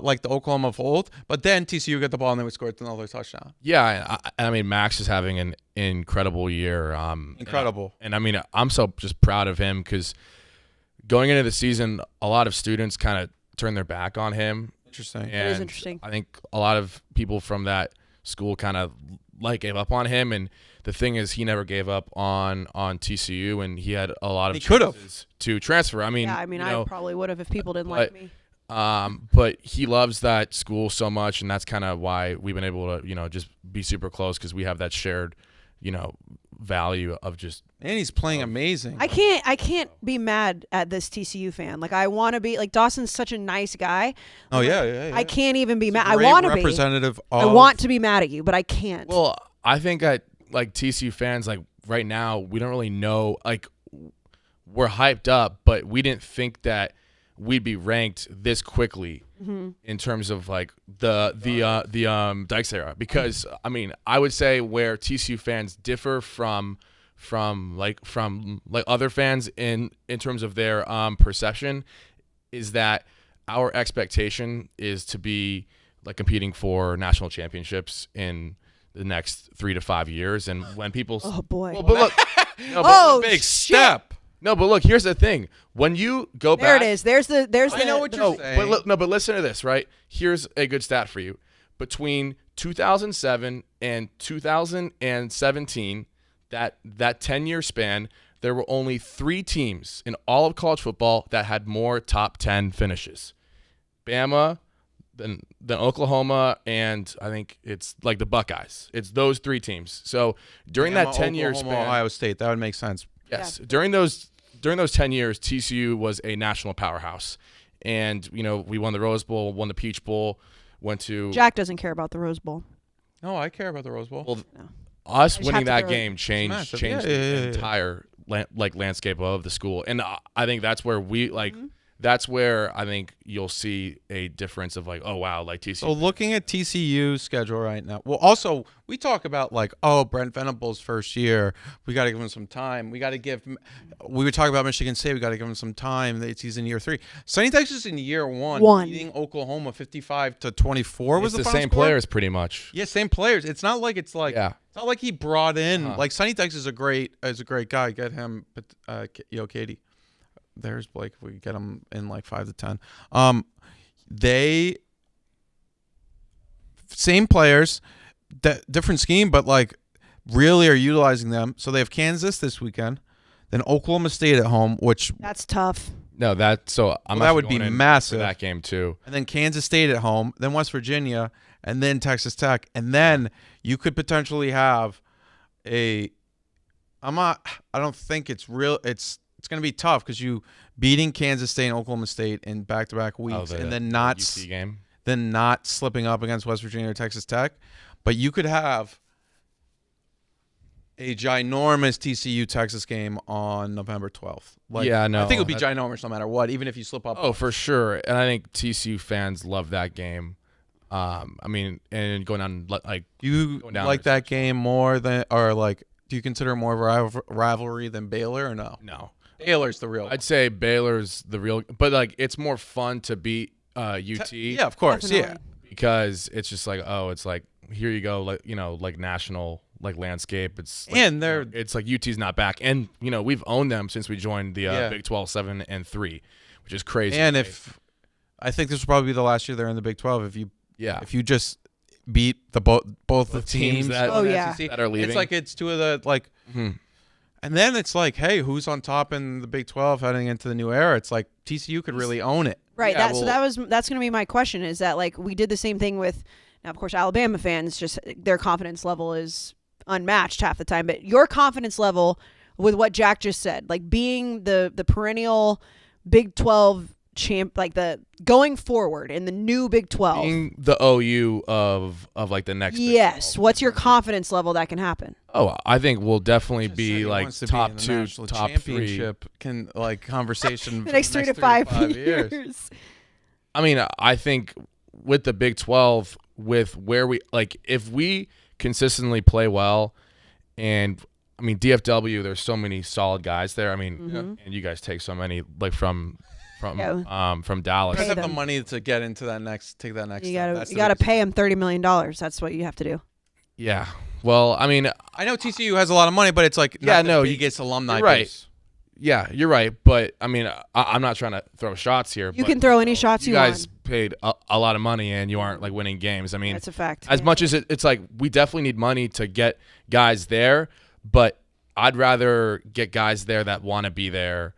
S2: like the Oklahoma of old. But then TCU got the ball and they would score another touchdown.
S4: yeah, I mean, Max is having an incredible year.
S2: Incredible.
S4: And I mean, I'm so just proud of him because going into the season, a lot of students kind of turned their back on him.
S2: Interesting.
S1: That is
S4: And
S1: interesting.
S4: I think a lot of people from that school kind of like gave up on him. And the thing is, he never gave up on TCU, and he had a lot of
S2: He could've.
S4: chances to transfer. I mean,
S1: Yeah, I mean,
S4: you
S1: I
S4: know,
S1: probably would have if people didn't like me.
S4: but he loves that school so much, and that's kind of why we've been able to, just be super close because we have that shared, value of just.
S2: And he's playing amazing.
S1: I can't be mad at this TCU fan. Like I want to be like Dawson's such a nice guy.
S2: Oh, yeah.
S1: I can't even be mad.
S2: He's a
S1: I
S2: great
S1: want to be.
S2: representative
S1: I
S2: of-
S1: want to be mad at you, but I can't.
S4: Well, I think that like TCU fans, like right now we don't really know. Like, we're hyped up, but we didn't think that we'd be ranked this quickly in terms of like the Dykes era. Because I mean, I would say where TCU fans differ from other fans in terms of their perception is that our expectation is to be like competing for national championships in the next 3 to 5 years. And when people
S1: boy.
S4: Well, but look,
S2: Big step.
S4: no, but look, here's the thing. When you go
S1: There
S4: back,
S1: it is. There's the.
S2: I know what you're saying.
S4: but listen to this, right? Here's a good stat for you. Between 2007 and 2017, that 10-year span, there were only 3 teams in all of college football that had more top 10 finishes. Bama, then Oklahoma, and I think it's like the Buckeyes. It's those 3 teams. So during that 10-year span,
S2: Ohio State, that would make sense.
S4: yes, during those 10 years, TCU was a national powerhouse. And, we won the Rose Bowl, won the Peach Bowl, went to
S1: Jack doesn't care about the Rose Bowl.
S2: No, I care about the Rose Bowl.
S4: Well,
S1: No.
S4: us
S1: just
S4: winning
S1: have to
S4: that
S1: throw it.
S4: game changed
S2: Yeah.
S4: the entire landscape of the school. And I think that's where that's where I think you'll see a difference of like, oh wow, like TCU.
S2: So looking at TCU's schedule right now. Well, also we talk about like, oh, Brent Venables' first year, we got to give him some time. We were talking about Michigan State. We got to give him some time. He's in year 3. Sonny Dykes is in year 1, beating Oklahoma 55-24. Was
S4: it's the
S2: final
S4: same
S2: score?
S4: players pretty much.
S2: Yeah, same players. It's not like it's like
S4: Yeah.
S2: it's not like he brought in like Sonny Dykes is a great guy. Get him, but Katie. There's Blake. If we get him in like 5 to 10. They same players, different scheme, but like really are utilizing them. So they have Kansas this weekend, then Oklahoma State at home, which
S1: That's tough.
S4: No, that
S2: would be massive.
S4: for that game too.
S2: and then Kansas State at home, then West Virginia, and then Texas Tech, and then you could potentially have I don't think it's real. It's going to be tough because you beating Kansas State and Oklahoma State in back-to-back weeks, and then not
S4: UT game.
S2: then not slipping up against West Virginia or Texas Tech. But you could have a ginormous TCU Texas game on November 12th. Like,
S4: Yeah, no,
S2: I think it would be ginormous no matter what, even if you slip up.
S4: Oh, for sure. And I think TCU fans love that game. I mean, and going on like
S2: you
S4: going down
S2: like
S4: there.
S2: that game more than, or like, do you consider more of a rivalry than Baylor or no?
S4: No.
S2: Baylor's the real.
S4: I'd say Baylor's the real, but like it's more fun to beat UT.
S2: Yeah, of course.
S1: Definitely.
S2: Yeah.
S4: Because it's just like, oh, it's like here you go, like like national like landscape. It's like,
S2: And they're
S4: it's like UT's not back, and we've owned them since we joined the
S2: Yeah.
S4: Big 12 7-3, which is crazy.
S2: and if I think this will probably be the last year they're in the Big 12 if you just beat both the teams
S4: that-
S1: Oh,
S2: in the
S1: yeah.
S2: SEC.
S4: that are leaving.
S2: It's like it's 2 of the like. And then it's like, hey, who's on top in the Big 12 heading into the new era? It's like TCU could really own it.
S1: Right.
S4: Yeah,
S1: So that's going to be my question. Is that like we did the same thing with now? Of course, Alabama fans just their confidence level is unmatched half the time. But your confidence level with what Jack just said, like being the perennial Big 12 champ, like the going forward in the new Big 12.
S4: being the OU of like the next. Big
S1: Yes.
S4: 12.
S1: What's your confidence level that can happen?
S4: Oh, I think we'll definitely
S2: Just said
S4: be
S2: he
S4: like
S2: wants to
S4: top
S2: be in the
S4: 2,
S2: national
S4: top 3.
S2: championship can like conversation
S1: The
S2: for
S1: next 3 to 5
S2: years.
S1: years.
S4: I mean, I think with the Big 12, with where we like, if we consistently play well, and I mean DFW, there's so many solid guys there. I mean, and you guys take so many like from Dallas.
S2: You guys have the
S1: them.
S2: money to get into that take that next
S1: You
S2: step.
S1: got
S2: That's
S1: to
S2: the
S1: you got to
S2: biggest
S1: pay him $30 million. That's what you have to do.
S4: Yeah. Well, I mean,
S2: I know TCU has a lot of money, but it's like
S4: Yeah,
S2: not
S4: no,
S2: the biggest alumni
S4: you're right.
S2: base.
S4: yeah, you're right. But I mean, I'm not trying to throw shots here.
S1: You
S4: but,
S1: can throw any shots
S4: you
S1: you
S4: guys
S1: want.
S4: paid a lot of money and you aren't like winning games. I mean,
S1: That's a fact.
S4: as much as it's like we definitely need money to get guys there, but I'd rather get guys there that want to be there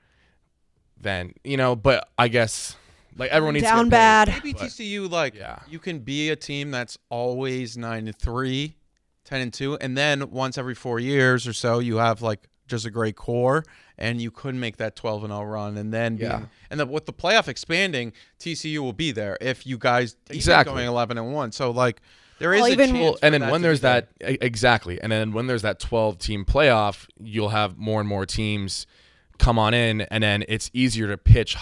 S4: than But I guess like everyone needs
S1: Down
S4: to get
S1: bad.
S4: paid,
S2: Maybe
S4: but-
S2: TCU like
S4: yeah.
S2: you can be a team that's always 9-3, 10-2, and then once every 4 years or so you have like just a great core, and you could make that 12-0 run, and then with the playoff expanding, TCU will be there if you guys keep
S4: Exactly.
S2: going 11-1. So like There is
S1: even-
S2: a chance.
S4: Well, and
S2: for
S4: then when
S2: to
S4: there's
S2: be there.
S4: that exactly, and then when there's that 12-team playoff, you'll have more and more teams come on in, and then it's easier to pitch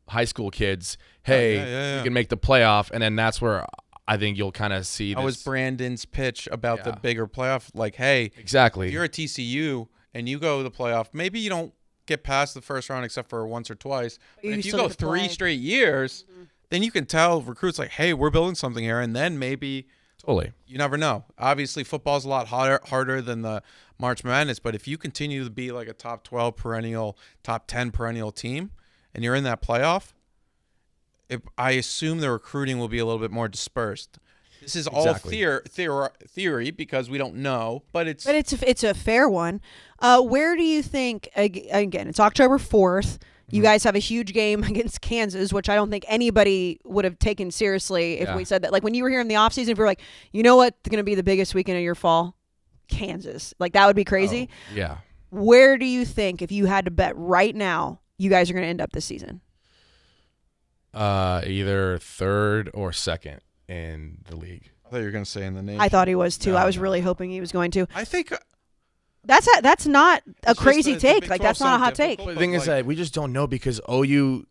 S4: high school kids, hey,
S2: yeah.
S4: you can make the playoff, and then that's where I think you'll kind of see.
S2: That was Brandon's pitch about the bigger playoff. Like, hey,
S4: exactly.
S2: if you're a TCU and you go to the playoff, maybe you don't get past the first round except for once or twice. But if you
S1: still
S2: go
S1: get to
S2: 3
S1: play.
S2: straight years, then you can tell recruits like, hey, we're building something here, and then maybe.
S4: Totally.
S2: You never know. Obviously, football's a lot harder than the March Madness, but if you continue to be like a top 12 perennial, top 10 perennial team, and you're in that playoff, I assume the recruiting will be a little bit more dispersed. This is all theory because we don't know, but it's
S1: a fair one. Where do you think? Again, it's October 4th. You guys have a huge game against Kansas, which I don't think anybody would have taken seriously if we said that. Like when you were here in the offseason, if we were like, you know what's going to be the biggest weekend of your fall? Kansas. Like that would be crazy.
S4: Oh, yeah.
S1: Where do you think, if you had to bet right now, you guys are going to end up this season?
S4: Either third or second in the league.
S2: I thought you were going to say in the nation.
S1: I thought he was too.
S4: No,
S1: I was
S4: no.
S1: really hoping he was going to.
S2: I think
S1: That's not a
S2: It's
S1: crazy
S2: just the
S1: take.
S2: Big
S1: Like
S2: 12
S1: that's not a hot
S2: sound
S1: take.
S2: difficult.
S4: But the thing
S2: But,
S4: is
S2: like-
S4: that we just don't know because OU,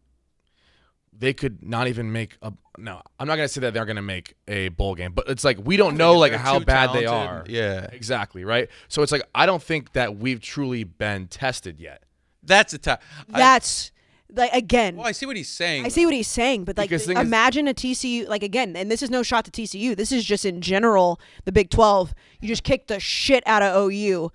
S4: they could not even make a. No, I'm not gonna say that they're gonna make a bowl game, but it's like we don't know like
S2: They're
S4: how
S2: too
S4: bad they
S2: talented.
S4: are.
S2: Yeah.
S4: Exactly, right? So it's like I don't think that we've truly been tested yet.
S2: That's a tough.
S1: That's like again.
S2: Well, I see what he's saying.
S1: I see what he's saying, but like,
S4: Because the thing is-
S1: imagine a TCU, like again, and this is no shot to TCU. This is just in general, the Big 12. You just kick the shit out of OU,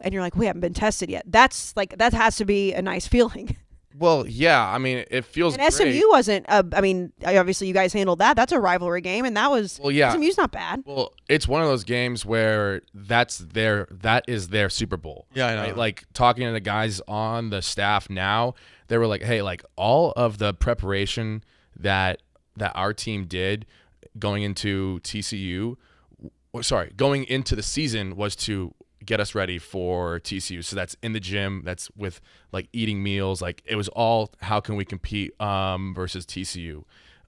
S1: and you're like, we haven't been tested yet. That's like, that has to be a nice feeling.
S4: Well, yeah, I mean, it feels
S1: And
S4: great.
S1: SMU wasn't, I mean, obviously you guys handled that. That's a rivalry game, and that was,
S4: Well, yeah.
S1: SMU's not bad.
S4: Well, it's one of those games where that is their Super Bowl.
S2: Yeah, I know.
S4: Right? Like talking to the guys on the staff now, they were like, "Hey, like all of the preparation that our team did going into going into the season was to get us ready for TCU. So that's in the gym, that's with like eating meals, like it was all how can we compete versus TCU."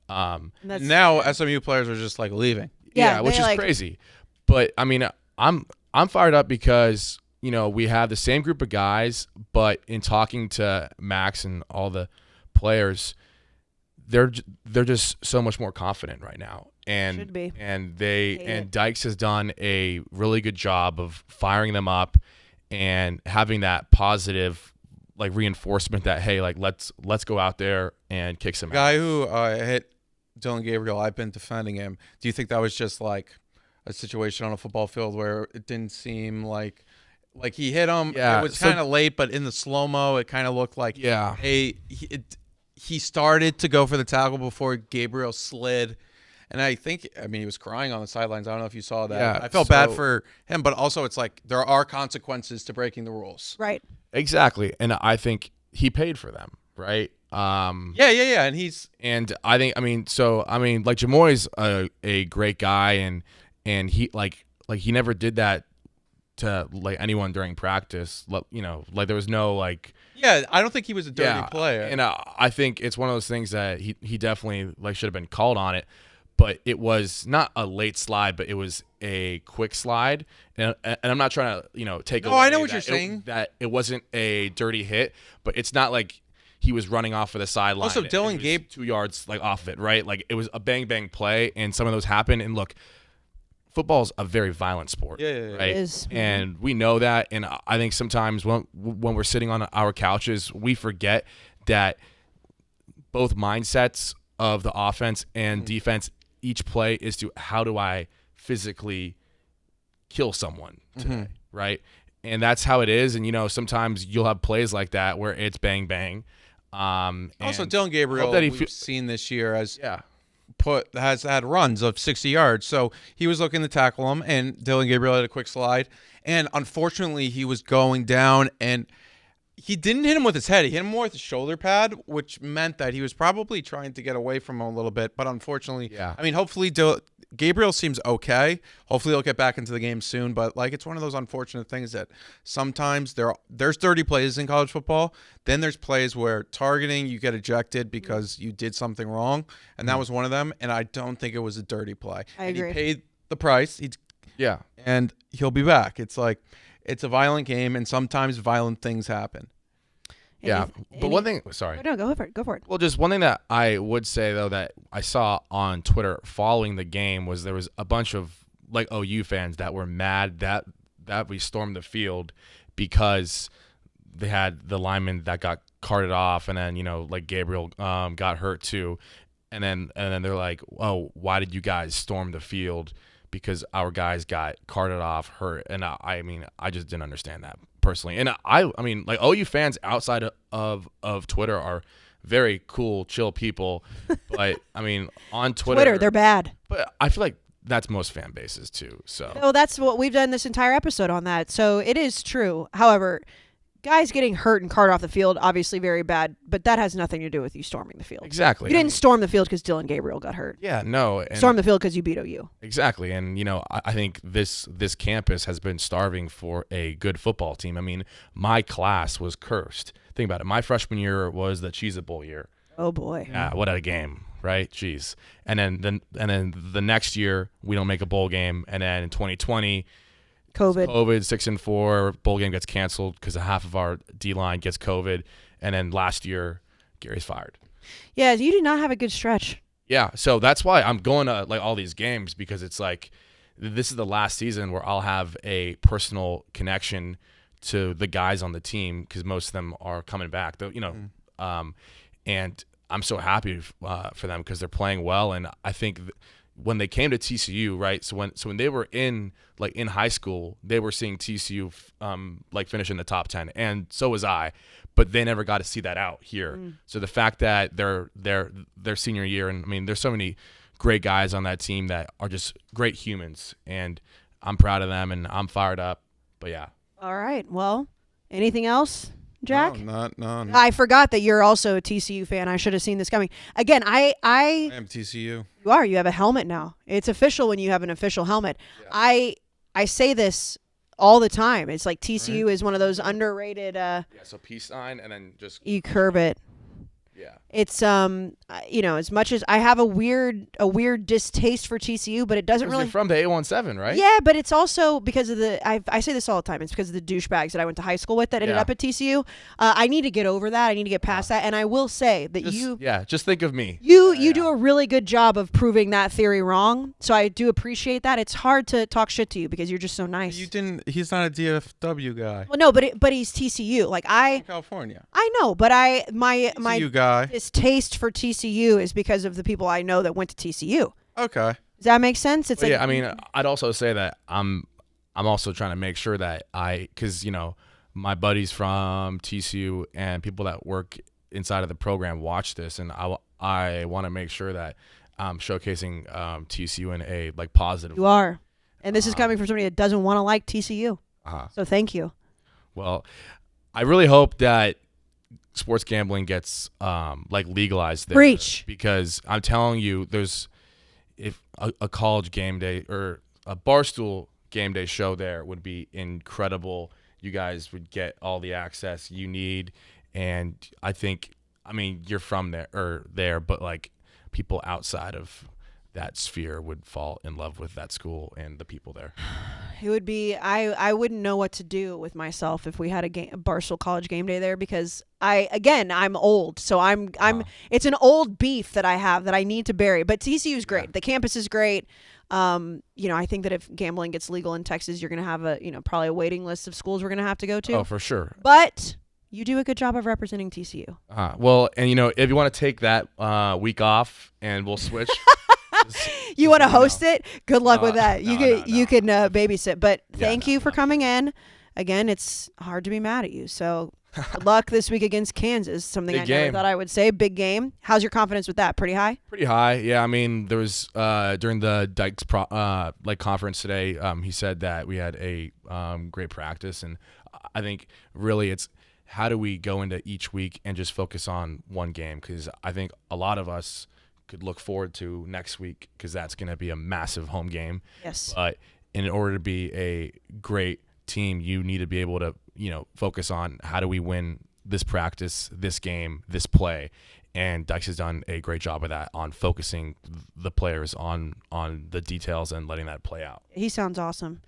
S1: And that's,
S2: Now SMU players are just like leaving.
S1: Yeah,
S4: which
S1: they,
S4: is
S1: like-
S4: crazy. But I mean, I'm fired up because we have the same group of guys, but in talking to Max and all the players, they're just so much more confident right now. And
S1: Should be.
S4: and
S1: Hate
S4: and
S1: it.
S4: Dykes has done a really good job of firing them up and having that positive like reinforcement that hey, like let's go out there and kick some
S2: Guy
S4: ass.
S2: who hit Dylan Gabriel, I've been defending him. Do you think that was just like a situation on a football field where it didn't seem like he hit him?
S4: Yeah,
S2: It was
S4: so-
S2: kind of late, but in the slow-mo, it kind of looked like
S4: Yeah.
S2: he started to go for the tackle before Gabriel slid. And I mean, he was crying on the sidelines. I don't know if you saw that.
S4: Yeah,
S2: I felt bad
S4: so-
S2: for him, but also it's like there are consequences to breaking the rules.
S1: right.
S4: Exactly. And I think he paid for them, right?
S2: Yeah. And he's
S4: And I think, like Jamoy's a great guy, and he like he never did that to like anyone during practice. Like there was no like
S2: yeah. I don't think he was a dirty player.
S4: And I think it's one of those things that he definitely like should have been called on it, but it was not a late slide, but it was a quick slide. And I'm not trying to take.
S2: No, I know
S4: away
S2: what you're
S4: that
S2: saying.
S4: that it wasn't a dirty hit, but it's not like he was running off of the sideline.
S2: Also,
S4: and
S2: Dylan
S4: he was
S2: Gabe-
S4: 2 yards like off of it, right? Like it was a bang bang play, and some of those happen. And look, football's a very violent sport,
S2: Yeah.
S4: right?
S1: It is.
S4: And we know that. And I think sometimes when we're sitting on our couches, we forget that both mindsets of the offense and defense, each play is to how do I physically kill someone today, right? And that's how it is. And sometimes you'll have plays like that where it's bang bang.
S2: Also,
S4: And
S2: Dylan Gabriel,
S4: hope that he
S2: we've seen this year as
S4: yeah.
S2: has had runs of 60 yards. So he was looking to tackle him, and Dylan Gabriel had a quick slide. And unfortunately, he was going down, and he didn't hit him with his head. He hit him more with his shoulder pad, which meant that he was probably trying to get away from him a little bit. But unfortunately,
S4: Yeah.
S2: I mean, hopefully Gabriel seems okay. Hopefully he'll get back into the game soon. But like, it's one of those unfortunate things that sometimes there's dirty plays in college football. Then there's plays where targeting, you get ejected because you did something wrong, and that was one of them. And I don't think it was a dirty play.
S1: I
S2: And
S1: agree.
S2: he the price.
S4: Yeah.
S2: And he'll be back. It's like it's a violent game, and sometimes violent things happen.
S4: But one thing, sorry.
S1: No, go for it.
S4: Well, just one thing that I would say, though, that I saw on Twitter following the game was there was a bunch of, like, OU fans that were mad that we stormed the field because they had the lineman that got carted off, and then, like Gabriel got hurt too. And then they're like, oh, why did you guys storm the field? Because our guys got carted off, hurt. And I mean, I just didn't understand that personally. And I mean, like, OU fans outside of Twitter are very cool, chill people. But I mean, on Twitter,
S1: they're bad.
S4: But I feel like that's most fan bases too. So
S1: no, that's what we've done this entire episode on that. So it is true. However, guys getting hurt and carted off the field, obviously very bad, but that has nothing to do with you storming the field.
S4: Exactly.
S1: You didn't storm the field because Dylan Gabriel got hurt.
S4: Yeah, no.
S1: Storm the field because you beat OU.
S4: Exactly. And, I think this campus has been starving for a good football team. I mean, my class was cursed. Think about it. My freshman year was the Cheez-It Bowl year.
S1: Oh, boy.
S4: Yeah, what a game, right? Jeez. And then the next year, we don't make a bowl game. And then in 2020, COVID 6-4, bowl game gets canceled because half of our D-line gets COVID. And then last year, Gary's fired.
S1: Yeah, you did not have a good stretch.
S4: Yeah, so that's why I'm going to like all these games, because it's like this is the last season where I'll have a personal connection to the guys on the team, because most of them are coming back. And I'm so happy for them because they're playing well. And I think when they came to TCU, right? So when they were in high school, they were seeing TCU finish in the top 10, and so was I. But they never got to see that out here. So the fact that their senior year, and I mean, there's so many great guys on that team that are just great humans, and I'm proud of them, and I'm fired up. But yeah.
S1: All right. Well, anything else, Jack?
S2: No.
S1: I forgot that you're also a TCU fan. I should have seen this coming. Again, I
S2: am TCU.
S1: You are. You have a helmet now. It's official when you have an official helmet. Yeah. I say this all the time. It's like TCU is one of those underrated.
S4: So peace sign, and then just
S1: you curve it.
S4: Yeah.
S1: It's as much as I have a weird distaste for TCU, but it doesn't really.
S4: You're from the 817, right?
S1: Yeah, but it's also because of I say this all the time. It's because of the douchebags that I went to high school with that ended up at TCU. I need to get over that. I need to get past that. And I will say that
S4: just think of me.
S1: You do a really good job of proving that theory wrong. So I do appreciate that. It's hard to talk shit to you because you're just so nice.
S2: He's not a DFW guy.
S1: Well, no, but he's TCU. Like
S2: From California.
S1: I know, but my
S2: TCU guy.
S1: This taste for TCU is because of the people I know that went to TCU.
S2: Okay.
S1: Does that make sense? It's
S4: I mean, I'd also say that I'm also trying to make sure that because my buddies from TCU and people that work inside of the program watch this, and I want to make sure that I'm showcasing TCU in a positive.
S1: You are, and this is coming from somebody that doesn't want to like TCU. So thank you.
S4: Well, I really hope that sports gambling gets legalized there.
S1: Preach.
S4: Because I'm telling you, if a college game day or a Barstool game day show there would be incredible. You guys would get all the access you need, and I mean you're from there, but people outside of that sphere would fall in love with that school and the people there.
S1: It would be I wouldn't know what to do with myself if we had a Barstool College game day there, because I'm old, so I'm it's an old beef that I have that I need to bury. But TCU is great. Yeah. The campus is great. I think that if gambling gets legal in Texas, you're going to have probably a waiting list of schools we're going to have to go to.
S4: Oh, for sure.
S1: But you do a good job of representing TCU.
S4: Well, and if you want to take that week off and we'll switch.
S1: You want to host it? Good luck with that. You can babysit. But thank you for coming in. Again, it's hard to be mad at you. So good luck this week against Kansas. Something
S4: Big
S1: I
S4: game.
S1: never thought I would say. Big game. How's your confidence with that? Pretty high?
S4: Pretty high. Yeah. I mean, there was during the Dykes conference today. He said that we had a great practice, and I think really it's how do we go into each week and just focus on one game, because I think a lot of us could look forward to next week, because that's going to be a massive home game.
S1: Yes.
S4: But in order to be a great team, you need to be able to, focus on how do we win this practice, this game, this play. And Dykes has done a great job of that on focusing the players on the details and letting that play out.
S1: He sounds awesome.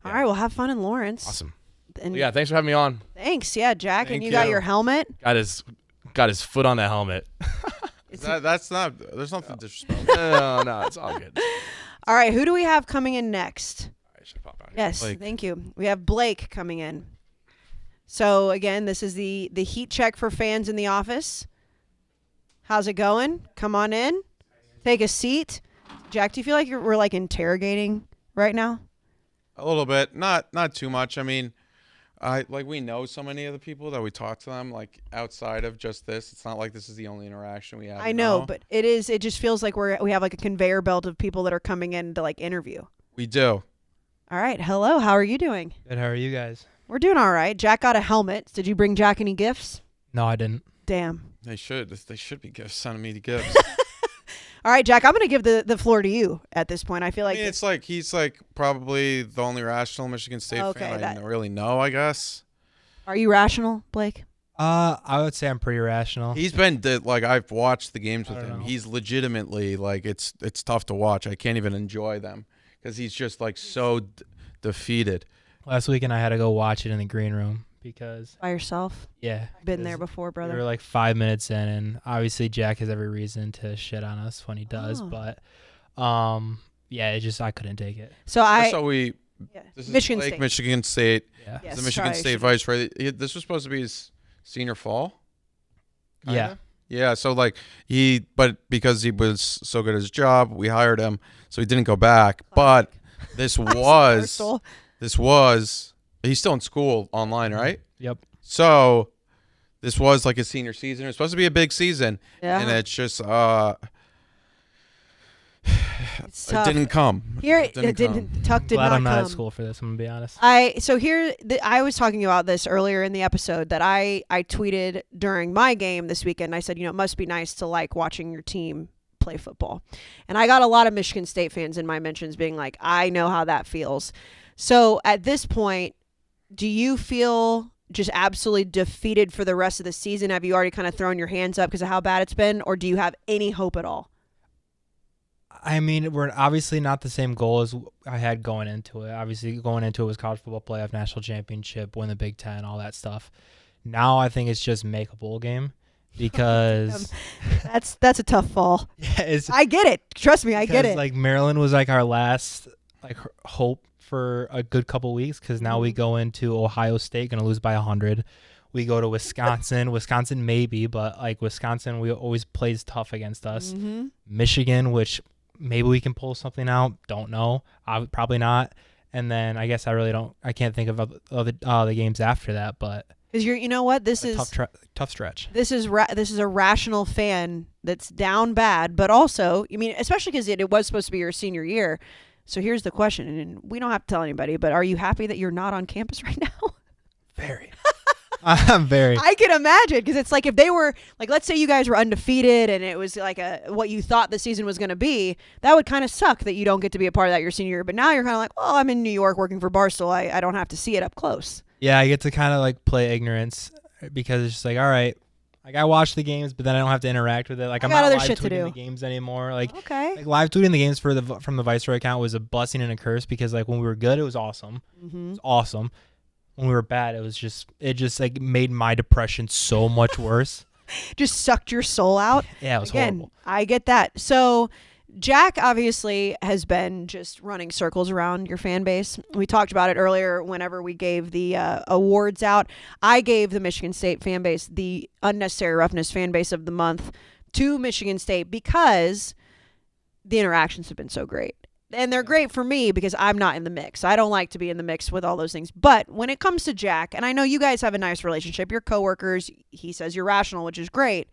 S4: Yeah.
S1: All right, well, have fun in Lawrence.
S4: Awesome.
S1: And
S4: Yeah, thanks for having me on.
S1: Thanks. Yeah, Jack.
S2: Thank
S1: and you
S2: you.
S1: got your helmet.
S4: Got his foot on the helmet.
S2: That's not. There's nothing disrespectful.
S4: No, it's all good.
S1: All right, who do we have coming in next?
S4: I should pop out here.
S1: Yes,
S2: Blake.
S1: thank you. We have Blake coming in. So again, this is the heat check for fans in the office. How's it going? Come on in. Take a seat. Jack, do you feel like we're like interrogating right now?
S2: A little bit, not too much. I mean, we know so many of the people that we talk to them like outside of just this. It's not like this is the only interaction we have.
S1: I know, but it is. It just feels like we have like a conveyor belt of people that are coming in to like interview.
S2: We do.
S1: All right. Hello. How are you doing?
S6: Good. How are you guys?
S1: We're doing all right. Jack got a helmet. Did you bring Jack any gifts?
S6: No, I didn't.
S1: Damn.
S2: They should be gifts. Sending me the gifts.
S1: All right, Jack, I'm going to give the floor to you at this point. I feel like
S2: it's like he's like probably the only rational Michigan State fan I really know, I guess.
S1: Are you rational, Blake?
S6: I would say I'm pretty rational.
S2: He's been like I've watched the games with
S6: I don't
S2: him.
S6: know.
S2: He's legitimately like it's tough to watch. I can't even enjoy them because he's just like so defeated.
S6: Last weekend I had to go watch it in the green room because
S1: By yourself?
S6: yeah,
S1: Been there before,
S6: we
S1: brother.
S6: were like 5 minutes in, and obviously Jack has every reason to shit on us when he does,
S1: Oh.
S6: but yeah, I couldn't take it.
S1: So I
S2: So we
S1: yeah.
S2: this is
S1: Michigan
S2: Blake,
S1: State.
S2: Michigan State.
S6: Yeah,
S1: Yes,
S2: The Michigan
S1: sorry,
S2: State
S1: should-
S2: vice president. This was supposed to be his senior fall.
S6: yeah.
S2: Kinda? Yeah, so like but because he was so good at his job, we hired him, so he didn't go back. But this was he's still in school online, right?
S6: Yep.
S2: So this was like his senior season. It was supposed to be a big season,
S1: Yeah.
S2: and it's just
S1: It's
S2: it
S1: tough.
S2: didn't come.
S1: Here
S2: It didn't come.
S1: Tuck did
S6: Glad
S1: not
S6: I'm not
S1: come.
S6: at school for this. I'm gonna be honest.
S1: I was talking about this earlier in the episode that I tweeted during my game this weekend. I said, it must be nice to like watching your team play football. And I got a lot of Michigan State fans in my mentions being like, I know how that feels. So at this point, do you feel just absolutely defeated for the rest of the season? Have you already kind of thrown your hands up because of how bad it's been, or do you have any hope at all?
S6: I mean, we're obviously not the same goal as I had going into it. Obviously, going into it was college football playoff, national championship, win the Big Ten, all that stuff. Now I think it's just make a bowl game because
S1: That's a tough fall. I get it. Trust me, I get it.
S6: Like Maryland was like our last like hope for a good couple weeks because now we go into Ohio State, gonna lose by 100. We go to Wisconsin. Wisconsin maybe, but like Wisconsin, we always plays tough against us.
S1: Mm-hmm.
S6: Michigan, which maybe we can pull something out. Don't know. Probably not. And then I guess I can't think of the games after that. But
S1: Because you know what, this is
S6: tough stretch.
S1: This is a rational fan that's down bad, but also, especially because it was supposed to be your senior year. So here's the question, and we don't have to tell anybody, but are you happy that you're not on campus right now?
S6: Very. I'm very.
S1: I can imagine, because it's like if they were, like, let's say you guys were undefeated and it was like what you thought the season was going to be, that would kind of suck that you don't get to be a part of that your senior year. But now you're kind of like, well, I'm in New York working for Barstool. I don't have to see it up close.
S6: Yeah, I get to kind of like play ignorance because it's just like, all right, like I watch the games, but then I don't have to interact with it. Like
S1: I
S6: I'm
S1: got
S6: not
S1: other
S6: live
S1: shit to
S6: tweeting
S1: do.
S6: the games anymore. Like
S1: Okay.
S6: live tweeting the games from the Viceroy account was a blessing and a curse because like when we were good, it was awesome.
S1: Mm-hmm.
S6: It was awesome. When we were bad, it just like made my depression so much worse.
S1: Just sucked your soul out.
S6: Yeah, it was
S1: Again,
S6: horrible.
S1: I get that. So Jack obviously has been just running circles around your fan base. We talked about it earlier whenever we gave the awards out. I gave the Michigan State fan base the Unnecessary Roughness fan base of the month to Michigan State because the interactions have been so great. And they're great for me because I'm not in the mix. I don't like to be in the mix with all those things. But when it comes to Jack, and I know you guys have a nice relationship, you're coworkers, he says you're rational, which is great.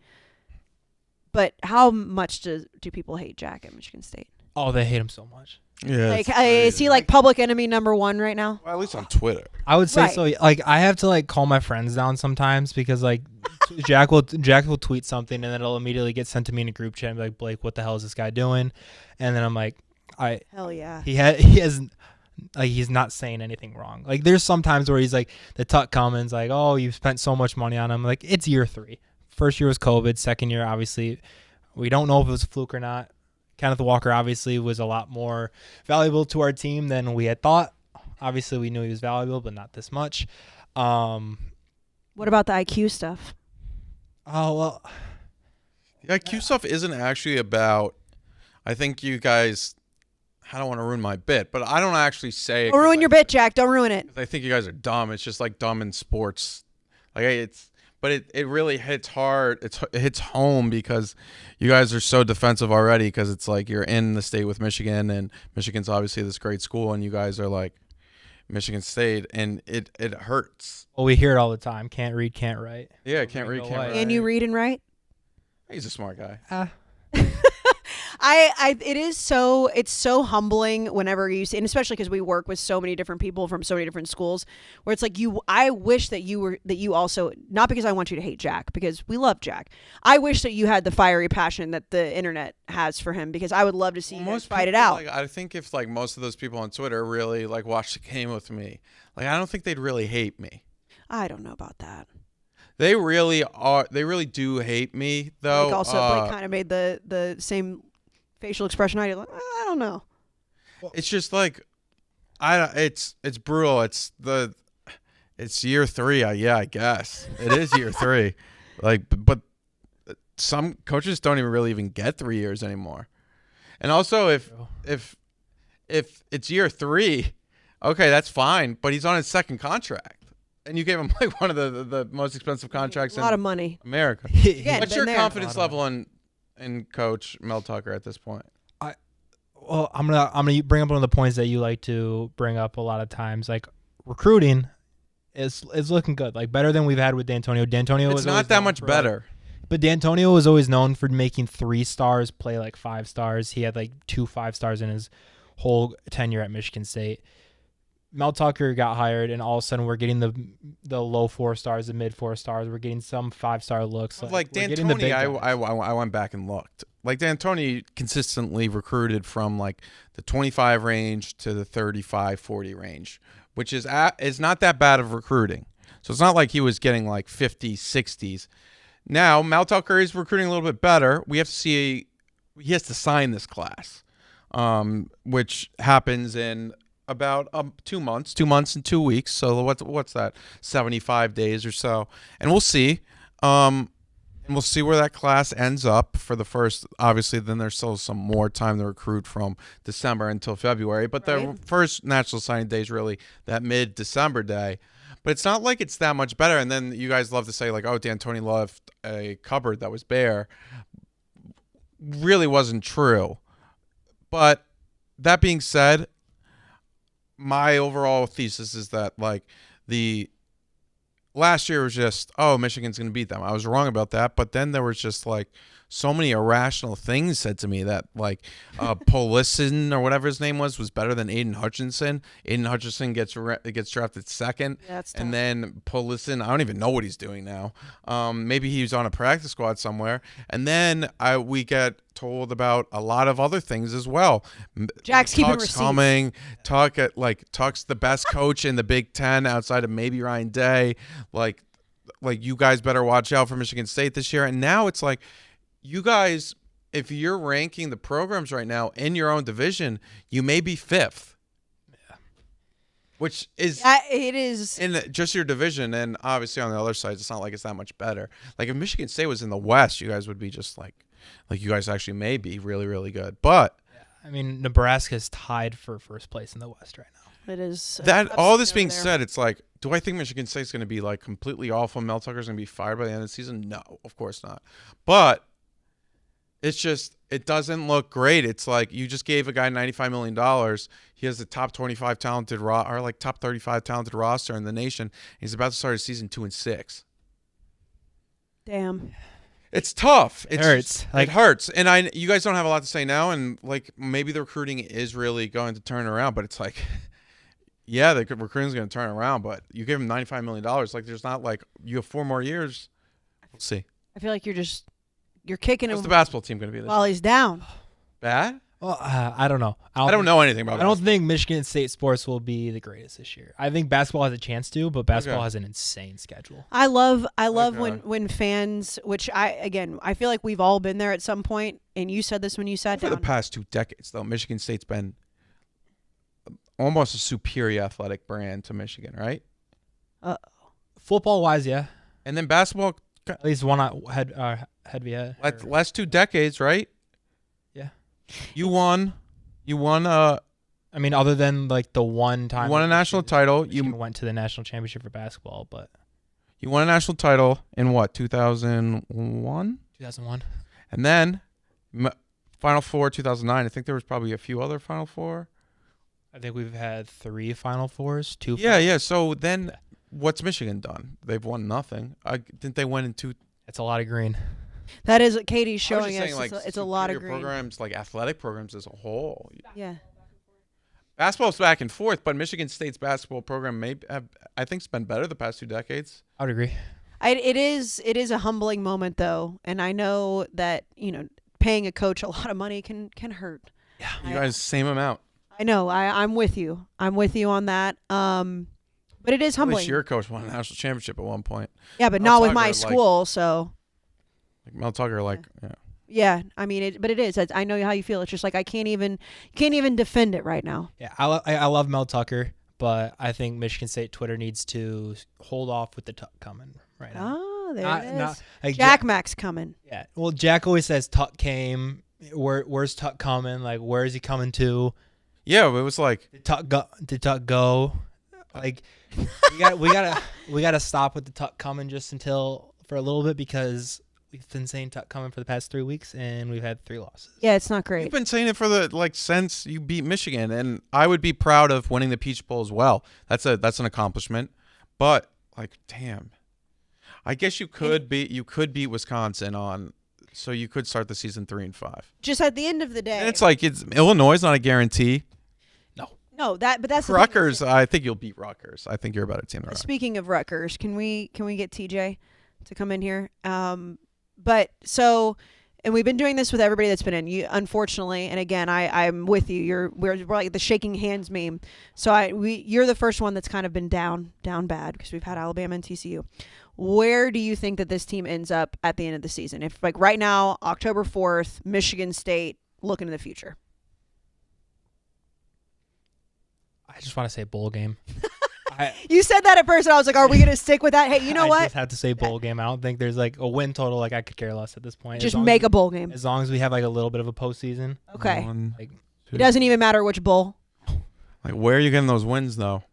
S1: But how much do people hate Jack at Michigan State?
S6: Oh, they hate him so much.
S2: Yeah.
S1: Like, is he like public enemy number one right now?
S2: Well, at least on Twitter.
S6: I would say
S1: Right.
S6: so. Like I have to like calm my friends down sometimes because like Jack will tweet something and then it'll immediately get sent to me in a group chat and be like, Blake, what the hell is this guy doing? And then I'm like,
S1: Hell yeah.
S6: he has like he's not saying anything wrong. Like there's some times where he's like the Tuck comments like, oh, you've spent so much money on him. Like it's year 3. first year was COVID. Second year, obviously, we don't know if it was a fluke or not. Kenneth Walker obviously was a lot more valuable to our team than we had thought. Obviously, we knew he was valuable, but not this much.
S1: What about the IQ stuff?
S6: Oh, well.
S2: The IQ stuff isn't actually about, I think you guys, I don't want to ruin my bit, but I don't actually say it.
S1: Don't ruin your bit, Jack. Don't ruin it.
S2: I think you guys are dumb. It's just like dumb in sports. But it really hits hard. It hits home because you guys are so defensive already because it's like you're in the state with Michigan, and Michigan's obviously this great school, and you guys are like Michigan State, and it hurts.
S6: Well, we hear it all the time. Can't read, can't write.
S2: Yeah, can't read, can't write.
S1: Can you read and write?
S2: He's a smart guy.
S1: It's so humbling whenever you see, and especially because we work with so many different people from so many different schools, where it's like I wish that you also, not because I want you to hate Jack, because we love Jack. I wish that you had the fiery passion that the internet has for him, because I would love to see you guys fight it out.
S2: Like, I think if like most of those people on Twitter really like watched the game with me, like I don't think they'd really hate me.
S1: I don't know about that.
S2: They really are. They really do hate me though.
S1: Blake also Blake kind of made the same facial expression I did. Like, I don't know.
S2: It's just like, it's brutal. It's year 3. Yeah, I guess it is year 3. Like, but some coaches don't even really get 3 years anymore. And also, if it's year 3, okay, that's fine. But he's on his second contract, and you gave him like one of the most expensive contracts
S1: a lot of money.
S2: America.
S1: Again,
S2: What's your confidence level in Coach Mel Tucker at this point?
S6: I'm gonna bring up one of the points that you like to bring up a lot of times. Like recruiting is looking good, like better than we've had with D'Antonio. D'Antonio was
S2: not that much better.
S6: But D'Antonio was always known for making 3 stars play like 5 stars. He had like 2 5-stars in his whole tenure at Michigan State. Mel Tucker got hired, and all of a sudden we're getting the low 4 stars, the mid 4 stars. We're getting some 5-star looks.
S2: Like D'Antoni, I went back and looked. Like D'Antoni consistently recruited from like the 25 range to the 35, 40 range, which is not that bad of recruiting. So it's not like he was getting like 50s, 60s. Now Mel Tucker is recruiting a little bit better. We have to see. He has to sign this class, which happens in about 2 months, 2 months and 2 weeks. So what's that? 75 days or so, and we'll see. And we'll see where that class ends up for the first. Obviously, then there's still some more time to recruit from December until February. But the first national signing day is really that mid-December day. But it's not like it's that much better. And then you guys love to say like, oh, D'Antoni left a cupboard that was bare. Really wasn't true. But that being said, my overall thesis is that like the last year was just, oh, Michigan's going to beat them. I was wrong about that. But then there was just like so many irrational things said to me that like Polison or whatever his name was better than Aiden Hutchinson. Aiden Hutchinson gets drafted second.
S1: Yeah,
S2: and then Polison, I don't even know what he's doing now. Maybe he was on a practice squad somewhere. And then we get told about a lot of other things as well.
S1: Jack's keeping receipts.
S2: Tuck's the best coach in the Big Ten outside of maybe Ryan Day. Like you guys better watch out for Michigan State this year. And now it's like, you guys, if you're ranking the programs right now in your own division, you may be 5th. Yeah. Which is
S1: it is
S2: in just your division, and obviously on the other side, it's not like it's that much better. Like if Michigan State was in the West, you guys would be just like you guys actually may be really, really good. But
S6: I mean, Nebraska's tied for first place in the West right now.
S1: It is
S2: that. All this being said, it's like, do I think Michigan State's going to be like completely awful? Mel Tucker's going to be fired by the end of the season? No, of course not. But it's just, it doesn't look great. It's like you just gave a guy $95 million. He has the top 25 talented or like top 35 talented roster in the nation. He's about to start his season 2-6.
S1: Damn.
S2: It's tough.
S6: It hurts.
S2: It hurts. And you guys don't have a lot to say now. And like maybe the recruiting is really going to turn around. But it's like, yeah, the recruiting is going to turn around. But you gave him $95 million. Like there's not like you have 4 more years. We'll see.
S1: I feel like you're kicking him.
S2: What's the basketball team going to be this
S1: while he's down?
S2: Bad?
S6: Well, I don't know.
S2: I don't know anything about
S6: I don't think Michigan State sports will be the greatest this year. I think basketball has a chance to, but basketball has an insane schedule.
S1: I love when fans, which I feel like we've all been there at some point, and you said this when you sat down.
S2: For the past 2 decades, though, Michigan State's been almost a superior athletic brand to Michigan, right?
S6: Football-wise, yeah.
S2: And then basketball,
S6: at least one head via
S2: last 2 decades, right?
S6: Yeah.
S2: You won.
S6: I mean, other than like the one time
S2: you won a national title.
S6: You went to the national championship for basketball, but
S2: you won a national title in what, 2001?
S6: 2001.
S2: And then Final Four 2009. I think there was probably a few other Final Four.
S6: I think we've had 3 Final Fours, 2.
S2: Yeah. So then, what's Michigan done? They've won nothing. Didn't they win in 2?
S6: It's a lot of green.
S1: That is what Katie's showing us.
S2: Saying, like,
S1: it's a lot of green.
S2: Programs, like athletic programs as a whole.
S1: Yeah.
S2: Basketball's back and forth, but Michigan State's basketball program I think, has been better the past 2 decades.
S6: I would agree.
S1: It is a humbling moment, though, and I know that paying a coach a lot of money can hurt.
S2: Yeah, you guys same amount.
S1: I know. I'm with you. I'm with you on that. But it is humbling.
S2: At least your coach won a national championship at one point.
S1: Yeah, but not with my school, so.
S2: Like Mel Tucker, yeah.
S1: Yeah, I mean, but it is. I know how you feel. It's just like I can't even defend it right now.
S6: Yeah, I love Mel Tucker, but I think Michigan State Twitter needs to hold off with the Tuck coming right now.
S1: Oh, there it is.
S6: Like
S1: Jack Mac's coming.
S6: Yeah. Well, Jack always says Tuck came. Where's Tuck coming? Like, where is he coming to?
S2: Yeah, it was like
S6: did Tuck go? Like, we gotta stop with the Tuck coming just for a little bit, because we've been saying Tuck coming for the past 3 weeks, and we've had 3 losses.
S1: Yeah, it's not great.
S2: You've been saying it for since you beat Michigan, and I would be proud of winning the Peach Bowl as well. That's an accomplishment. But damn, I guess you could beat Wisconsin so you could start the season 3-5.
S1: Just at the end of the day,
S2: and it's Illinois is not a guarantee.
S1: No, but that's
S2: Rutgers. I think you'll beat Rutgers. I think you're a better team than Rutgers.
S1: Speaking of Rutgers, can we get TJ to come in here? But so, and we've been doing this with everybody that's been in. You, unfortunately, and again, I'm with you. We're like the shaking hands meme. So you're the first one that's kind of been down bad, because we've had Alabama and TCU. Where do you think that this team ends up at the end of the season? If right now, October 4th, Michigan State, looking to the future.
S6: I just want to say bowl game.
S1: You said that at first, and I was like, are we going to stick with that? Hey, you know what?
S6: I just have to say bowl game. I don't think there's a win total. I could care less at this point.
S1: Just make a bowl game.
S6: As long as we have a little bit of a postseason.
S1: Okay. It doesn't even matter which bowl.
S2: Where are you getting those wins, though?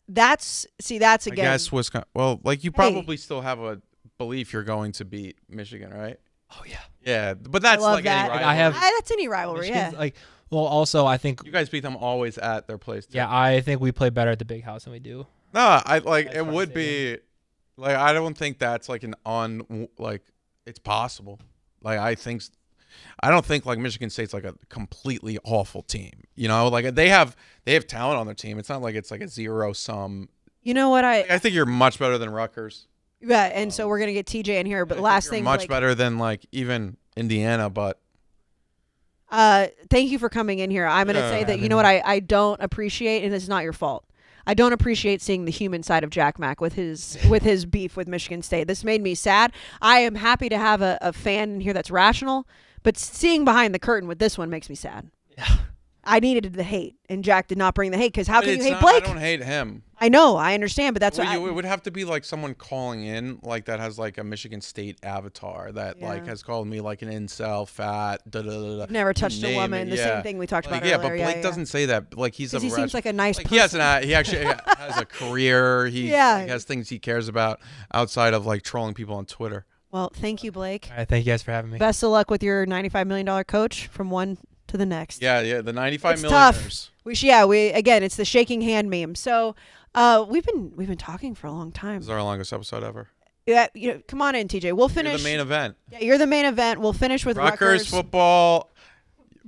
S1: That's again. I
S2: guess Wisconsin. Well, you probably still have a belief you're going to beat Michigan, right?
S6: Oh, yeah.
S2: Yeah, but that's
S1: any
S2: rivalry.
S1: That's any rivalry, yeah.
S6: Well, also, I think
S2: you guys beat them always at their place, too.
S6: Yeah, I think we play better at the Big House than we do.
S2: No, it would be I don't think that's it's possible. I don't think Michigan State's a completely awful team. They have talent on their team. It's not it's a zero sum.
S1: You know what
S2: I think you're much better than Rutgers.
S1: Yeah, and so we're gonna get TJ in here, but last thing,
S2: much better than even Indiana, but.
S1: Thank you for coming in here. I'm gonna say that you know what I don't appreciate, and it's not your fault. I don't appreciate seeing the human side of Jack Mack with his beef with Michigan State. This made me sad. I am happy to have a fan in here that's rational, but seeing behind the curtain with this one makes me sad.
S6: Yeah.
S1: I needed the hate, and Jack did not bring the hate, because how can you hate Blake?
S2: I don't hate him.
S1: I know, I understand, but that's
S2: what it would have to be someone calling in that has a Michigan State avatar that has called me an incel, fat,
S1: never touched a woman. The same thing we talked about earlier.
S2: Yeah, but Blake doesn't say that. He
S1: seems like a nice person.
S2: He actually has a career. He has things he cares about outside of trolling people on Twitter.
S1: Well, thank you, Blake.
S6: All right, thank you guys for having me.
S1: Best of luck with your $95 million coach from one to the next.
S2: Yeah, the 95 million.
S1: Tough. Again, it's the shaking hand meme. So, we've been talking for a long time.
S2: This is our longest episode ever.
S1: Yeah, come on in, TJ. We'll finish.
S2: You're the main event.
S1: Yeah, you're the main event. We'll finish with
S2: Rutgers football.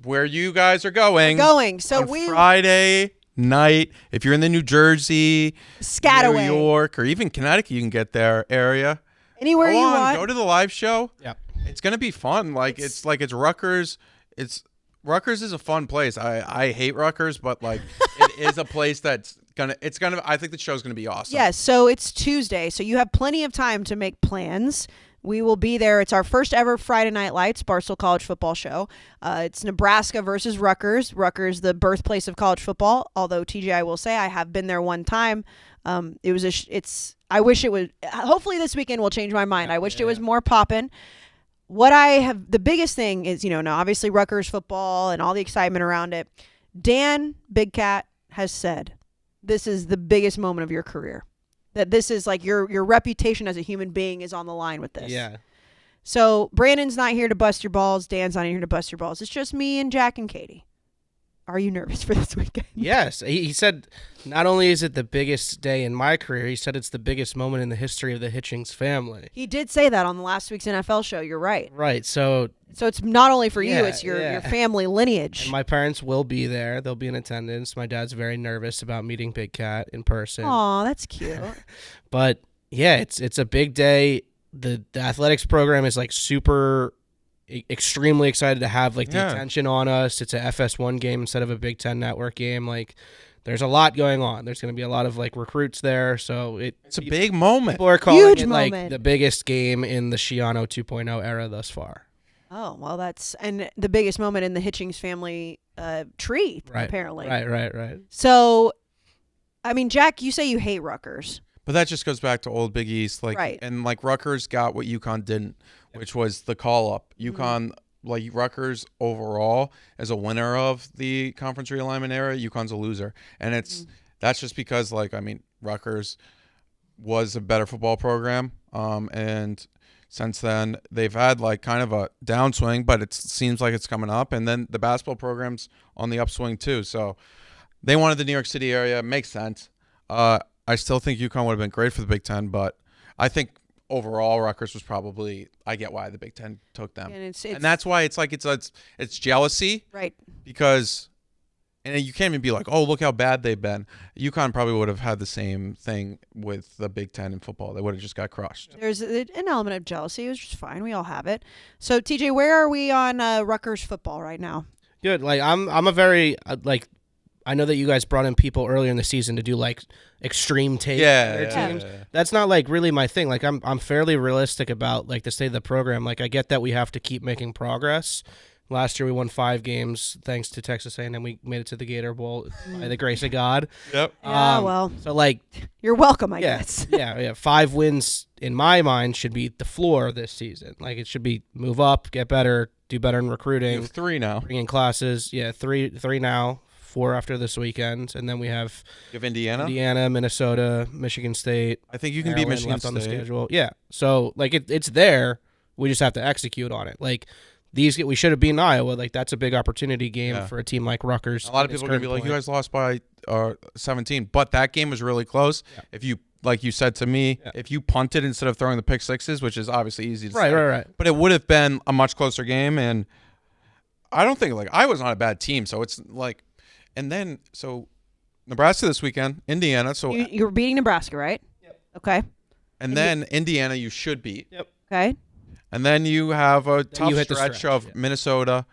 S2: Where you guys are going?
S1: So
S2: Friday night. If you're in the New Jersey,
S1: Piscataway,
S2: New York, or even Connecticut, you can get there area.
S1: Anywhere you want.
S2: Go to the live show.
S6: Yep.
S2: It's gonna be fun. It's Rutgers. It's Rutgers is a fun place. I hate Rutgers, but like it is a place that's I think the show's gonna be awesome.
S1: Yes, so it's Tuesday, so you have plenty of time to make plans. We will be there. It's our first ever Friday Night Lights Barstool College Football Show. It's Nebraska versus Rutgers. Rutgers, the birthplace of college football. Although TJ, I will say I have been there one time. It was I wish it would. Hopefully this weekend will change my mind. I wished it was more poppin'. The biggest thing is, now obviously Rutgers football and all the excitement around it. Dan Big Cat has said this is the biggest moment of your career. That this is like your reputation as a human being is on the line with this.
S7: Yeah.
S1: So Brandon's not here to bust your balls. Dan's not here to bust your balls. It's just me and Jack and Katie. Are you nervous for this weekend?
S7: Yes. He said not only is it the biggest day in my career, he said it's the biggest moment in the history of the Hitchings family.
S1: He did say that on the last week's NFL show. You're right.
S7: Right. So
S1: it's not only for you,
S7: Yeah,
S1: it's your
S7: yeah.
S1: family lineage.
S7: and my parents will be there. They'll be in attendance. My dad's very nervous about meeting Big Cat in person.
S1: Aw, that's cute.
S7: But yeah, it's a big day. The athletics program is like extremely excited to have like the attention on us. It's a FS1 game instead of a Big Ten Network game. Like, there's a lot going on. There's going to be a lot of like recruits there, so it's
S2: a big moment.
S7: People are calling
S1: Huge
S7: it
S1: moment.
S7: like the biggest game in the Shiano 2.0 era thus far.
S1: Oh, well, and the biggest moment in the Hitchings family tree,
S7: Right.
S1: apparently.
S7: Right.
S1: So, I mean, Jack, you say you hate Rutgers.
S2: But that just goes back to old Big East, like,
S1: Right.
S2: and like Rutgers got what UConn didn't, which was the call up. UConn, like Rutgers overall, as a winner of the conference realignment era, UConn's a loser, and that's just because, like, I mean, Rutgers was a better football program, and since then they've had like kind of a downswing, but it seems like it's coming up, and then the basketball program's on the upswing too. So they wanted the New York City area. Makes sense. I still think UConn would have been great for the Big Ten, but I think overall Rutgers was probably, I get why the Big Ten took them.
S1: And it's
S2: and that's why it's like it's jealousy.
S1: Right.
S2: Because and you can't even be like, oh, look how bad they've been. UConn probably would have had the same thing with the Big Ten in football. They would have just got crushed.
S1: There's an element of jealousy. It was just fine. We all have it. So, TJ, where are we on Rutgers football right now?
S7: Good. Like I'm a very like. I know that you guys brought in people earlier in the season to do like extreme take on their teams. That's not like really my thing. Like I'm fairly realistic about like the state of the program. Like I get that we have to keep making progress. Last year we won 5 games thanks to Texas A&M. We made it to the Gator Bowl by the grace of God.
S2: Yep.
S1: Yeah, well,
S7: so like
S1: you're welcome, I guess.
S7: yeah. 5 wins in my mind should be the floor this season. Like it should be move up, get better, do better in recruiting.
S2: You have 3 now.
S7: Bring in classes. Yeah, three now. 4 after this weekend, and then we have Indiana, Minnesota, Michigan State.
S2: I think you can beat Michigan
S7: left
S2: State
S7: on the schedule. Yeah, so like it's there. We just have to execute on it. Like we should have beaten Iowa. Like that's a big opportunity game for a team like Rutgers.
S2: A lot of people are gonna be like, you guys lost by 17, but that game was really close. Yeah. If you, like you said to me, if you punted instead of throwing the pick sixes, which is obviously easy to say,
S7: right.
S2: But it would have been a much closer game, and I don't think like Iowa's not a bad team. So it's like. And then, so Nebraska this weekend, Indiana. So
S1: you're beating Nebraska, right?
S7: Yep.
S1: Okay.
S2: And then Indiana, you should beat.
S7: Yep.
S1: Okay.
S2: And then you have a tough
S7: stretch
S2: of Minnesota,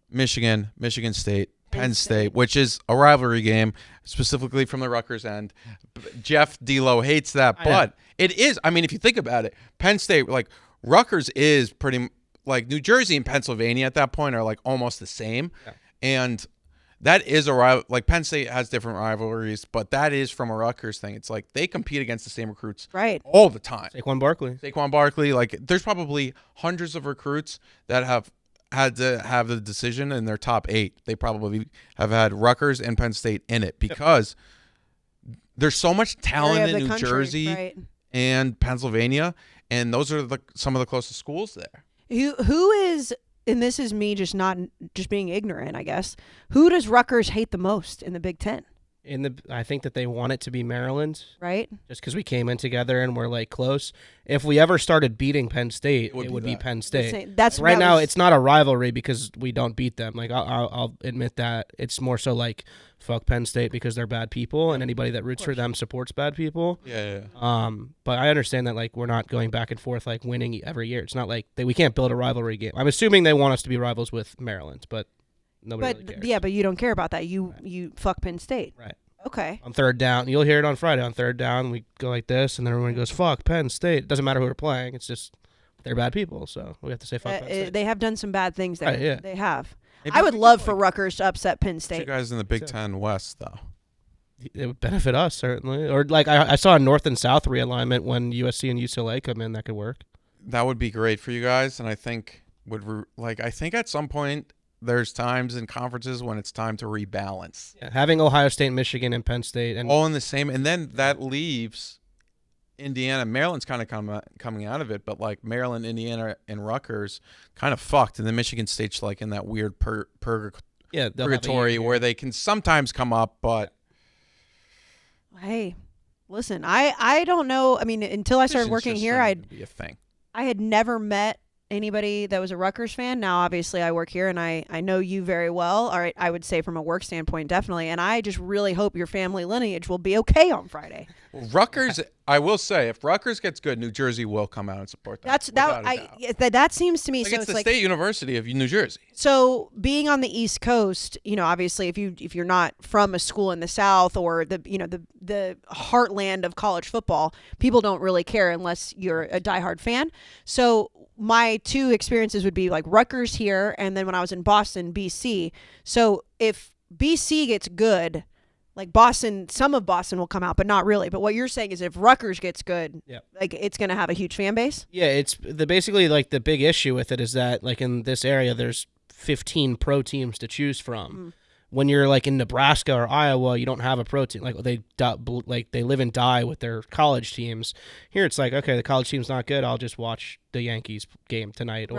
S2: Michigan, Michigan State, Penn State, which is a rivalry game, specifically from the Rutgers end. Jeff D'Lo hates that, but it is. I mean, if you think about it, Penn State, like Rutgers is pretty like New Jersey and Pennsylvania at that point are like almost the same, and. That is a rival. Like Penn State has different rivalries, but that is from a Rutgers thing. It's like they compete against the same recruits all the time.
S7: Saquon Barkley. Like
S2: there's probably hundreds of recruits that have had to have the decision in their top 8. They probably have had Rutgers and Penn State in it because there's so much talent in New Jersey and Pennsylvania, and those are some of the closest schools there.
S1: Who is? And this is me just being ignorant, I guess. Who does Rutgers hate the most in the Big Ten?
S7: I think that they want it to be Maryland,
S1: right?
S7: Just because we came in together and we're like close. If we ever started beating Penn State, it would be Penn State.
S1: That's
S7: right now. It's not a rivalry because we don't beat them. Like I'll admit that it's more so like fuck Penn State because they're bad people, and anybody that roots for them supports bad people.
S2: Yeah.
S7: But I understand that like we're not going back and forth like winning every year. It's not like we can't build a rivalry game. I'm assuming they want us to be rivals with Maryland, but nobody really cares.
S1: Yeah, but you don't care about that. You fuck Penn State.
S7: Right.
S1: Okay.
S7: On third down, you'll hear it on Friday. On third down, we go like this, and then everyone goes, fuck Penn State. It doesn't matter who we're playing. It's just they're bad people, so we have to say fuck Penn State.
S1: They have done some bad things there.
S7: Right, yeah.
S1: They have.
S2: Maybe
S1: I would love for Rutgers to upset Penn
S2: You
S1: State.
S2: guys in the Big Ten West, though.
S7: It would benefit us, certainly. Or like I saw a North and South realignment when USC and UCLA come in. That could work.
S2: That would be great for you guys, and I think I think at some point there's times in conferences when it's time to rebalance.
S7: Yeah, having Ohio State, Michigan, and Penn State, and
S2: all in the same, and then that leaves Indiana. Maryland's kind of coming out of it, but like Maryland, Indiana, and Rutgers kind of fucked, and then Michigan State's like in that weird purgatory where they can sometimes come up, but
S1: Hey, listen, I don't know. I mean, until I started working here,
S2: be a thing.
S1: I had never met anybody that was a Rutgers fan. Now, obviously, I work here, and I know you very well. All right, I would say from a work standpoint, definitely. And I just really hope your family lineage will be okay on Friday.
S2: Well, Rutgers, I will say, if Rutgers gets good, New Jersey will come out and support them.
S1: That seems to me.
S2: Like
S1: so
S2: it's the
S1: like
S2: State University of New Jersey.
S1: So being on the East Coast, obviously, if you're not from a school in the South or the heartland of college football, people don't really care unless you're a diehard fan. So my two experiences would be like Rutgers here, and then when I was in Boston, BC. So if BC gets good, like Boston, some of Boston will come out, but not really. But what you're saying is if Rutgers gets good, like it's going to have a huge fan base?
S7: Yeah, it's basically like the big issue with it is that like in this area, there's 15 pro teams to choose from.
S1: Mm.
S7: When you're like in Nebraska or Iowa, you don't have a pro team. Like they live and die with their college teams. Here it's like, okay, the college team's not good. I'll just watch the Yankees game tonight or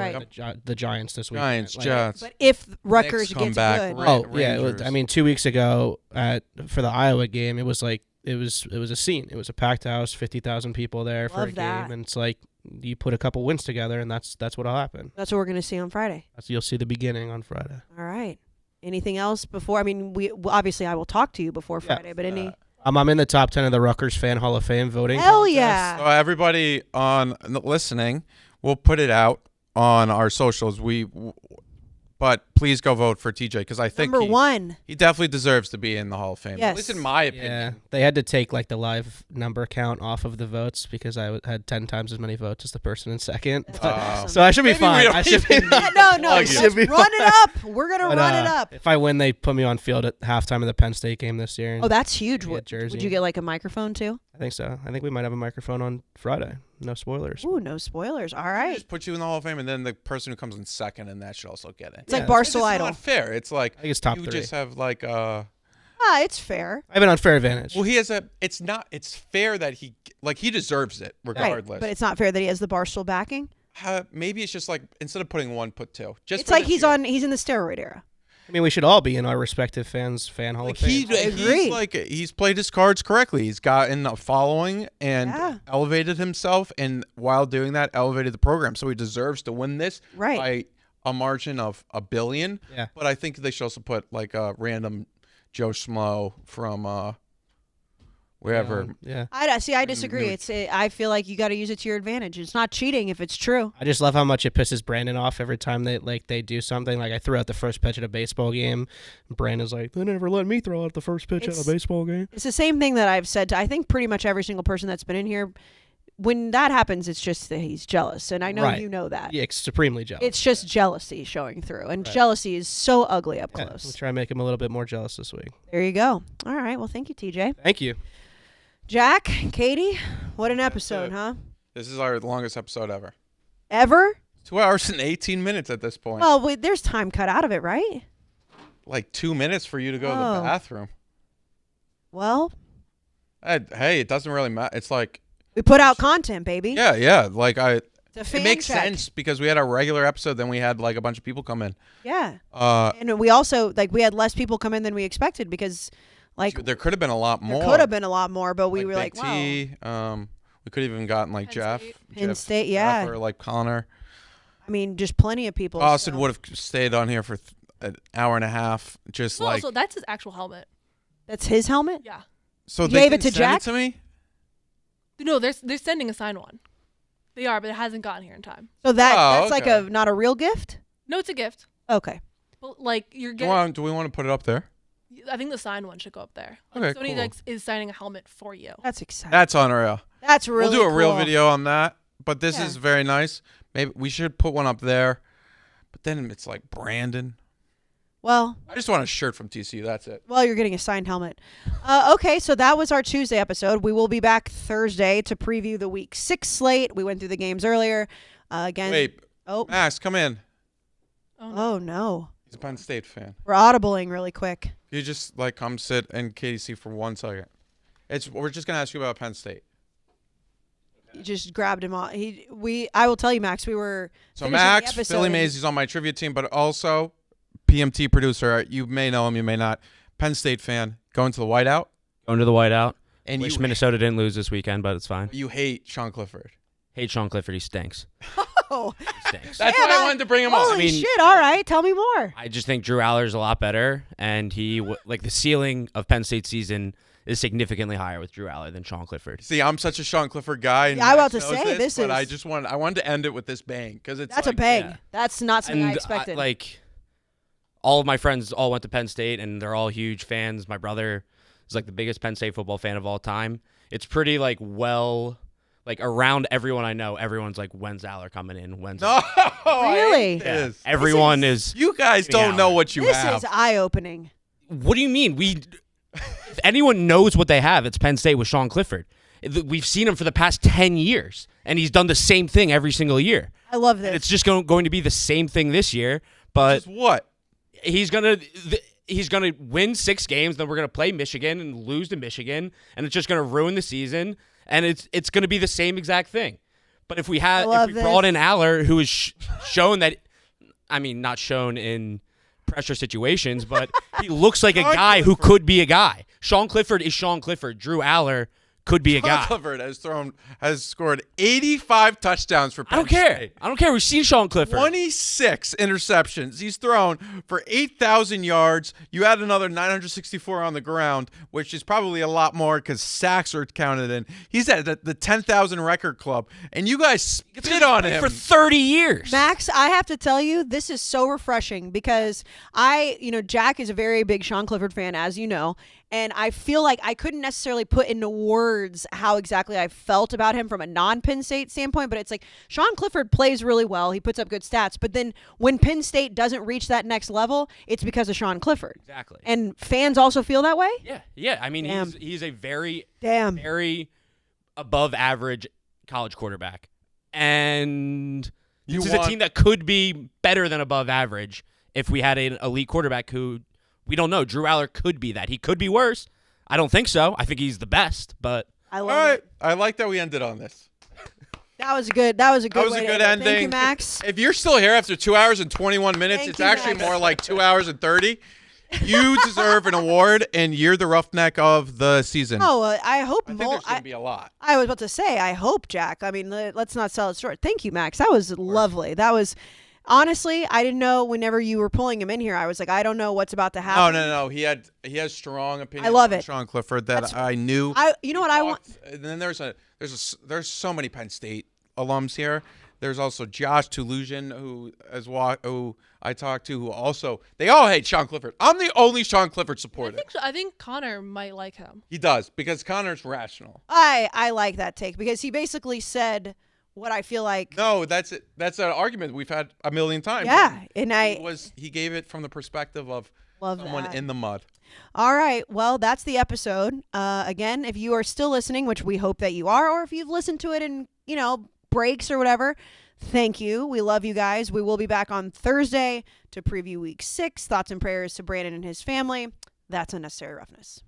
S7: the Giants this week.
S2: Jets.
S1: But if Rutgers gets good,
S2: Rangers.
S7: I mean, 2 weeks ago for the Iowa game, it was like it was a scene. It was a packed house, 50,000 people there for a game, and it's like you put a couple wins together, and that's what'll happen.
S1: That's what we're going to see on Friday.
S7: You'll see the beginning on Friday.
S1: All right. Anything else before? I mean, obviously I will talk to you before Friday, but any?
S7: I'm in the top 10 of the Rutgers Fan Hall of Fame voting.
S1: Hell
S7: contest.
S1: yeah!
S2: So everybody on listening, we'll put it out on our socials. But please go vote for TJ because I think
S1: number one.
S2: He definitely deserves to be in the Hall of Fame.
S1: Yes.
S2: At least in my opinion.
S7: Yeah, they had to take like the live number count off of the votes because I had 10 times as many votes as the person in second.
S1: Awesome.
S7: So I should be fine. I should be.
S1: No. Let's run it up. We're gonna run it up.
S7: If I win, they put me on field at halftime of the Penn State game this year.
S1: Oh, that's huge. Would
S7: jersey.
S1: you get like a microphone too?
S7: I think so. I think we might have a microphone on Friday. No spoilers.
S1: Ooh, no spoilers. All right.
S2: Just put you in the Hall of Fame, and then the person who comes in second, and that should also get it.
S1: It's like Barstool Idol.
S2: It's not fair. It's like
S7: I think it's top
S2: you
S7: 3.
S2: just have like
S1: it's fair.
S7: I have an unfair advantage.
S2: Well, he has a. It's not. It's fair that he deserves it regardless.
S1: Right, but it's not fair that he has the Barstool backing.
S2: Maybe it's just like instead of putting 1, put 2. Just
S1: it's like he's in the steroid era.
S7: I mean, we should all be in our respective fan Hall of Fame.
S2: He's played his cards correctly. He's gotten a following and elevated himself, and while doing that, elevated the program. So he deserves to win this by a margin of $1 billion.
S7: Yeah.
S2: But I think they should also put like a random Joe Schmo from wherever.
S7: Yeah.
S1: I disagree. I feel like you got to use it to your advantage. It's not cheating if it's true.
S7: I just love how much it pisses Brandon off every time they do something. Like I threw out the first pitch at a baseball game. Brandon's like, they never let me throw out the first pitch at a baseball game.
S1: It's the same thing that I've said to I think pretty much every single person that's been in here. When that happens, it's just that he's jealous, and I know you know that.
S7: Yeah, supremely jealous.
S1: It's just jealousy showing through, and jealousy is so ugly up close.
S7: We'll try and make him a little bit more jealous this week.
S1: There you go. All right. Well, thank you, TJ.
S7: Thank you.
S1: Jack, Katie, what an episode, huh?
S2: This is our longest episode ever.
S1: Ever?
S2: 2 hours and 18 minutes at this point.
S1: Well, wait, there's time cut out of it, right?
S2: Like 2 minutes for you to go to the bathroom.
S1: Well.
S2: Hey, it doesn't really matter. It's like.
S1: We put out content, baby.
S2: Yeah. Like it makes
S1: check.
S2: sense because we had a regular episode, then we had like a bunch of people come in.
S1: Yeah. And we also we had less people come in than we expected because
S2: there could have been a lot more.
S1: There could have been a lot more, but we were like, wow.
S2: We could have even gotten like
S1: Penn State, yeah.
S2: Or like Connor.
S1: I mean, just plenty of people.
S2: Austin would have stayed on here for an hour and a half.
S3: So that's his actual helmet.
S1: That's his helmet?
S3: Yeah.
S2: So
S1: you
S2: they
S1: gave
S2: didn't
S1: it to
S2: send
S1: Jack?
S2: It to me?
S3: No, they're sending a signed one. They are, but it hasn't gotten here in time.
S1: So that's like not a real gift?
S3: No, it's a gift.
S1: Okay.
S3: Well, like you're getting.
S2: Do we want to put it up there?
S3: I think the signed one should go up there.
S2: Okay,
S3: Sony
S2: cool.
S3: is signing a helmet for you.
S1: That's exciting.
S2: That's unreal.
S1: That's really
S2: We'll do a real
S1: cool.
S2: video on that. But this
S1: Yeah.
S2: is very nice. Maybe we should put one up there. But then it's like Brandon.
S1: Well,
S2: I just want a shirt from TCU. That's it.
S1: you're getting a signed helmet. Okay, so that was our Tuesday episode. We will be back Thursday to preview the Week 6 slate. We went through the games earlier. Again.
S2: Wait.
S1: Oh.
S2: Max, come in.
S1: Oh, no.
S2: He's a Penn State fan.
S1: We're audibling really quick.
S2: You just like come sit in KDC for 1 second. We're just gonna ask you about Penn State.
S1: You just grabbed him on. I will tell you, Max, we were
S2: So
S1: finishing
S2: Max,
S1: the episode
S2: Philly
S1: and-
S2: Mays, he's on my trivia team, but also PMT producer. You may know him, you may not. Penn State fan, going to the whiteout.
S8: Going to the whiteout.
S2: And
S8: Wish Minnesota didn't lose this weekend, but it's fine.
S2: You hate Sean Clifford.
S8: Hate Sean Clifford. He stinks.
S1: Oh,
S8: He stinks.
S2: That's
S1: Man,
S2: why I wanted to bring him up.
S1: holy shit. All right. Tell me more.
S8: I just think Drew Aller's a lot better, and like the ceiling of Penn State's season is significantly higher with Drew Aller than Sean Clifford.
S2: See, I'm such a Sean Clifford guy. And
S1: Yeah, I was
S2: Max
S1: about to
S2: knows
S1: say, this
S2: but
S1: is-
S2: I wanted to end it with this bang because it's
S1: That's
S2: like,
S1: a bang.
S8: yeah.
S1: That's not something I
S8: And
S1: expected.
S8: all of my friends all went to Penn State, and they're all huge fans. My brother is like the biggest Penn State football fan of all time. It's pretty around everyone I know, everyone's like, when's Aller coming in? When's
S2: No, I
S1: Really?
S2: hate this.
S8: everyone is.
S2: You guys don't
S8: Aller.
S2: know what you
S1: this
S2: have.
S1: is eye-opening.
S8: What do you mean? If anyone knows what they have, it's Penn State with Sean Clifford. We've seen him for the past 10 years, and he's done the same thing every single year.
S1: I love this.
S8: And it's just going to be the same thing this year, but
S2: Just what?
S8: he's gonna win 6 games, then we're gonna play Michigan and lose to Michigan, and it's just gonna ruin the season, and it's gonna be the same exact thing. But if we
S1: love
S8: brought
S1: this.
S8: in Aller, who is shown that, I mean, not shown in pressure situations, but he looks like a
S2: Sean
S8: guy who
S2: Clifford.
S8: could be a guy. Sean Clifford is Sean Clifford. Drew Aller could be a
S2: Sean
S8: guy.
S2: Clifford has scored 85 touchdowns for Penn
S8: I don't care.
S2: State.
S8: I don't care. We've seen Sean Clifford.
S2: 26 interceptions. He's thrown for 8,000 yards. You add another 964 on the ground, which is probably a lot more because sacks are counted in. He's at the 10,000 record club, and you guys spit on him.
S8: for 30 years.
S1: Max, I have to tell you, this is so refreshing because Jack is a very big Sean Clifford fan, as you know, and I feel like I couldn't necessarily put into words how exactly I felt about him from a non-Penn State standpoint, but it's like Sean Clifford plays really well. He puts up good stats, but then when Penn State doesn't reach that next level, it's because of Sean Clifford.
S8: Exactly.
S1: And fans also feel that way?
S8: Yeah. I mean,
S1: Damn.
S8: he's a very,
S1: Damn.
S8: very above average college quarterback. And
S2: You
S8: this is a
S2: want-
S8: team that could be better than above average if we had an elite quarterback who we don't know. Drew Aller could be that. He could be worse. I don't think so. I think he's the best, but
S1: I
S2: All
S1: love
S2: right.
S1: it.
S2: I like that we ended on this.
S1: That was good. That was a good
S2: That was
S1: way
S2: a
S1: to
S2: good
S1: end it. Thank you,
S2: ending.
S1: Max.
S2: If you're still here after 2 hours and 21 minutes,
S1: Thank
S2: it's
S1: you,
S2: actually
S1: Max.
S2: more like 2 hours and 30. You deserve an award, and you're the roughneck of the season.
S1: Oh, I hope
S2: I think there's going to be a lot.
S1: I was about to say, I hope, Jack. I mean, let's not sell it short. Thank you, Max. That was lovely. That was, honestly, I didn't know whenever you were pulling him in here, I was like, I don't know what's about to happen.
S2: No. He has strong opinions.
S1: I love
S2: on
S1: it.
S2: Sean Clifford that
S1: That's-
S2: I knew.
S1: You know what I want?
S2: And then there's so many Penn State alums here. There's also Josh Toulousian who I talked to, who also they all hate Sean Clifford. I'm the only Sean Clifford supporter.
S3: I think Connor might like him.
S2: He does because Connor's rational.
S1: I like that take because he basically said what I feel like.
S2: No, that's it. That's an argument we've had a million times.
S1: Yeah, and
S2: He gave it from the perspective of
S1: Love
S2: someone
S1: that.
S2: in the mud.
S1: All right. Well, that's the episode. Again, if you are still listening, which we hope that you are, or if you've listened to it in, breaks or whatever, thank you. We love you guys. We will be back on Thursday to preview Week 6. Thoughts and prayers to Brandon and his family. That's Unnecessary Roughness.